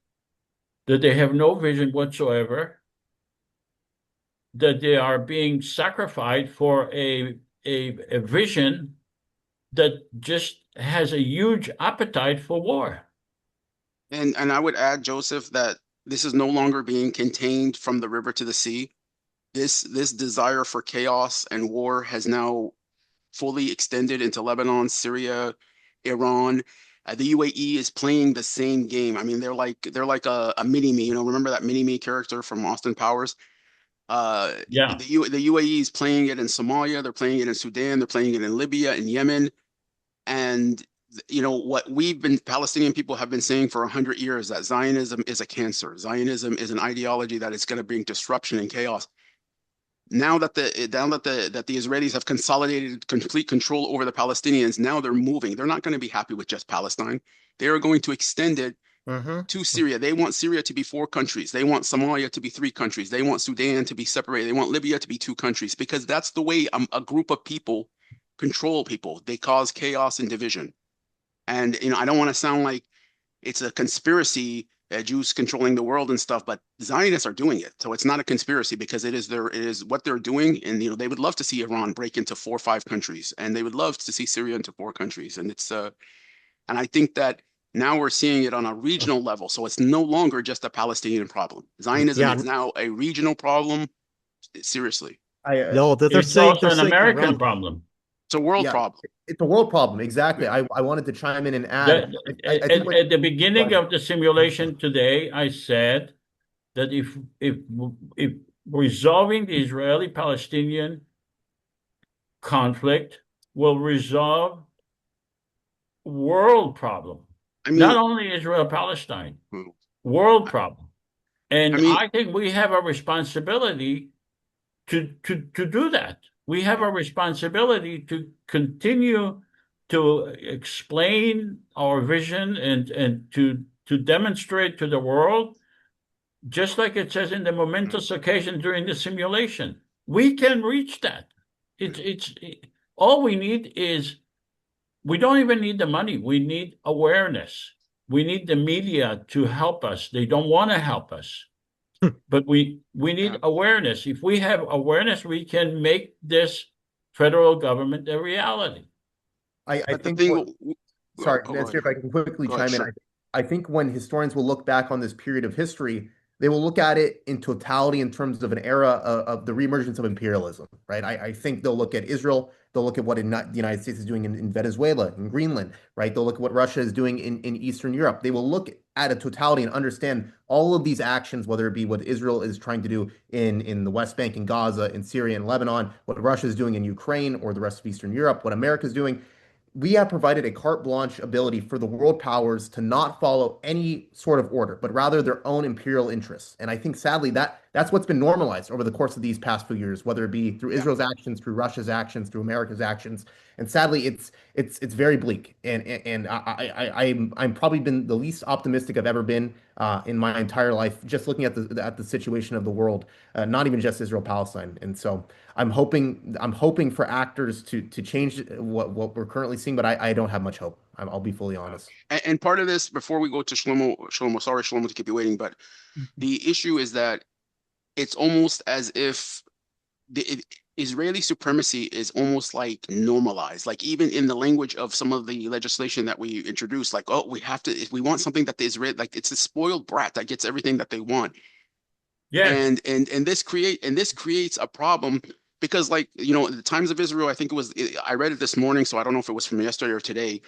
Speaker 1: that they have no vision whatsoever, that they are being sacrificed for a vision that just has a huge appetite for war.
Speaker 6: And I would add, Joseph, that this is no longer being contained from the river to the sea. This desire for chaos and war has now fully extended into Lebanon, Syria, Iran. The UAE is playing the same game. I mean, they're like a mini-me. You know, remember that mini-me character from Austin Powers?
Speaker 1: Yeah.
Speaker 6: The UAE is playing it in Somalia. They're playing it in Sudan. They're playing it in Libya and Yemen. And you know what Palestinian people have been saying for 100 years, that Zionism is a cancer. Zionism is an ideology that is going to bring disruption and chaos. Now that the Israelis have consolidated complete control over the Palestinians, now they're moving. They're not going to be happy with just Palestine. They are going to extend it to Syria. They want Syria to be 4 countries. They want Somalia to be 3 countries. They want Sudan to be separated. They want Libya to be 2 countries, because that's the way a group of people control people. They cause chaos and division. And you know, I don't want to sound like it's a conspiracy, Jews controlling the world and stuff, but Zionists are doing it. So it's not a conspiracy, because it is what they're doing. And you know, they would love to see Iran break into 4 or 5 countries, and they would love to see Syria into 4 countries. And it's and I think that now we're seeing it on a regional level. So it's no longer just a Palestinian problem. Zionism is now a regional problem. Seriously.
Speaker 11: No, they're
Speaker 1: It's
Speaker 11: saying
Speaker 1: also an American problem.
Speaker 6: It's a world problem.
Speaker 4: It's a world problem. Exactly. I wanted to chime in and add.
Speaker 1: At the beginning of the simulation today, I said that if resolving the Israeli-Palestinian conflict will resolve world problem, I mean, not only Israel-Palestine, world problem. And I think we have a responsibility to do that. We have a responsibility to continue to explain our vision and to demonstrate to the world, just like it says in the momentous occasion during the simulation. We can reach that. It's all we need is, we don't even need the money. We need awareness. We need the media to help us. They don't want to help us. But we need awareness. If we have awareness, we can make this federal government a reality.
Speaker 4: I think sorry, Naseer, if I can quickly chime in. I think when historians will look back on this period of history, they will look at it in totality in terms of an era of the reemergence of imperialism, right? I think they'll look at Israel, they'll look at what the United States is doing in Venezuela, in Greenland, right? They'll look at what Russia is doing in Eastern Europe. They will look at a totality and understand all of these actions, whether it be what Israel is trying to do in the West Bank, in Gaza, in Syria, and Lebanon, what Russia is doing in Ukraine or the rest of Eastern Europe, what America is doing. We have provided a carte blanche ability for the world powers to not follow any sort of order, but rather their own imperial interests. And I think, sadly, that's what's been normalized over the course of these past few years, whether it be through Israel's actions, through Russia's actions, through America's actions. And sadly, it's very bleak. And I'm probably been the least optimistic I've ever been in my entire life, just looking at the situation of the world, not even just Israel, Palestine. And so I'm hoping for actors to change what we're currently seeing, but I don't have much hope. I'll be fully honest.
Speaker 6: And part of this, before we go to Shlomo, sorry, Shlomo, to keep you waiting, but the issue is that it's almost as if the Israeli supremacy is almost like normalized, like even in the language of some of the legislation that we introduced, like, oh, we want something that the Israeli, like, it's a spoiled brat that gets everything that they want. Yeah. And this creates a problem, because, like, you know, the Times of Israel, I think I read it this morning, so I don't know if it was from yesterday or today.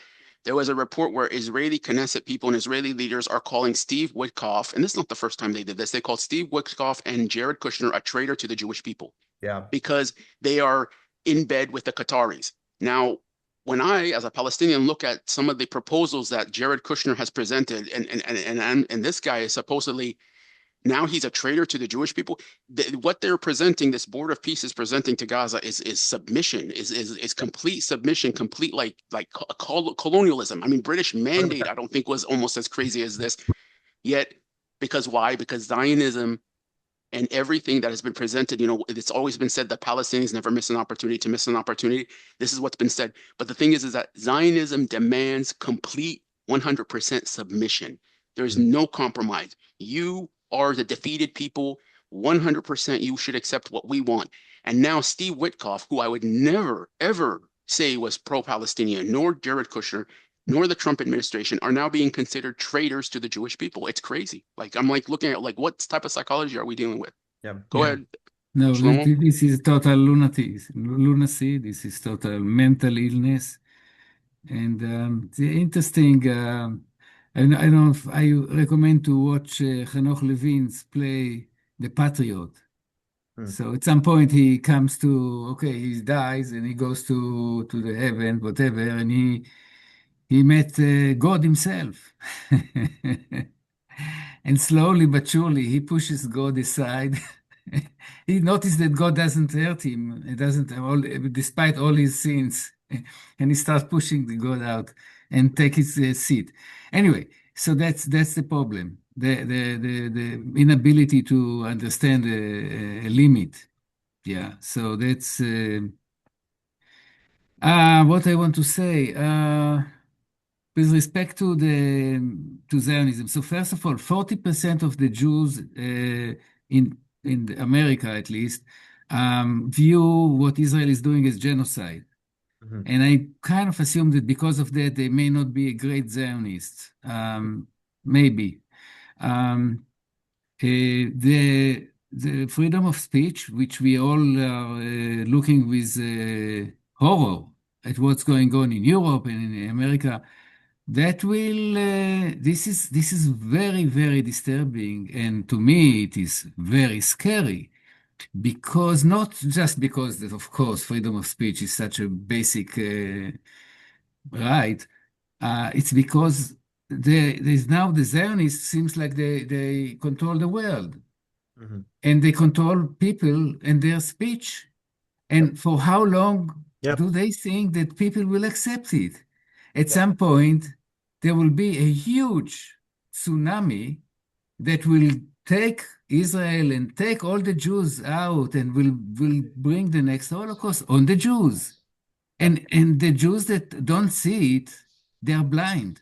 Speaker 6: There was a report where Israeli Knesset people and Israeli leaders are calling Steve Witkoff, and this is not the first time they did this. They called Steve Witkoff and Jared Kushner a traitor to the Jewish people. Yeah. Because they are in bed with the Qataris. Now, when I, as a Palestinian, look at some of the proposals that Jared Kushner has presented, and this guy is supposedly Now he's a traitor to the Jewish people. What they're presenting, this board of peace is presenting to Gaza is submission, is complete submission, complete like colonialism. I mean, British mandate, I don't think was almost as crazy as this. Yet, because why? Because Zionism and everything that has been presented, it's always been said that Palestinians never miss an opportunity to miss an opportunity. This is what's been said. But the thing is that Zionism demands complete 100% submission. There's no compromise. You are the defeated people. 100% you should accept what we want. And now Steve Witkoff, who I would never, ever say was pro-Palestinian, nor Jared Kushner, nor the Trump administration, are now being considered traitors to the Jewish people. It's crazy. Like, I'm like looking at like, what type of psychology are we dealing with?
Speaker 4: Yeah.
Speaker 6: Go ahead.
Speaker 7: No,
Speaker 6: Shlomo?
Speaker 7: this is total lunacy. This is total mental illness. And the interesting, I don't know if I recommend to watch Hanoch Levin's play The Patriot. So at some point he comes to, okay, he dies and he goes to the heaven, whatever, and he met God himself. And slowly but surely he pushes God aside. He noticed that God doesn't hurt him. It doesn't, despite all his sins. And he starts pushing the God out and take his seat. Anyway, so that's the problem. The inability to understand a limit. Yeah. So that's what I want to say. With respect to Zionism. So first of all, 40% of the Jews in America, at least, view what Israel is doing as genocide. And I kind of assume that because of that, they may not be a great Zionist. Maybe. The freedom of speech, which we all are looking with horror at what's going on in Europe and in America, that will, this is very, very disturbing. And to me, it is very scary. Because not just because that, of course, freedom of speech is such a basic right. It's because there's now the Zionists seems like they control the world, and they control people and their speech. And for how long do they think that people will accept it? At some point, there will be a huge tsunami that will take Israel and take all the Jews out and will bring the next Holocaust on the Jews. And the Jews that don't see it, they're blind.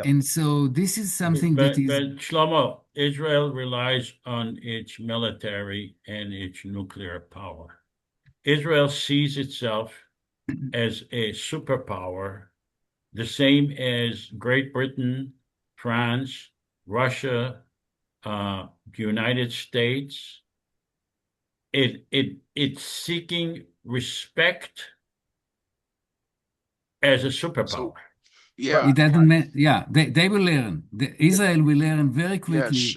Speaker 7: And so this is something that is...
Speaker 1: But Shlomo, Israel relies on its military and its nuclear power. Israel sees itself as a superpower, the same as Great Britain, France, Russia, the United States. It's seeking respect as a superpower.
Speaker 6: Yeah,
Speaker 7: it doesn't. They will learn. Israel will learn very quickly.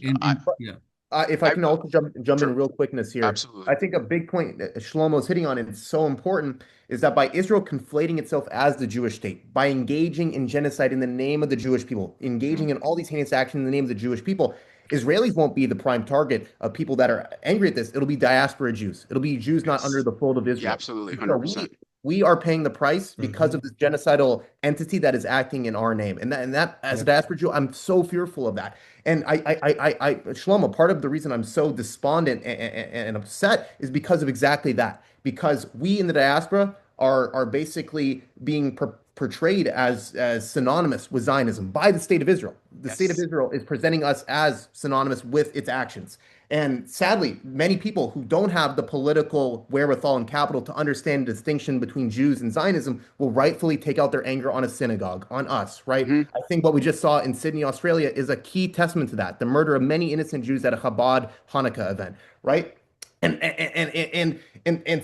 Speaker 4: If I can also jump in real quick, Naseer.
Speaker 6: Absolutely.
Speaker 4: I think a big point that Shlomo is hitting on, and it's so important, is that by Israel conflating itself as the Jewish state, by engaging in genocide in the name of the Jewish people, engaging in all these heinous actions in the name of the Jewish people, Israelis won't be the prime target of people that are angry at this. It'll be diaspora Jews. It'll be Jews not under the fold of Israel.
Speaker 6: Yeah, absolutely, 100%.
Speaker 4: So we are paying the price because of this genocidal entity that is acting in our name. And that as a diaspora Jew, I'm so fearful of that. And I Shlomo, part of the reason I'm so despondent and upset is because of exactly that. Because we in the diaspora are basically being portrayed as synonymous with Zionism by the state of Israel. The state of Israel is presenting us as synonymous with its actions. And sadly, many people who don't have the political wherewithal and capital to understand the distinction between Jews and Zionism will rightfully take out their anger on a synagogue, on us, right? I think what we just saw in Sydney, Australia is a key testament to that. The murder of many innocent Jews at a Chabad Hanukkah event, right? And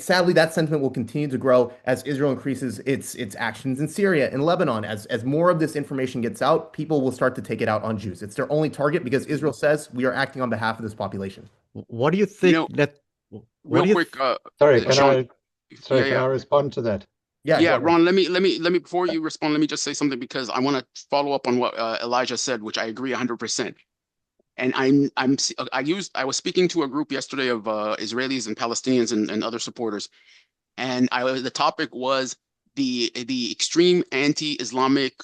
Speaker 4: sadly, that sentiment will continue to grow as Israel increases its actions in Syria and Lebanon. As more of this information gets out, people will start to take it out on Jews. It's their only target because Israel says we are acting on behalf of this population.
Speaker 11: What do you think
Speaker 6: real quick?
Speaker 10: Sorry,
Speaker 6: Sean,
Speaker 10: can I respond to that?
Speaker 6: Yeah, Ron, let me before you respond, let me just say something because I want to follow up on what Elijah said, which I agree 100%. And I was speaking to a group yesterday of Israelis and Palestinians and other supporters, and the topic was the extreme anti-Islamic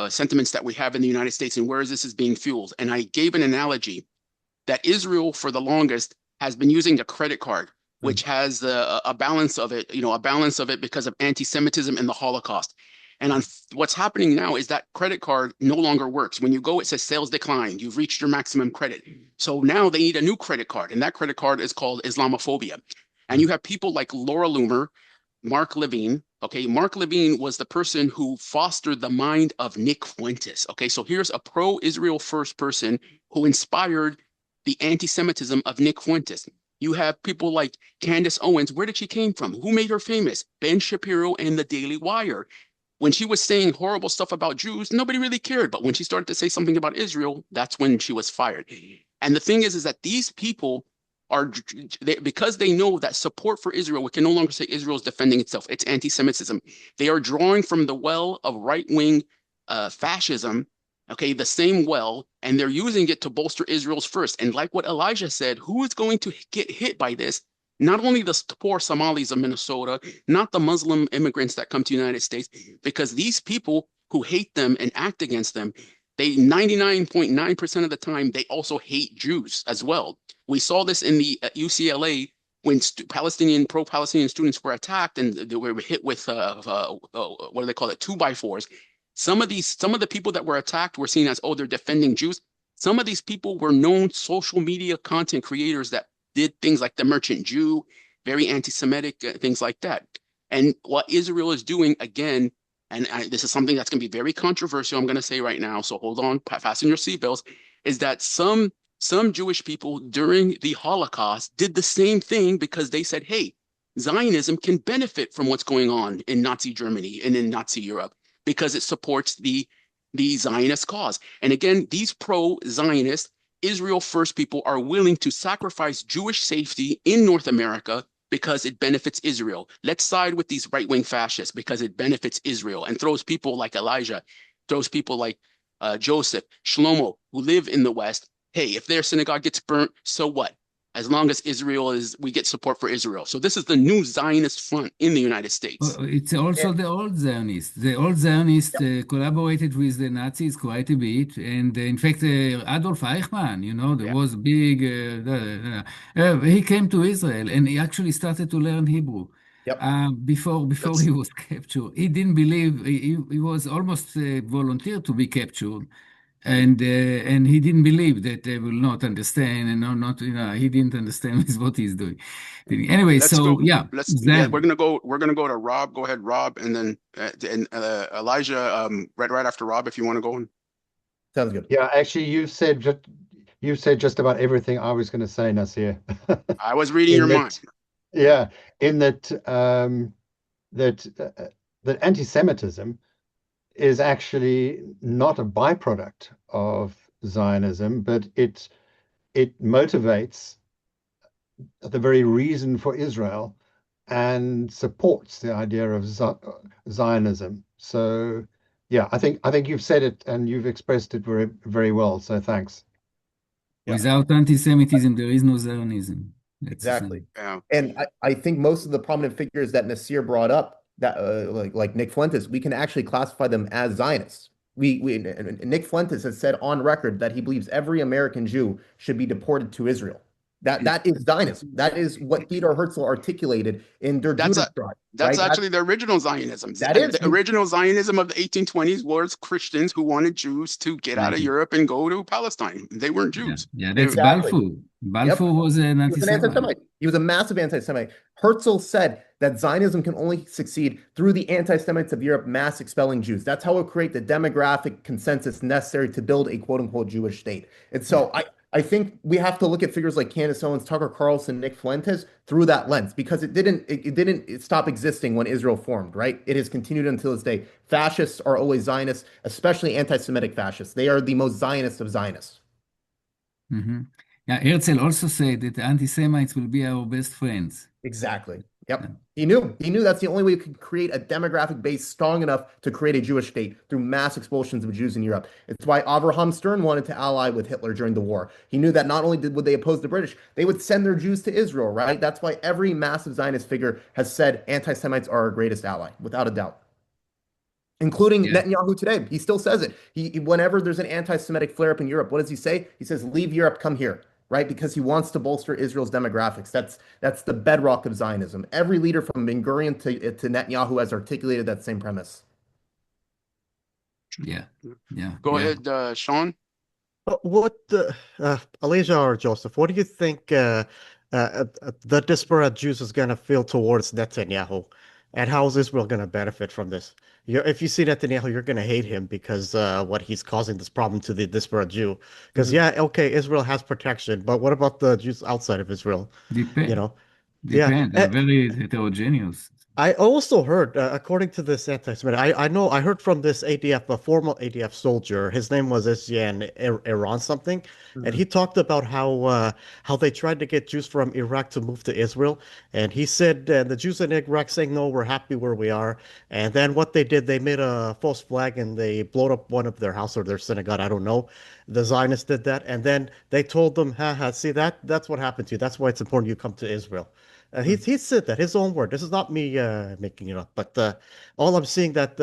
Speaker 6: sentiments that we have in the United States and where this is being fueled. And I gave an analogy that Israel, for the longest, has been using a credit card, which has a balance of it, a balance of it because of anti-Semitism and the Holocaust. And what's happening now is that credit card no longer works. When you go, it says sales decline. You've reached your maximum credit. So now they need a new credit card, and that credit card is called Islamophobia. And you have people like Laura Loomer, Mark Levine. Okay, Mark Levine was the person who fostered the mind of Nick Fuentes. Okay, so here's a pro-Israel first person who inspired the anti-Semitism of Nick Fuentes. You have people like Candace Owens. Where did she came from? Who made her famous? Ben Shapiro and the Daily Wire. When she was saying horrible stuff about Jews, nobody really cared. But when she started to say something about Israel, that's when she was fired. And the thing is that these people are, because they know that support for Israel, we can no longer say Israel is defending itself. It's anti-Semitism. They are drawing from the well of right-wing fascism, okay, the same well, and they're using it to bolster Israel's first. And like what Elijah said, who is going to get hit by this? Not only the poor Somalis of Minnesota, not the Muslim immigrants that come to the United States, because these people who hate them and act against them, they 99.9% of the time, they also hate Jews as well. We saw this in the UCLA when pro-Palestinian students were attacked and they were hit with, what do they call it, 2x4s. Some of the people that were attacked were seen as, oh, they're defending Jews. Some of these people were known social media content creators that did things like the Merchant Jew, very anti-Semitic, things like that. And what Israel is doing, again, and this is something that's going to be very controversial, I'm going to say right now, so hold on, fasten your seatbelts, is that some Jewish people during the Holocaust did the same thing because they said, hey, Zionism can benefit from what's going on in Nazi Germany and in Nazi Europe because it supports the Zionist cause. And again, these pro-Zionist Israel first people are willing to sacrifice Jewish safety in North America because it benefits Israel. Let's side with these right-wing fascists because it benefits Israel, and throws people like Elijah, throws people like Joseph, Shlomo, who live in the West. Hey, if their synagogue gets burnt, so what? As long as we get support for Israel. So this is the new Zionist front in the United States.
Speaker 7: It's also the old Zionists. The old Zionists collaborated with the Nazis quite a bit. And in fact, Adolf Eichmann, there was big, he came to Israel and he actually started to learn Hebrew. Before he was captured. He didn't believe, he was almost volunteered to be captured. And he didn't believe that they will not understand, and he didn't understand what he's doing. Anyway,
Speaker 6: we're gonna go to Rob. Go ahead, Rob, and then Elijah, right after Rob, if you want to go on.
Speaker 4: Sounds good.
Speaker 10: Yeah, actually, you said just about everything I was going to say, Naseer.
Speaker 6: I was reading your mind.
Speaker 10: Yeah, in that that anti-Semitism is actually not a byproduct of Zionism, but it motivates the very reason for Israel and supports the idea of Zionism. So, yeah, I think you've said it and you've expressed it very, very well. So thanks.
Speaker 7: Without anti-Semitism, there is no Zionism.
Speaker 4: Exactly. And I think most of the prominent figures that Naseer brought up, that like Nick Fuentes, we can actually classify them as Zionists. Nick Fuentes has said on record that he believes every American Jew should be deported to Israel. That is Zionism. That is what Theodor Herzl articulated in Der Judenstreit.
Speaker 6: That's actually the original Zionism. The original Zionism of the 1820s was Christians who wanted Jews to get out of Europe and go to Palestine. They weren't Jews.
Speaker 7: Yeah, that's Balfour. Balfour was an anti-Semite.
Speaker 4: He was a massive anti-Semite. Herzl said that Zionism can only succeed through the anti-Semites of Europe mass expelling Jews. That's how it create the demographic consensus necessary to build a quote-unquote Jewish state. And so I think we have to look at figures like Candace Owens, Tucker Carlson, Nick Fuentes through that lens, because it didn't stop existing when Israel formed, right? It has continued until this day. Fascists are always Zionists, especially anti-Semitic fascists. They are the most Zionist of Zionists.
Speaker 7: Mm-hmm. Yeah, Herzl also said that the anti-Semites will be our best friends.
Speaker 4: Exactly. Yep. He knew that's the only way you could create a demographic base strong enough to create a Jewish state through mass expulsions of Jews in Europe. It's why Avraham Stern wanted to ally with Hitler during the war. He knew that not only would they oppose the British, they would send their Jews to Israel, right? That's why every massive Zionist figure has said anti-Semites are our greatest ally, without a doubt. Including Netanyahu today. He still says it. Whenever there's an anti-Semitic flare-up in Europe, what does he say? He says, leave Europe, come here. Right? Because he wants to bolster Israel's demographics. That's the bedrock of Zionism. Every leader from Ben Gurion to Netanyahu has articulated that same premise.
Speaker 7: Yeah.
Speaker 6: Go ahead, Sean.
Speaker 11: Elijah or Joseph, what do you think the disparate Jews is going to feel towards Netanyahu? And how is Israel going to benefit from this? If you see Netanyahu, you're going to hate him because what he's causing this problem to the disparate Jew. Because okay, Israel has protection, but what about the Jews outside of Israel?
Speaker 7: Depend. They're very heterogeneous.
Speaker 11: I also heard, according to this anti-Semitic, I heard from this ADF, a former ADF soldier. His name was Isyan Iran something, and he talked about how they tried to get Jews from Iraq to move to Israel, and he said the Jews in Iraq saying no, we're happy where we are, and then what they did, they made a false flag and they blowed up one of their house or their synagogue. I don't know. The Zionists did that, and then they told them, see that's what happened to you. That's why it's important you come to Israel. He said that, his own word. This is not me making it up, but all I'm seeing that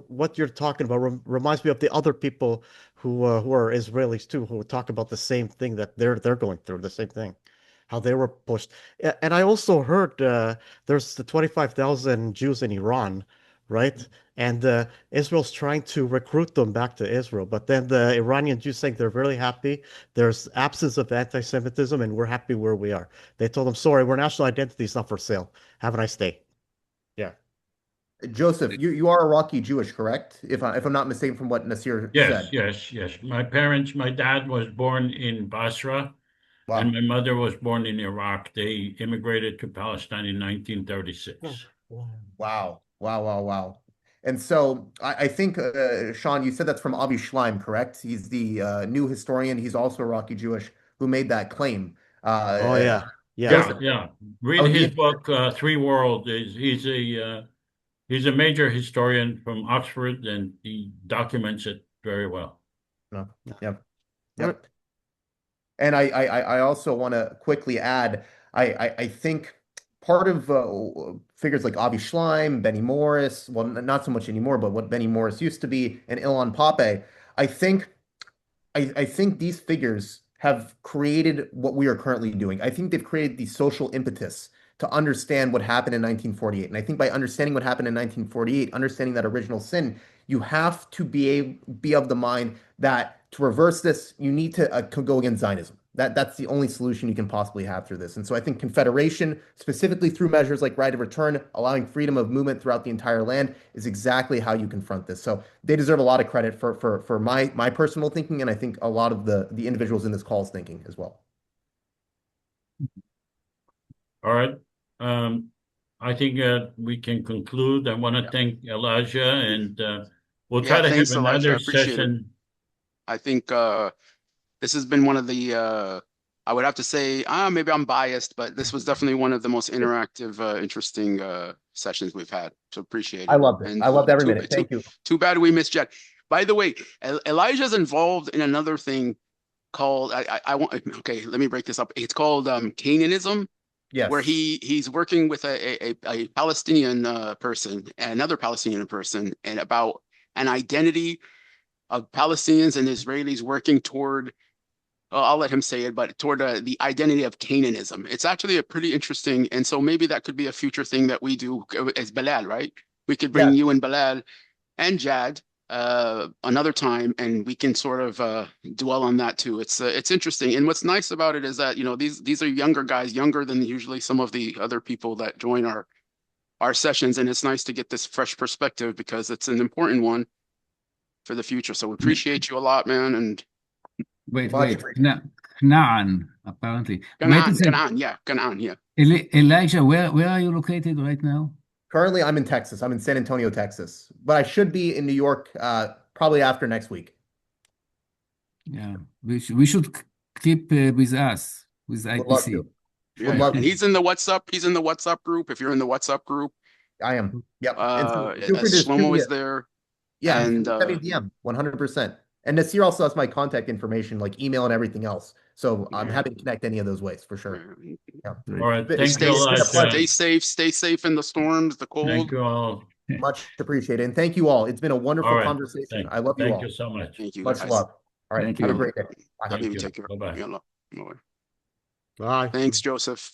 Speaker 11: what you're talking about reminds me of the other people who are Israelis too, who talk about the same thing that they're going through, the same thing, how they were pushed. And I also heard there's the 25,000 Jews in Iran, right? And Israel's trying to recruit them back to Israel. But then the Iranian Jews saying they're really happy. There's absence of anti-Semitism, and we're happy where we are. They told them, sorry, our national identity is not for sale. Have a nice day. Yeah.
Speaker 4: Joseph, you are Iraqi Jewish, correct? If I'm not mistaken from what Naseer said.
Speaker 1: Yes. My dad was born in Basra, and my mother was born in Iraq. They immigrated to Palestine in 1936.
Speaker 4: Wow. And so I think, Sean, you said that's from Avi Shleim, correct? He's the new historian. He's also Iraqi Jewish who made that claim.
Speaker 1: Yeah. Read his book, Three Worlds. He's a major historian from Oxford, and he documents it very well.
Speaker 4: Yep. And I also want to quickly add, I think part of figures like Avi Shleim, Benny Morris, well, not so much anymore, but what Benny Morris used to be, and Ilan Pappé, I think these figures have created what we are currently doing. I think they've created the social impetus to understand what happened in 1948. And I think by understanding what happened in 1948, understanding that original sin, you have to be of the mind that to reverse this, you need to go against Zionism. That's the only solution you can possibly have through this. And so I think confederation, specifically through measures like right of return, allowing freedom of movement throughout the entire land, is exactly how you confront this. So they deserve a lot of credit for my personal thinking, and I think a lot of the individuals in this call's thinking as well.
Speaker 1: All right. I think we can conclude. I want to thank Elijah, and we'll try to have another session.
Speaker 6: I think this has been one of the, I would have to say, maybe I'm biased, but this was definitely one of the most interactive, interesting sessions we've had. So appreciate it.
Speaker 4: I loved it. I loved every minute. Thank you.
Speaker 6: Too bad we missed Jadd. By the way, Elijah's involved in another thing called, okay, let me break this up. It's called Canaanism.
Speaker 4: Yes.
Speaker 6: Where he's working with a Palestinian person, another Palestinian person, and about an identity of Palestinians and Israelis working toward, I'll let him say it, but toward the identity of Canaanism. It's actually a pretty interesting, and so maybe that could be a future thing that we do as Bilal, right? We could bring you and Bilal and Jadd another time, and we can sort of dwell on that too. It's interesting, and what's nice about it is that these are younger guys, younger than usually some of the other people that join our sessions, and it's nice to get this fresh perspective because it's an important one for the future. So we appreciate you a lot, man. And
Speaker 7: wait, Canaan, apparently.
Speaker 6: Canaan, yeah.
Speaker 7: Elijah, where are you located right now?
Speaker 4: Currently, I'm in Texas. I'm in San Antonio, Texas. But I should be in New York probably after next week.
Speaker 7: Yeah, we should keep with us, with IPC.
Speaker 6: Yeah,
Speaker 4: love
Speaker 6: and
Speaker 4: to.
Speaker 6: he's in the WhatsApp. He's in the WhatsApp group. If you're in the WhatsApp group,
Speaker 4: I am. Yep. And so feel free to shoot
Speaker 6: Shlomo
Speaker 4: me
Speaker 6: is
Speaker 4: a-
Speaker 6: there.
Speaker 4: Yeah,
Speaker 6: And
Speaker 4: send me a DM, 100%. And Naseer also has my contact information, like email and everything else. So I'm happy to connect any of those ways for sure. Yeah.
Speaker 1: All right.
Speaker 4: But
Speaker 1: Thank you,
Speaker 4: it's been a pleasure.
Speaker 1: Elijah.
Speaker 6: Stay safe in the storms, the cold.
Speaker 1: Thank you all.
Speaker 4: Much appreciated. And thank you all. It's been a wonderful
Speaker 1: All right.
Speaker 4: conversation. I love you
Speaker 1: Thank
Speaker 4: all.
Speaker 1: you so much.
Speaker 6: Thank you,
Speaker 4: Much
Speaker 6: guys.
Speaker 4: love. All right.
Speaker 7: Thank
Speaker 4: Have a
Speaker 7: you.
Speaker 4: great day. Bye.
Speaker 6: Habibi,
Speaker 1: you.
Speaker 6: take care.
Speaker 1: Bye-bye.
Speaker 6: Yalla.
Speaker 11: Bye.
Speaker 6: Thanks, Joseph.